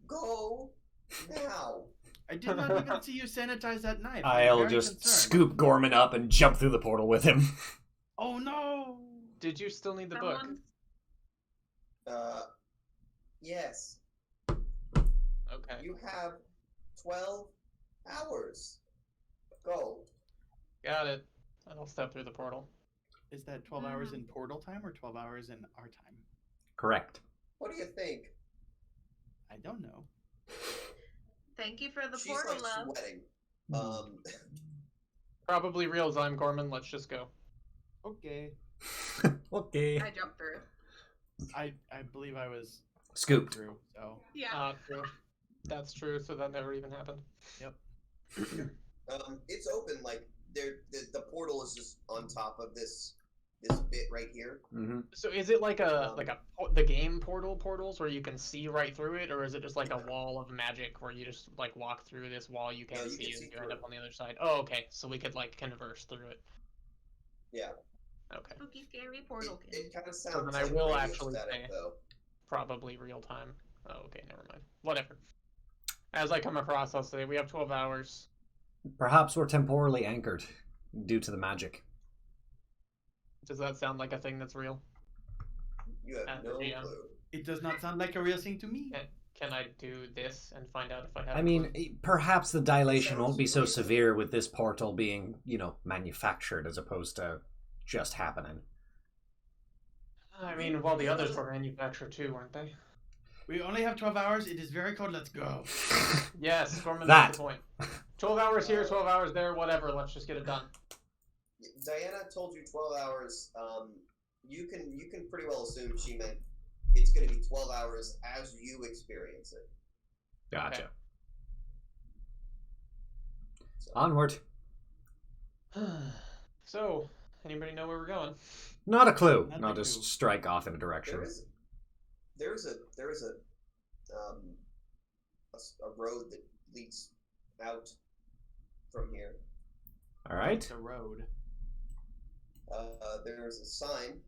Go now. I did not even see you sanitize that knife. I'll very just concerned. scoop Gorman up and jump through the portal with him. Oh no! Did you still need the book? Yes. Okay. You have 12 hours. Go. Got it. I'll step through the portal. Is that 12 hours in portal time or 12 hours in our time? Correct. What do you think? I don't know. Thank you for the She's portal, like love. sweating. Probably real Zyme Gorman. Let's just go. Okay. Okay. I jumped through. I believe I was Scooped. through, so. Yeah. True. That's true. So that never even happened. Yep. It's open. Like the portal is just on top of this bit right here. Mm-hmm. So is it like the game portals where you can see right through it, or is it just like a wall of magic where you just like walk through this wall you can't No, you see can and see you end through. up on the other side? Oh, okay. So we could like converse through it. Yeah. Okay. Spooky, scary portal. It kind of sounds So then I like will radio actually static, say- though. Probably real time. Oh, okay. Never mind. Whatever. As I come across, I'll say we have 12 hours. Perhaps we're temporally anchored due to the magic. Does that sound like a thing that's real? You have no Yeah. clue. It does not sound like a real thing to me. Can I do this and find out if I have? I a mean, clue? perhaps the dilation won't be so Sounds reasonable. severe with this portal being, manufactured as opposed to just happening. I mean, well, the others were manufactured too, weren't they? We only have 12 hours. It is very cold. Let's go. Yes, Gorman That. makes the point. 12 hours here, 12 hours there, whatever. Let's just get it done. Diana told you 12 hours. You can pretty well assume she meant it's going to be 12 hours as you experience it. Gotcha. Okay. So, Onward. So, anybody know where we're going? Not a clue. Not I'll a just clue. strike off in a direction. there is a road that leads out from here. All right. The road. There's a sign.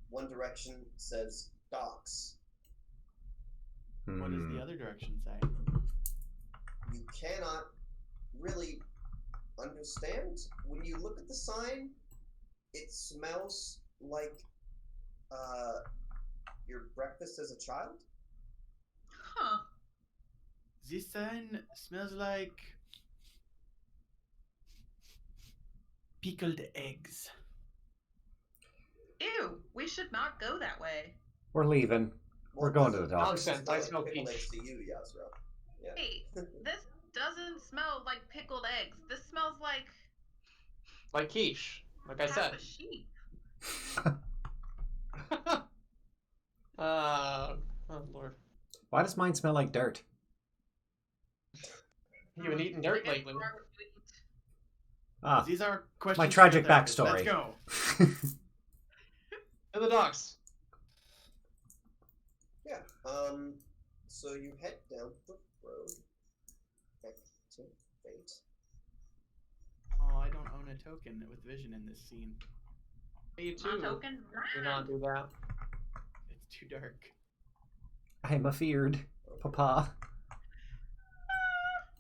One direction says docks. What does Hmm. the other direction say? you cannot really understand. When you look at the sign, it smells like your breakfast as a child. Huh. This sign smells like pickled eggs. Ew, we should not go that way. We're leaving. We're going to the docks. Nonsense, I smell pickled quiche. eggs to you, Yasra. Yeah. Hey, this doesn't smell like pickled eggs. This smells like quiche, like I half said. a sheep. Oh lord. Why does mine smell like dirt? You been eating dirt I guess lately. more what you eat. Ah, These are questions. my for tragic your therapist. backstory. Let's go. To the docks. Yeah. So you head down the road back to Fate. Oh, I don't own a token with vision in this scene. Me My too. token. Do not do that. It's too dark. I'm afeared, Papa.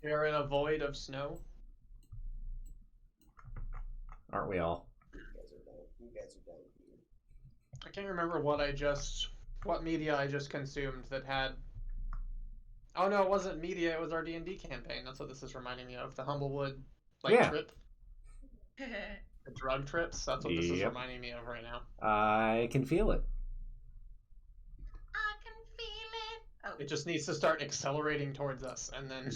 You're in a void of snow. Aren't we all? You guys are down here. I can't remember what media I just consumed that had. Oh no, it wasn't media. It was our D&D campaign. That's what this is reminding me of. The Humblewood, Yeah. trip, the drug trips. That's what this is Yep. reminding me of right now. I can feel it. I can feel it. Oh, It just needs to start accelerating towards us, and then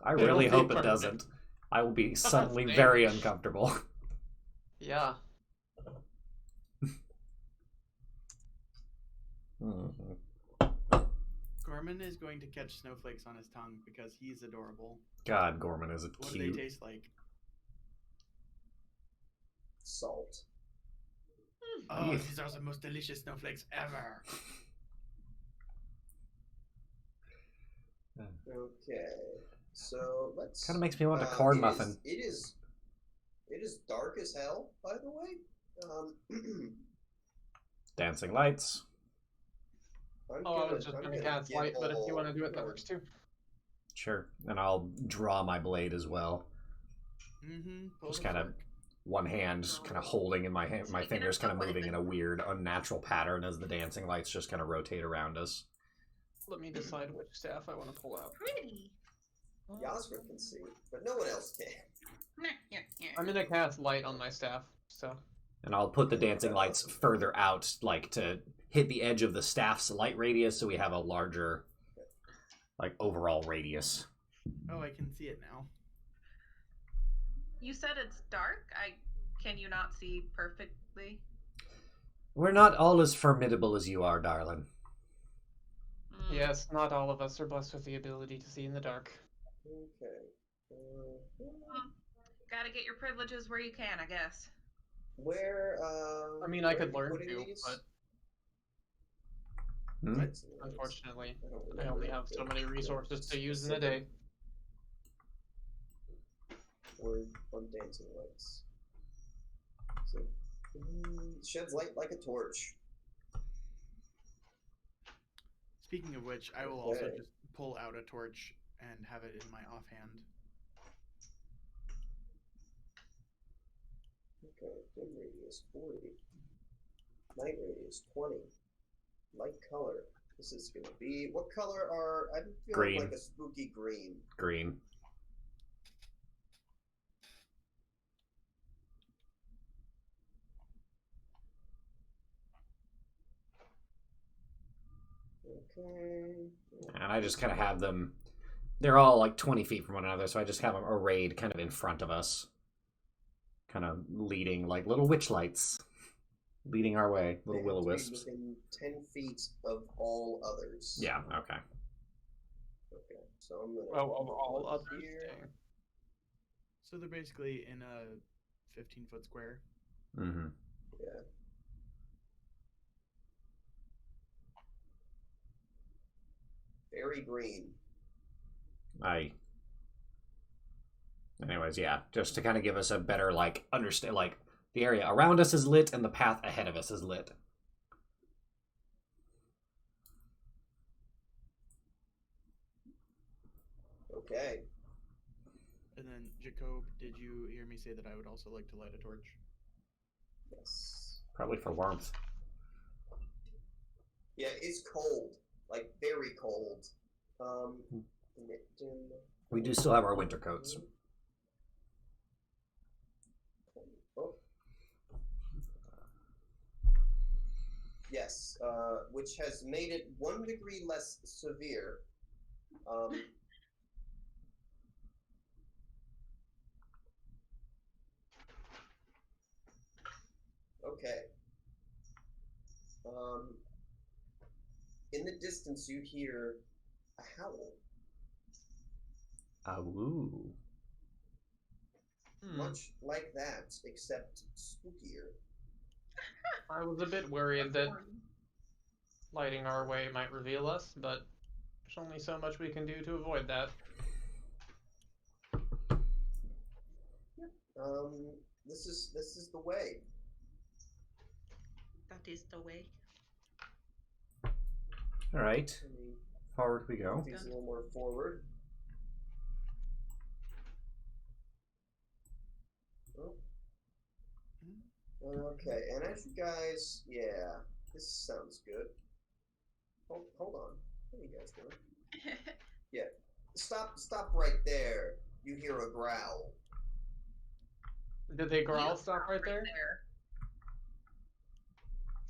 I It'll really be hope it perfect. doesn't. I will be suddenly Same. very uncomfortable. yeah. Mhm. Gorman is going to catch snowflakes on his tongue because he's adorable. God, Gorman is What do cute. they taste like? Salt. Oh, Yeah. these are the most delicious snowflakes ever. Okay. So let's. Kind of makes me want a corn muffin. It is dark as hell, by the way. Dancing lights. I'm Oh, I gonna- was just I'm gonna gonna cast get light, but if you want to do it, that all- works too. Sure. And I'll draw my blade as well. Mm-hmm. Just kind of one hand kind of holding and my Speaking of fingers kind of the moving in a weapon. weird, unnatural pattern as the dancing lights just kind of rotate around us. Let me decide which staff I want to pull out. pretty. Yasra can see, but no one else can. I'm gonna cast light on my staff, so And I'll put the dancing lights further out, like to hit the edge of the staff's light radius, so we have a larger, like, overall radius. Oh, I can see it now. You said it's dark. Can you not see perfectly? We're not all as formidable as you are, darling. Mm. yes, not all of us are blessed with the ability to see in the dark. Okay. Gotta get your privileges where you can, I guess. Where? I mean, I where could are you learn putting to, these? but Hmm? unfortunately, don't I only remember have so the many resources to use in a day. Word on dancing lights. So, sheds light like a torch. Speaking of which, I will also Okay. just pull out a torch and have it in my offhand. Okay, dim radius 40. Night radius 20. Light color. This is gonna be what color are I'm feeling Green. like a spooky green. Green. Okay. And I just kind of have them. They're all like 20 feet from one another, so I just have them arrayed kind of in front of us. Kind of leading like little witch lights. Leading our way, little They will o have to be wisps. within 10 feet of all others. Yeah, okay. Okay. So I'm gonna Well, of all put others. here. Dang. So they're basically in a 15-foot square. Mm-hmm. Yeah. Very green. Anyways, yeah, just to kind of give us a better, like, understand, like, the area around us is lit and the path ahead of us is lit. Okay. And then, Jacob, did you hear me say that I would also like to light a torch? Yes. Probably for warmth. Yeah, it's cold. Like, very cold. We do still have our winter coats. Oh. Yes, which has made it 1 degree less severe. Okay. In the distance, you hear a howl. Ooh. Much like that, except spookier. I was a bit worried that lighting our way might reveal us, but there's only so much we can do to avoid that. This is the way. That is the way. All right. Let me Forward we go. move these a little more forward. Oh. Okay, and as you guys, yeah, this sounds good. Hold on. What are you guys doing? Yeah. Stop right there. You hear a growl. Did they growl stop right there?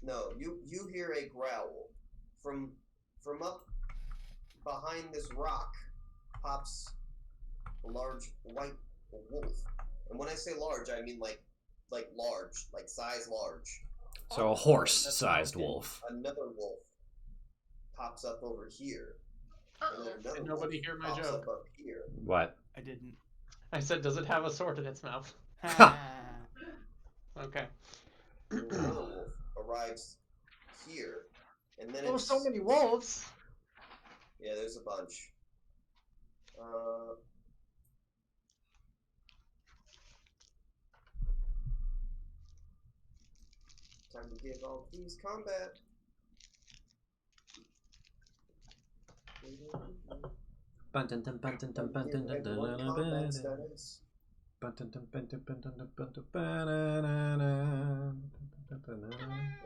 No, you hear a growl. From up behind this rock pops a large white wolf. And when I say large, I mean like large, like size large. So a horse-sized wolf. Another wolf pops up over here. And then another Did nobody wolf hear my pops joke? up here. What? I didn't. I said, does it have a sword in its mouth? Okay. And then another wolf arrives here. And then Oh, it's so many wolves! Yeah, there's a bunch. Time to give all these combat. Everyone combat status.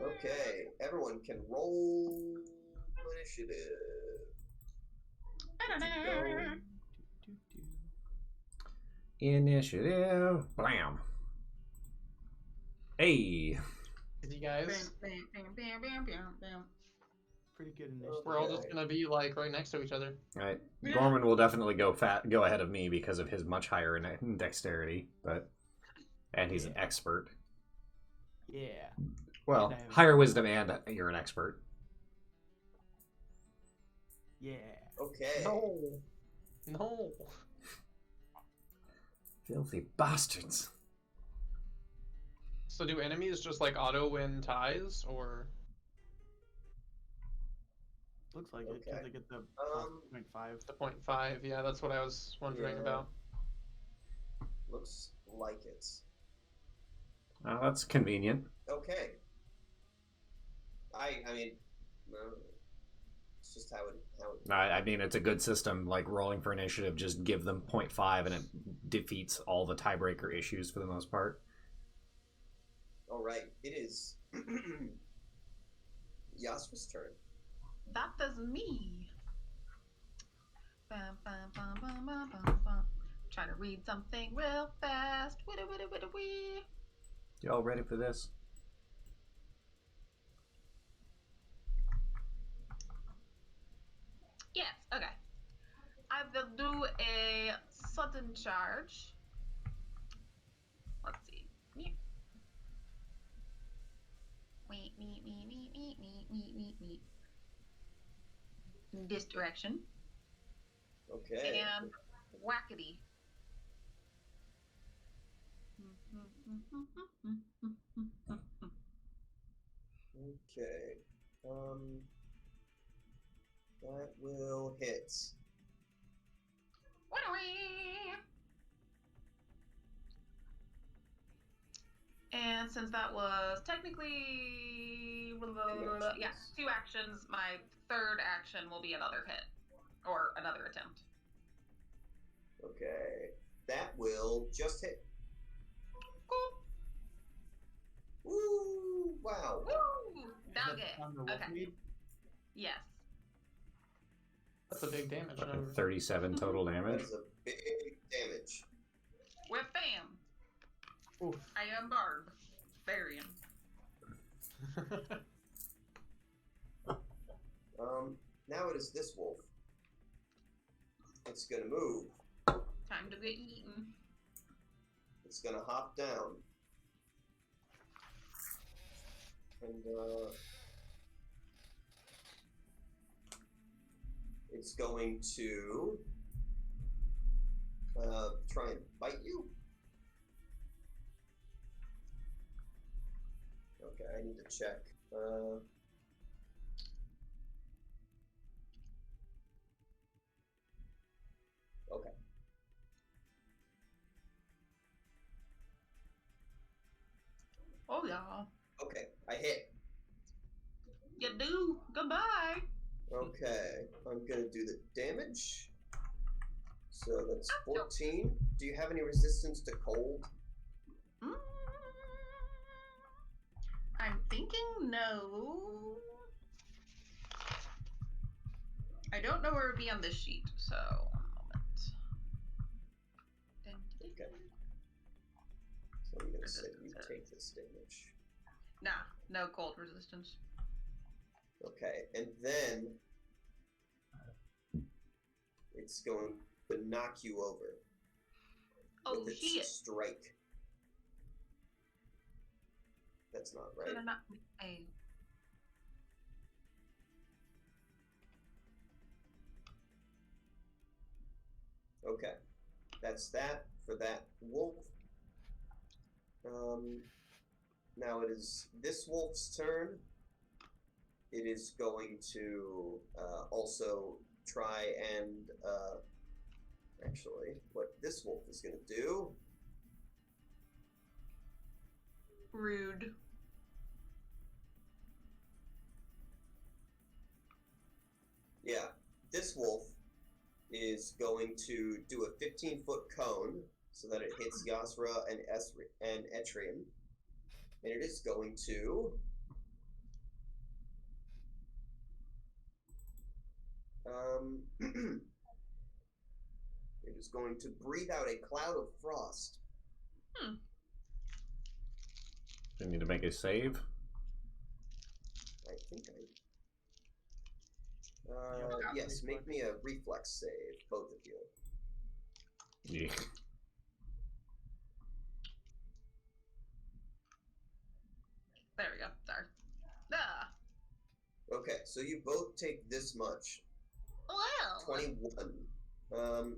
Okay, everyone can roll initiative. Go. Initiative. Blam. Hey. You guys, Pretty good initiative. we're all just Okay. gonna be like right next to each other. All right. Gorman will definitely go ahead of me because of his much higher dexterity, and he's an expert. Yeah. Well, And I have- higher wisdom, and you're an expert. Yeah. Okay. No. Filthy bastards. So do enemies just like auto win ties, or? Looks like it because Okay. they get the Um, 0.5. The 0.5, yeah, that's what I was wondering Yeah. about. Looks like it. Oh, that's convenient. Okay. I mean, no, it's just how it. I mean, it's a good system. Like rolling for initiative, just give them 0.5, and it defeats all the tiebreaker issues for the most part. All right, it is Yasra's turn. That is me. Bum, bum, bum, bum, bum, bum, bum. Trying to read something real fast. Widda, widda, widda, wee. Y'all ready for this? Yes, okay. I will do a sudden charge. Let's see. Yeah. Wait. This direction. Okay. And whackety. Okay. That will hit. And since that was technically, yeah, 2 actions, my third action will be another hit or another attempt. Okay. That will just hit. Woo! Wow. Woo! Dog Is it. that on the wolf Okay. meat? Yes. That's a big damage number. 37 total That damage. is a big damage. With bam. Oof. I am Barb. Varian. Now it is this wolf. It's gonna move. Time to get eaten. It's gonna hop down. And it's going to try and bite you. Okay, I need to check. Okay. Oh, y'all. Okay, I hit. You do. Goodbye. Okay, I'm gonna do the damage. So that's 14. Do you have any resistance to cold? Mm. I'm thinking no. I don't know where it would be on this sheet, so one moment. Okay. So I'm gonna say you Resistance. take this damage. Nah, no cold resistance. Okay, and then it's going to knock you over Oh, with its shit. strike. That's not right. Gonna knock me. Hey. Okay, that's that for that wolf. Now it is this wolf's turn. It is going to also try and actually, what this wolf is going to do. Rude. Yeah, this wolf is going to do a 15-foot cone so that it hits Yasra and Etrian. And it is going to it is going to breathe out a cloud of frost. You need to make a save. I think yes, make me a reflex save, both of you. Yeah. There we go. Sorry. Ah. Okay, so you both take this much. Well. 21.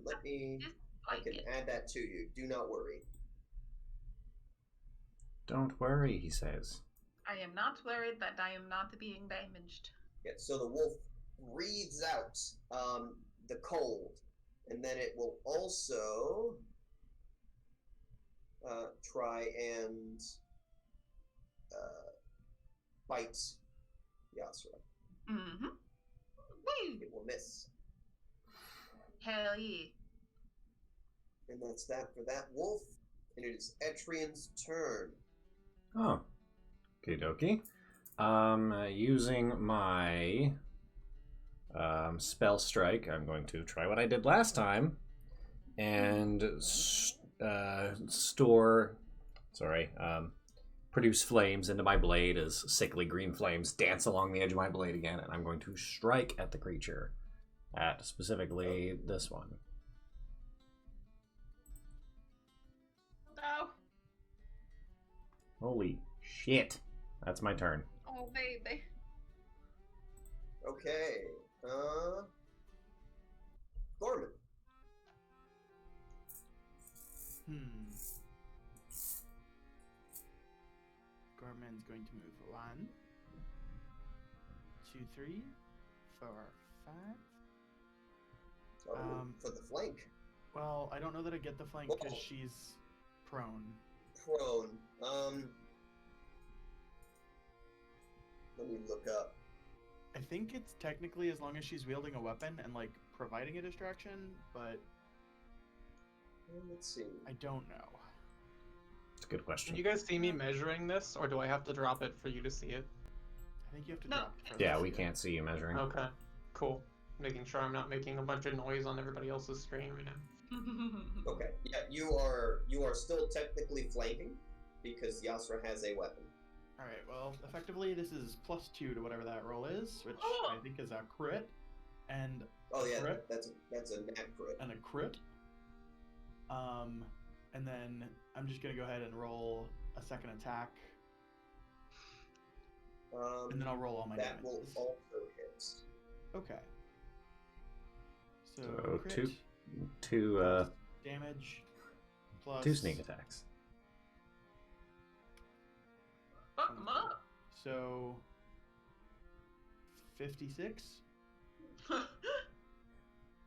Let me. I Like can it. add that to you. Do not worry. Don't worry, he says. I am not worried that I am not being damaged. Yeah, so the wolf breathes out the cold, and then it will also try and bite Yasra. Mm-hmm. Woo! It will miss. Hell yeah. And that's that for that wolf. And it is Etrian's turn. Oh. Okie dokie. Using my spell strike, I'm going to try what I did last time and produce flames into my blade as sickly green flames dance along the edge of my blade again, and I'm going to strike at the creature, at specifically this one. Oh. Holy shit. That's my turn. Oh, baby. Okay. Gorman. Gorman's going to move 1, 2, 3, 4, 5. For the flank. Well, I don't know that I get the flank because Whoa. she's prone. Prone. Let me look up. I think it's technically as long as she's wielding a weapon and like providing a distraction, but Let's see. I don't know. It's a good Can question. you guys see me measuring this, or do I have to drop it for you to see it? I think you have to No. drop it. Yeah, we can't see you measuring. Okay, cool. Making sure I'm not making a bunch of noise on everybody else's screen right now. Okay. Yeah, you are still technically flanking because Yasra has a weapon. All right. Well, effectively, this is +2 to whatever that roll is, which I think is a crit, and Oh yeah, crit that's a nat crit. and a crit. And then I'm just gonna go ahead and roll a second attack, and then I'll roll all my that will damages. also hit. Okay. So So crit, two plus damage, plus 2 sneak attacks. Fuck 'em up. So 56.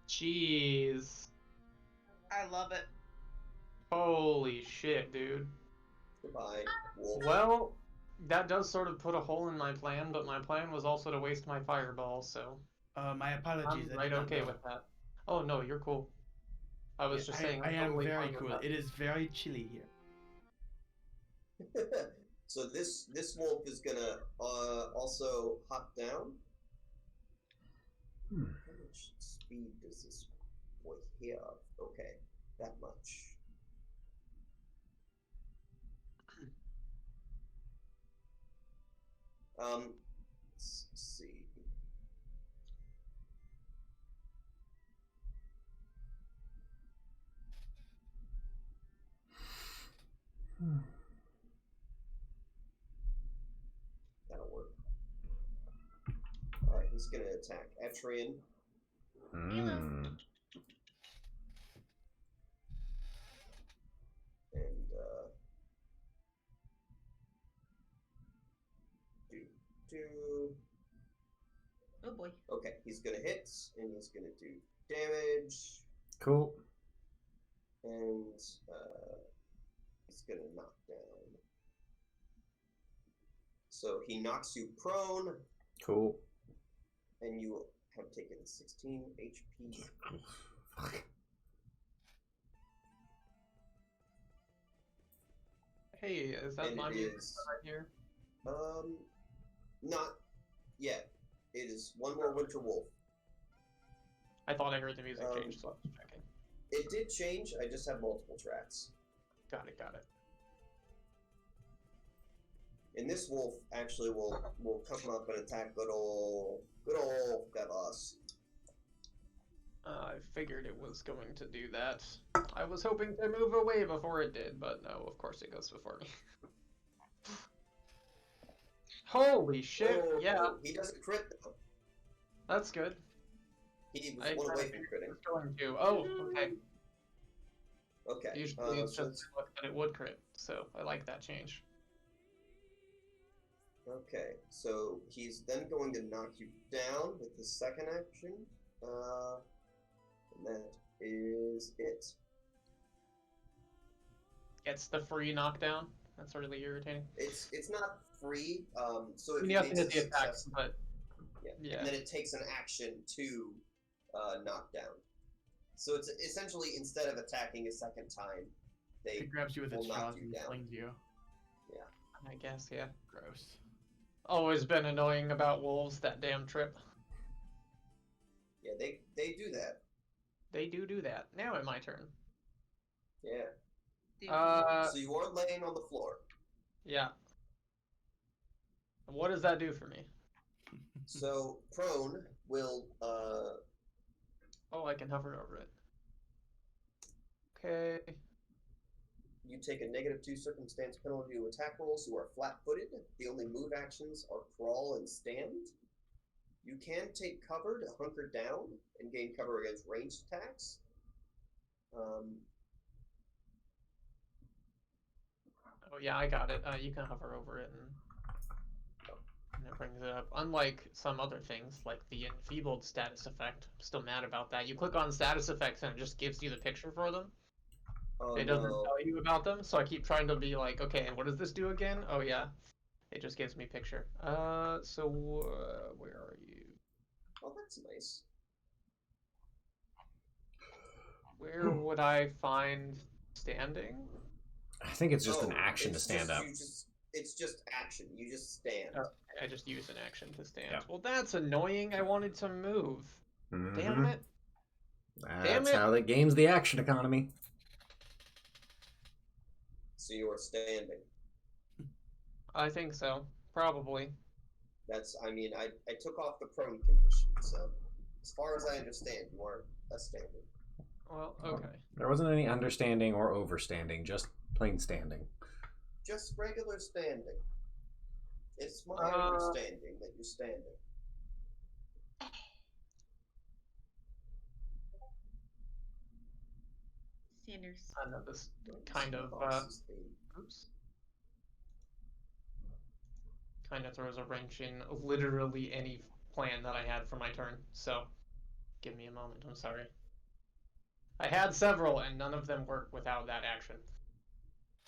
Jeez. I love it. Holy shit, dude. Goodbye, wolf. Well, that does sort of put a hole in my plan, but my plan was also to waste my fireball, so My apologies. I'm I right did not okay know. with that. Oh no, you're cool. I was just saying I I'm am totally very fine with cool. that. It is very chilly here. So this wolf is gonna also hop down. How much speed does this boy have? Okay, that much. Let's see. That'll work. Alright, he's gonna attack Etrian. Mm. And do. Oh boy. Okay, he's gonna hit, and he's gonna do damage, Cool. and he's gonna knock down. So he knocks you prone, Cool. and you have taken 16 HP. Fuck. Hey, is that And my it music is- right here? Not yet. It is one more Winter Wolf. I thought I heard the music Um, change, so I was checking. It did change. I just have multiple tracks. Got it, got it. And this wolf actually will come up and attack good old Devos. I figured it was going to do that. I was hoping to move away before it did, but no, of course it goes before me. Holy shit, Oh, yeah, he doesn't crit though. that's good. He was I one kinda away from figured critting. it was going to. Oh, okay. Okay. Usually it's so just that it would crit, so I like that change. okay. So he's then going to knock you down with his second action. And that is it. Gets the free knockdown. That's really irritating. It's not free. So if You he have to makes hit a the attacks, success, but yeah, and then it takes an action to knock down. So it's essentially instead of attacking a second time, they It grabs you with will its knock jaws you and down. flings you. I guess, yeah. Gross. Always been annoying about wolves, that damn trip. Yeah, they do that. They do that. Now it's my turn. Yeah. So you are laying on the floor. Yeah. What does that do for me? So prone will Oh, I can hover over it. Okay. you take a -2 circumstance penalty to attack rolls. You are flat-footed. The only move actions are crawl and stand. You can take cover to hunker down and gain cover against ranged attacks. Oh yeah, I got it. You can hover over it and it brings it up. Unlike some other things, like the enfeebled status effect, I'm still mad about that. You click on status effects and it just gives you the picture for them. It doesn't tell you about them, so I keep trying to be like, okay, what does this do again? Oh yeah, it just gives me picture. So where are you? Oh, that's nice. Where would I find standing? I think it's just an Oh, action to it's stand just, up. it's just action. You just stand. Oh, I just use an action to stand. Yeah. Well, that's annoying. I wanted to move. Damn Mhm. it. That's how the game's the action economy. So you're standing. I think so. Probably. I mean, I took off the prone condition, so as far as I understand, you are a standing. Well, okay. There wasn't any understanding or overstanding, just plain standing. Just regular standing. It's my Uh, understanding that you're standing. Sinners. I know this kind of, oops. Kind of throws a wrench in literally any plan that I had for my turn, so give me a moment, I'm sorry. I had several, and none of them work without that action.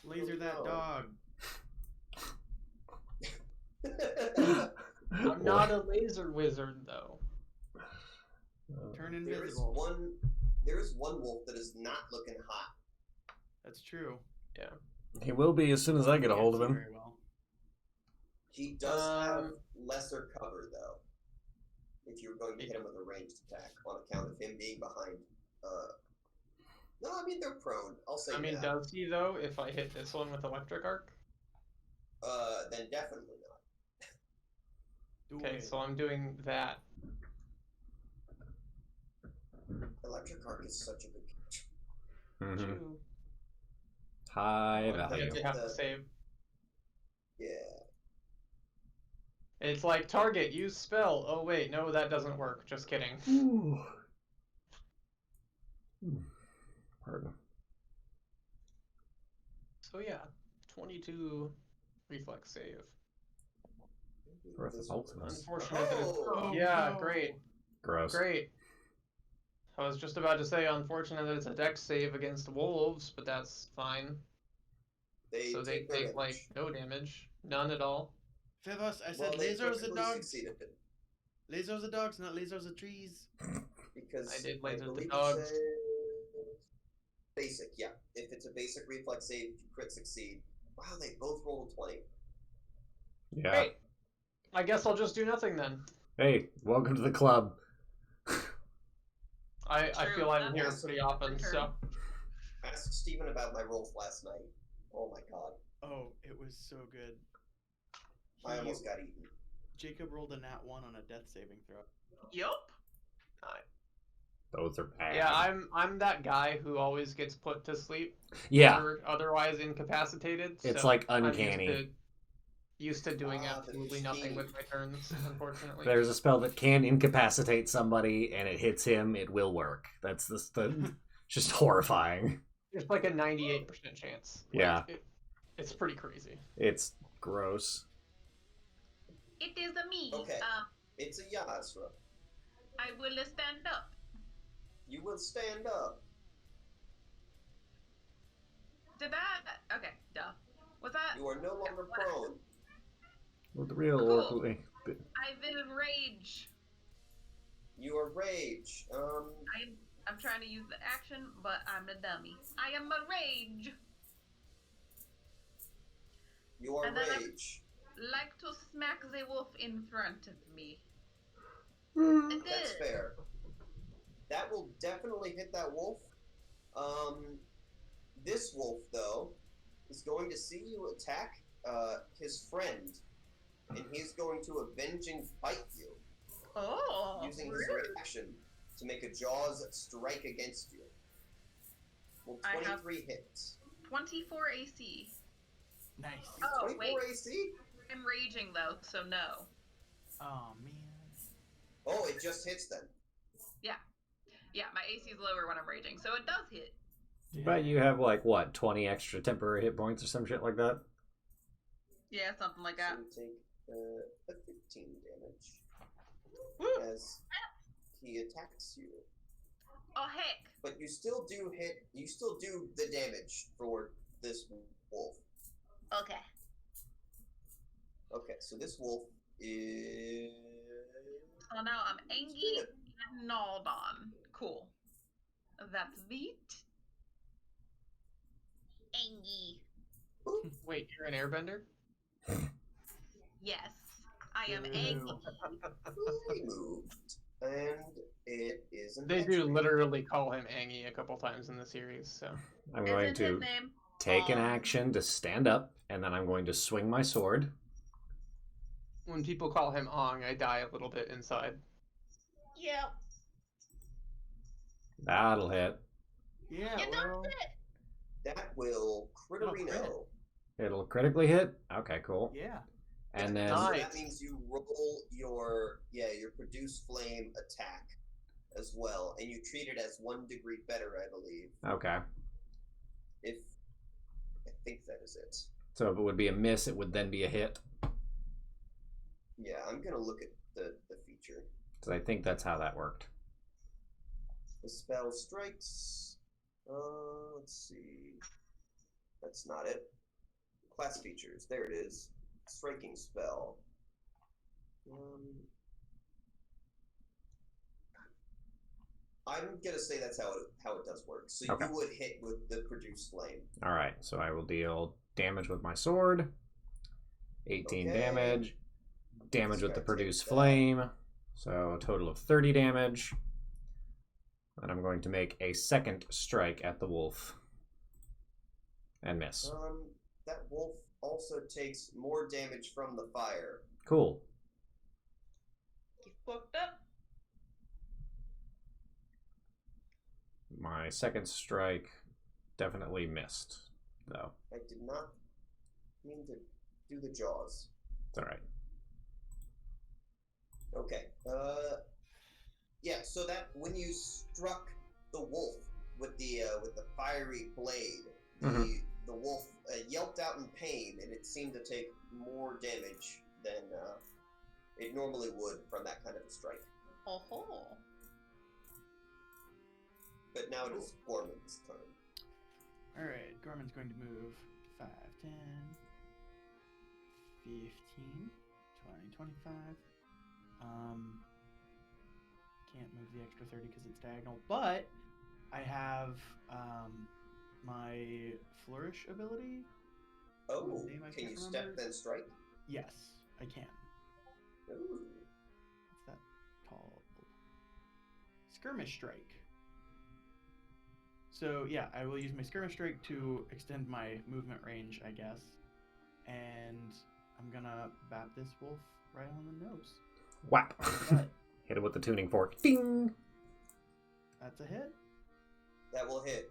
Laser that no. dog. I'm not a laser wizard, though. Turn There is invisible. one wolf that is not looking hot. That's true. He will be as soon as I get a hold of Can't see him. very well. He does have lesser cover, though. If you're going to hit him with a ranged attack, on account of him being behind. No, I mean they're prone. I'll say. I mean, that. does he, though, if I hit this one with electric arc? Then definitely not. Do Okay, it. so I'm doing that. Electric arc is such a good catch. Mhm. Choo. High Oh, I value. have to save. Yeah. It's like, target, use spell. Oh, wait, no, that doesn't work. Just kidding. Ooh. Pardon. So, yeah, 22 reflex save. Worth of ultimates. Unfortunate that it's... Oh, yeah, no. great. Gross. Great. I was just about to say, unfortunate that it's a dex save against wolves, but that's fine. So they no take, like, damage. no damage. None at all. Fivos, I Well, said they lasers are perfectly dogs. succeeded Lasers are dogs, not lasers are trees. because I did laser the believe it dogs. says basic. Yeah, if it's a basic reflex save, you crit succeed. Wow, they both rolled a 20. Yeah. Great. I guess I'll just do nothing then. Hey, welcome to the club. I True, feel I'm here that's pretty often, true. so... Ask Steven about my rolls last night. Oh my god, Oh, it was so good. I almost got eaten. Jacob rolled a nat 1 on a death saving throw. Yup. Those are bad. Yeah, I'm that guy who always gets put to sleep. Yeah. Or otherwise incapacitated. It's so like I'm uncanny. used to doing Ah, the absolutely nothing with fiend. my turns, unfortunately. There's a spell that can incapacitate somebody, and it hits him. It will work. That's the just horrifying. There's like a 98% chance. Like, Yeah. It's pretty crazy. It's gross. It is a me. Okay. It's a Yasra. I will stand up. You will stand up. Did that? Okay, duh. Was that? You are no longer prone. Well, the real Cool. Oracle. I will rage. You are rage. I'm trying to use the action, but I'm a dummy. I am a rage. You are And then I- rage. Like to smack the wolf in front of me. That's fair. That will definitely hit that wolf. This wolf, though, is going to see you attack his friend, and he's going to avenging bite you, Oh. using his reaction to make a Jaws strike against you. Will I have- 23 hits. 24 AC. Nice. Oh, 24 wait. AC? I'm raging though, so no. Oh, man. Oh, it just hits then. Yeah, my AC is lower when I'm raging, so it does hit. But you have like what, 20 extra temporary hit points or some shit like that? Yeah, something like that. So you take a 15 damage Woo! as he attacks you. Oh heck! But you still do the damage for this wolf. Okay. Okay, so this wolf is... So now I'm angry and gnawed on. Cool. That's neat. Angie. Wait, you're an airbender? Yes, I am Boo. Angie. Fully moved. And it is an They do entry. literally call him Angie a couple times in the series, so. I'm going Isn't to his name take an Ong? action to stand up, and then I'm going to swing my sword. When people call him Ong, I die a little bit inside. Yep. That'll hit. Yeah, You well, don't fit. That will critterly crit. no. It'll critically hit. Okay, cool. yeah. And Yeah, then so Nice. that means you roll your produce flame attack as well, and you treat it as 1 degree better, I believe. okay. If I think that is it. So if it would be a miss, it would then be a hit. Yeah, I'm gonna look at the feature. Because I think that's how that worked. The spell strikes. Let's see. That's not it. Class features. There it is. Striking spell. I'm gonna say that's how it does work. So Okay. you would hit with the produce flame. All right, so I will deal damage with my sword. 18 Okay. damage. Damage with the Let's produce take that. flame. So a total of 30 damage. And I'm going to make a second strike at the wolf. And miss. That wolf also takes more damage from the fire. Cool. You fucked up. My second strike definitely missed, though. I did not mean to do the jaws. It's all right. Okay. Yeah. So that when you struck the wolf with the fiery blade, the wolf yelped out in pain, and it seemed to take more damage than it normally would from that kind of a strike. Oh. But now it is Gorman's turn. Alright, Gorman's going to move 5, 10, 15, 20, 25. Can't move the extra 30 because it's diagonal, but I have my flourish ability. Oh, Whose name I can can't you step remember. then strike? Yes, I can. Ooh. What's that called? Skirmish strike. So yeah, I will use my skirmish strike to extend my movement range, I guess. And I'm gonna bat this wolf right on the nose. Whap! But Hit it with the tuning fork. Ding! that's a hit. That will hit.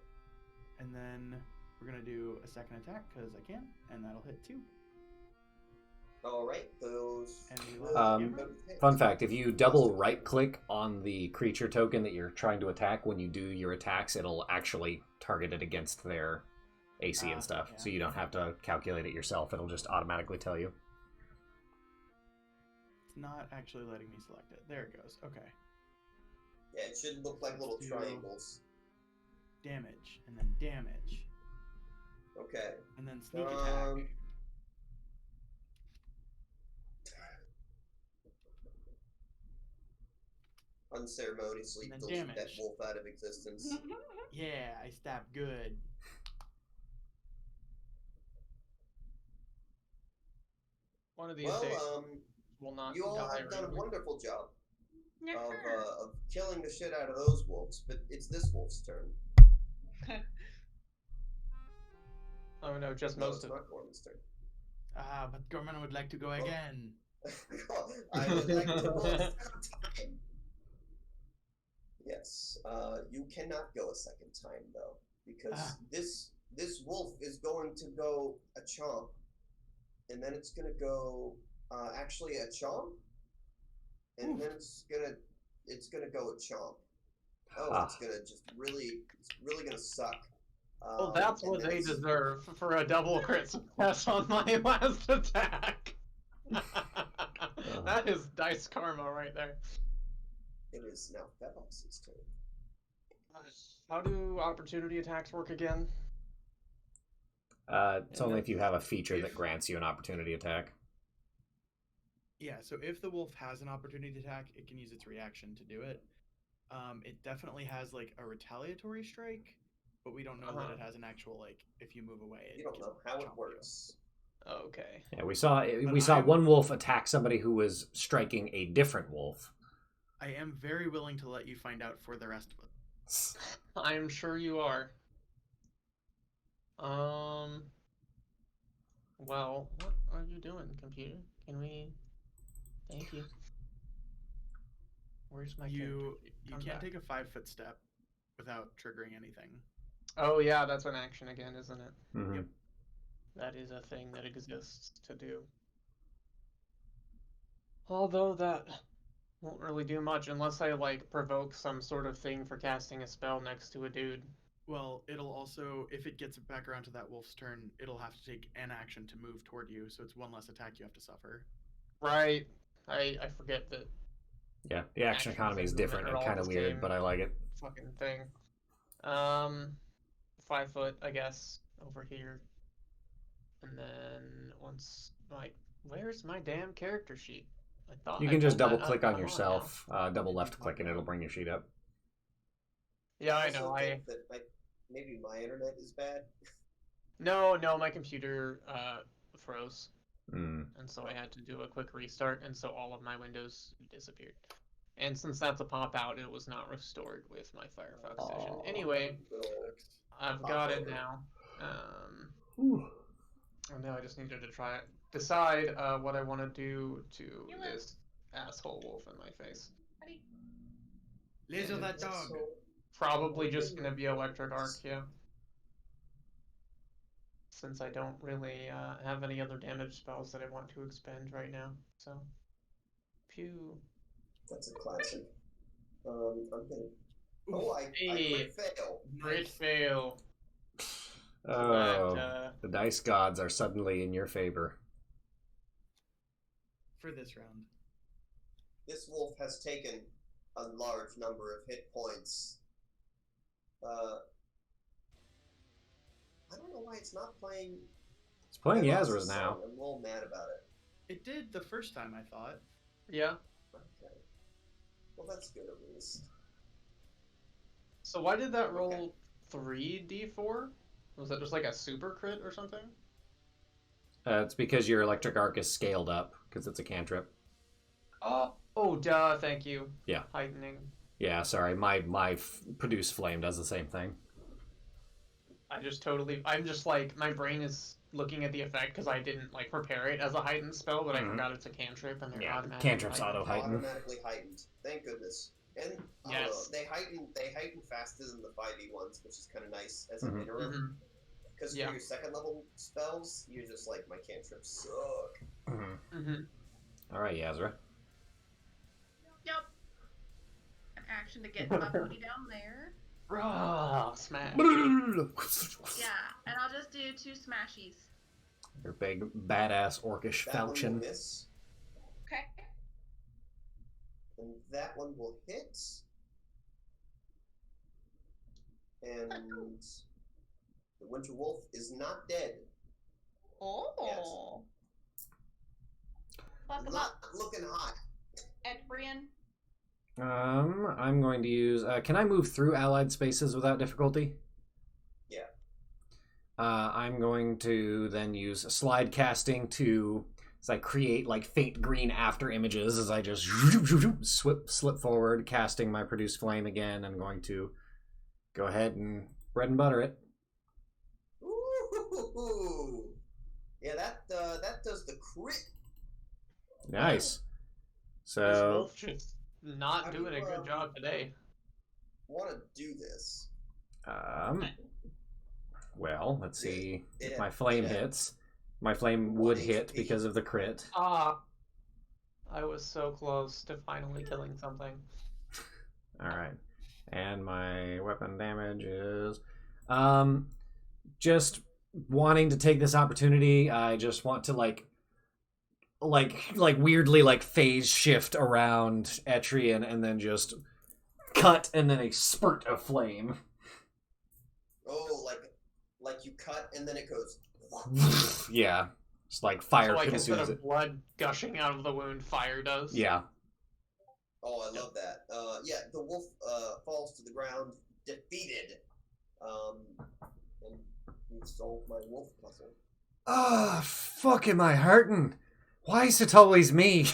And then we're gonna do a second attack because I can, and that'll hit 2. Alright, those. And we will lost both camera. hit. Fun fact, if you double right click on the creature token that you're trying to attack, when you do your attacks, it'll actually target it against their AC and stuff. Yeah. So you don't have to calculate it yourself. It'll just automatically tell you. It's not actually letting me select it. There it goes. Okay. Yeah, it should look like little Do- triangles. Damage, and then damage, Okay. and then sneak attack. Unceremoniously And then delete that damage. wolf out of existence. Yeah, I stabbed good. One of these Well, days will not you all die have done a randomly. wonderful job of killing the shit out of those wolves, but it's this wolf's turn. Oh no, just No, most it's of not Gorman's turn. But Gorman would like to go again. I would like to roll a second time. Yes, you cannot go a second time though, because this wolf is going to go a chomp, and then it's gonna go actually a chomp, and then it's gonna go a chomp. Oh, it's really gonna suck. Well, that's and what then they it's- deserve for a double crit success on my last attack. That is dice karma right there. It is now Febos' turn. How do opportunity attacks work again? It's only if you have a feature that grants you an opportunity attack. Yeah, so if the wolf has an opportunity attack, it can use its reaction to do it. It definitely has like a retaliatory strike, but we don't know that it has an actual like if you move away. You don't can know how it chomp you. works. Okay. Yeah, we saw I'm- one wolf attack somebody who was striking a different wolf. I am very willing to let you find out for the rest of us. I'm sure you are. Well, what are you doing, computer? Can we... Thank you. Where's my You character? Come can't back. take a 5-foot step without triggering anything. Oh yeah, that's an action again, isn't it? Mhm. Yep. That is a thing that exists to do. Although that won't really do much unless I like provoke some sort of thing for casting a spell next to a dude. Well, it'll also, if it gets back around to that wolf's turn, it'll have to take an action to move toward you, so it's one less attack you have to suffer. Right. I forget that Yeah, the action Actions economy is and different movement and are all kind of the weird, same. but I like it. fucking thing. 5 foot, I guess, over here. And then once where's my damn character sheet? I thought You I can just pulled that double up. click on Come yourself, double You left can click, pop and it it'll up. bring your sheet up. now. Yeah, I also know. think that maybe my internet is bad. No, my computer froze, Mm. and so I had to do a quick restart, and so all of my windows disappeared. And since that's a pop out, it was not restored with my Firefox Vision. Aw. Anyway, Good old- I've Pop got it over. now. Whew. And now I just needed to decide what I want to do to You this asshole wolf in my face. Buddy. Laser that dog! So, Probably just gonna be electric arc, yeah. Since I don't really have any other damage spells that I want to expend right now, so. Pew. that's a classic. I'm gonna. Oh, I Hey. crit fail. Crit fail. Oh, That, the dice gods are suddenly in your favor. For this round. This wolf has taken a large number of hit points. I don't know why it's not playing. It's playing Devos's Yazra's now. song. I'm a little mad about it. It did the first time, I thought. yeah. Okay. Well, that's good at least. So why did that Okay. roll 3d4? Was that just like a super crit or something? It's because your electric arc is scaled up, because it's a cantrip. Oh, duh, thank you. Yeah. Heightening. Yeah, sorry, my produce flame does the same thing. I'm just like, my brain is looking at the effect because I didn't like prepare it as a heightened spell, but I Mhm. forgot it's a cantrip and they're Yeah, automatically cantrips heightened. auto-heighten. Automatically heightened. Thank goodness. And I don't know, Yes. they heighten faster than the 5e ones, which is kind of nice as an Mhm. interim. Mhm. Because Yeah. for your second level spells, you're just like, my cantrips suck. Mhm. All right, Yazra. Yep. An action to get my booty down there. Rah, smash. Yeah, and I'll just do 2 smashies. Your big, badass orcish That one will falchion. miss, Okay. and that one will hit. And the Winter Wolf is not dead. Oh. Plus I'm Not up. looking hot. Edbrian. I'm going to use. Can I move through allied spaces without difficulty? Yeah. I'm going to then use slide casting to, as I create like faint green after images, as I just slip forward, casting my produce flame again. I'm going to go ahead and bread and butter it. Ooh. Yeah, that does the crit. Nice. This So wolf just not How do doing you, a good job today. Want to do this? well, let's see It- if my flame it- hits. My flame would 1 hit HP. because of the crit. Ah, I was so close to finally killing something. All right, and my weapon damage is just wanting to take this opportunity. I just want to like weirdly like phase shift around Etrian and then just cut and then a spurt of flame. Oh, like you cut and then it goes. Yeah, it's like fire So like instead consumes of it. blood gushing out of the wound, fire does. Yeah. Oh, I love that. Yeah, the wolf falls to the ground, defeated. And you solved my wolf puzzle. Ah, fuck am I hurting? Why is it always me?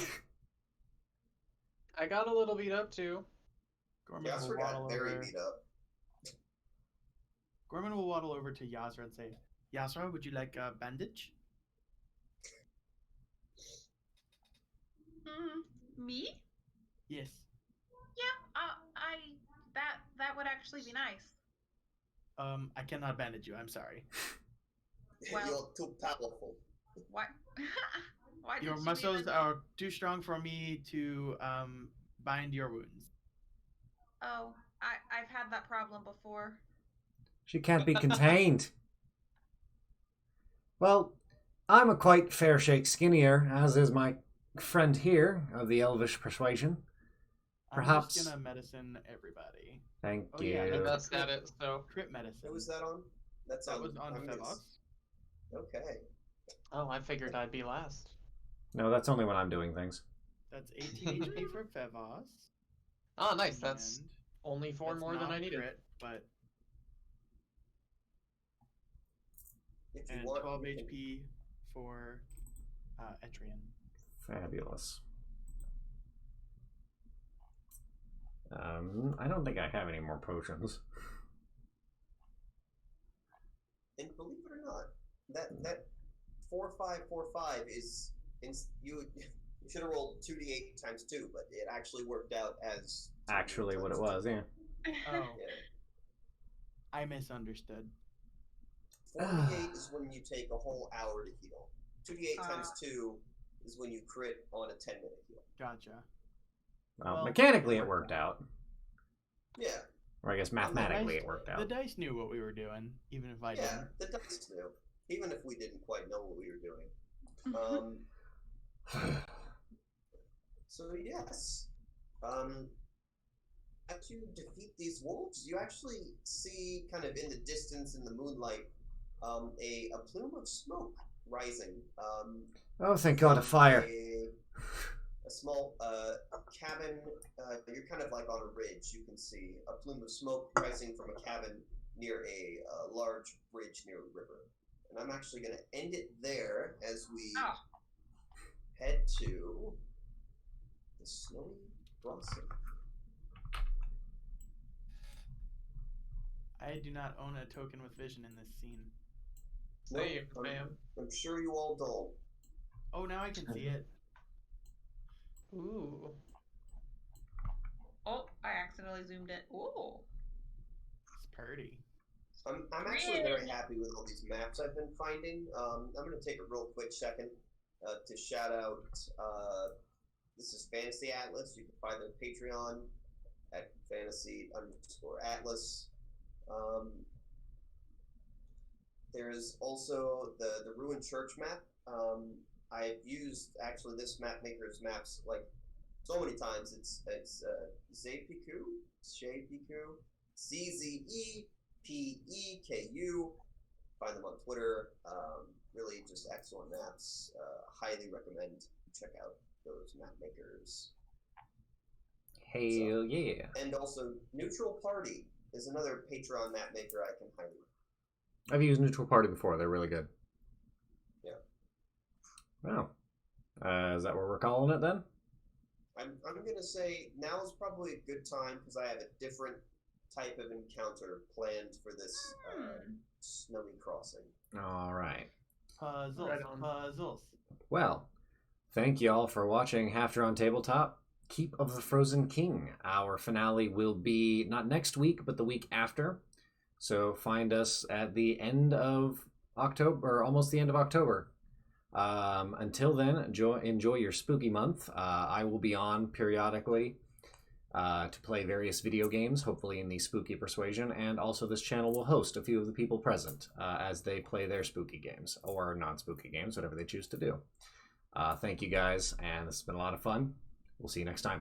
I got a little beat up too. Gorman will Yasser waddle got very over. beat up. Gorman will waddle over to Yasra and say, Yasra, would you like a bandage? Me? Yes. Yeah. That would actually be nice. I cannot bandage you. I'm sorry. Well- You're too powerful. Why? Why did Your you muscles even... are too strong for me to bind your wounds. Oh, I've had that problem before. She can't be contained. Well, I'm a quite fair shake skinnier, as is my friend here of the Elvish persuasion. Perhaps. I'm just gonna medicine everybody. Thank Oh, you. yeah, You're that's best at it, so. Crit medicine. Who was that on? That's That on. was on I'm gonna- Fevos. Okay. Oh, I figured I'd be last. No, that's only when I'm doing things. That's 18 HP for Fevos. Oh, nice. That's and only 4 that's more than not I needed. crit, but If you and want, 12 you can- HP for Etrian. Fabulous. I don't think I have any more potions. And believe it or not, that 4-5-4-5 is you should have rolled 2d8 times 2, but it actually worked out as 2d8 Actually, what it times was, 2. yeah. Oh, Yeah. I misunderstood. 4d8 is when you take a whole hour to heal. 2d8 times 2 is when you crit on a 10-minute heal. Gotcha. Well, mechanically, it worked out. Yeah. Or I guess mathematically, it worked The out. dice knew what we were doing, even if I Yeah, didn't. the dice knew. Even if we didn't quite know what we were doing. So yes. As you defeat these wolves, you actually see kind of in the distance in the moonlight a plume of smoke rising. Oh, thank God, a from fire. A small cabin. You're kind of like on a ridge. You can see a plume of smoke rising from a cabin near a large bridge near a river. And I'm actually going to end it there as we head to the snowy crossing. I do not own a token with vision in this scene. Same, Nope, man. I'm sure you all don't. Oh, now I can see it. Ooh. Oh, I accidentally zoomed it. Ooh. It's pretty. I'm actually very happy with all these maps I've been finding. I'm going to take a real quick second to shout out. This is Fantasy Atlas. You can find their Patreon at fantasy_atlas. There's also the Ruined Church map. I've used actually this map maker's maps like so many times. It's Zepeku, CZEPEKU. Find them on Twitter. Really just excellent maps. Highly recommend you check out those map makers. Hell yeah. And also Neutral Party is another Patreon map maker I can highly recommend. I've used Neutral Party before. They're really good. Yeah. Wow. Is that what we're calling it then? I'm going to say now is probably a good time because I have a different type of encounter planned for this snowy crossing. All right. Puzzles. Right on. Puzzles. Well, thank you all for watching After on Tabletop. Keep of the Frozen King. Our finale will be not next week, but the week after. So find us at the end of October, or almost the end of October. Until then, enjoy your spooky month. I will be on periodically to play various video games, hopefully in the Spooky Persuasion, and also this channel will host a few of the people present as they play their spooky games, or non-spooky games, whatever they choose to do. Thank you guys, and this has been a lot of fun. We'll see you next time.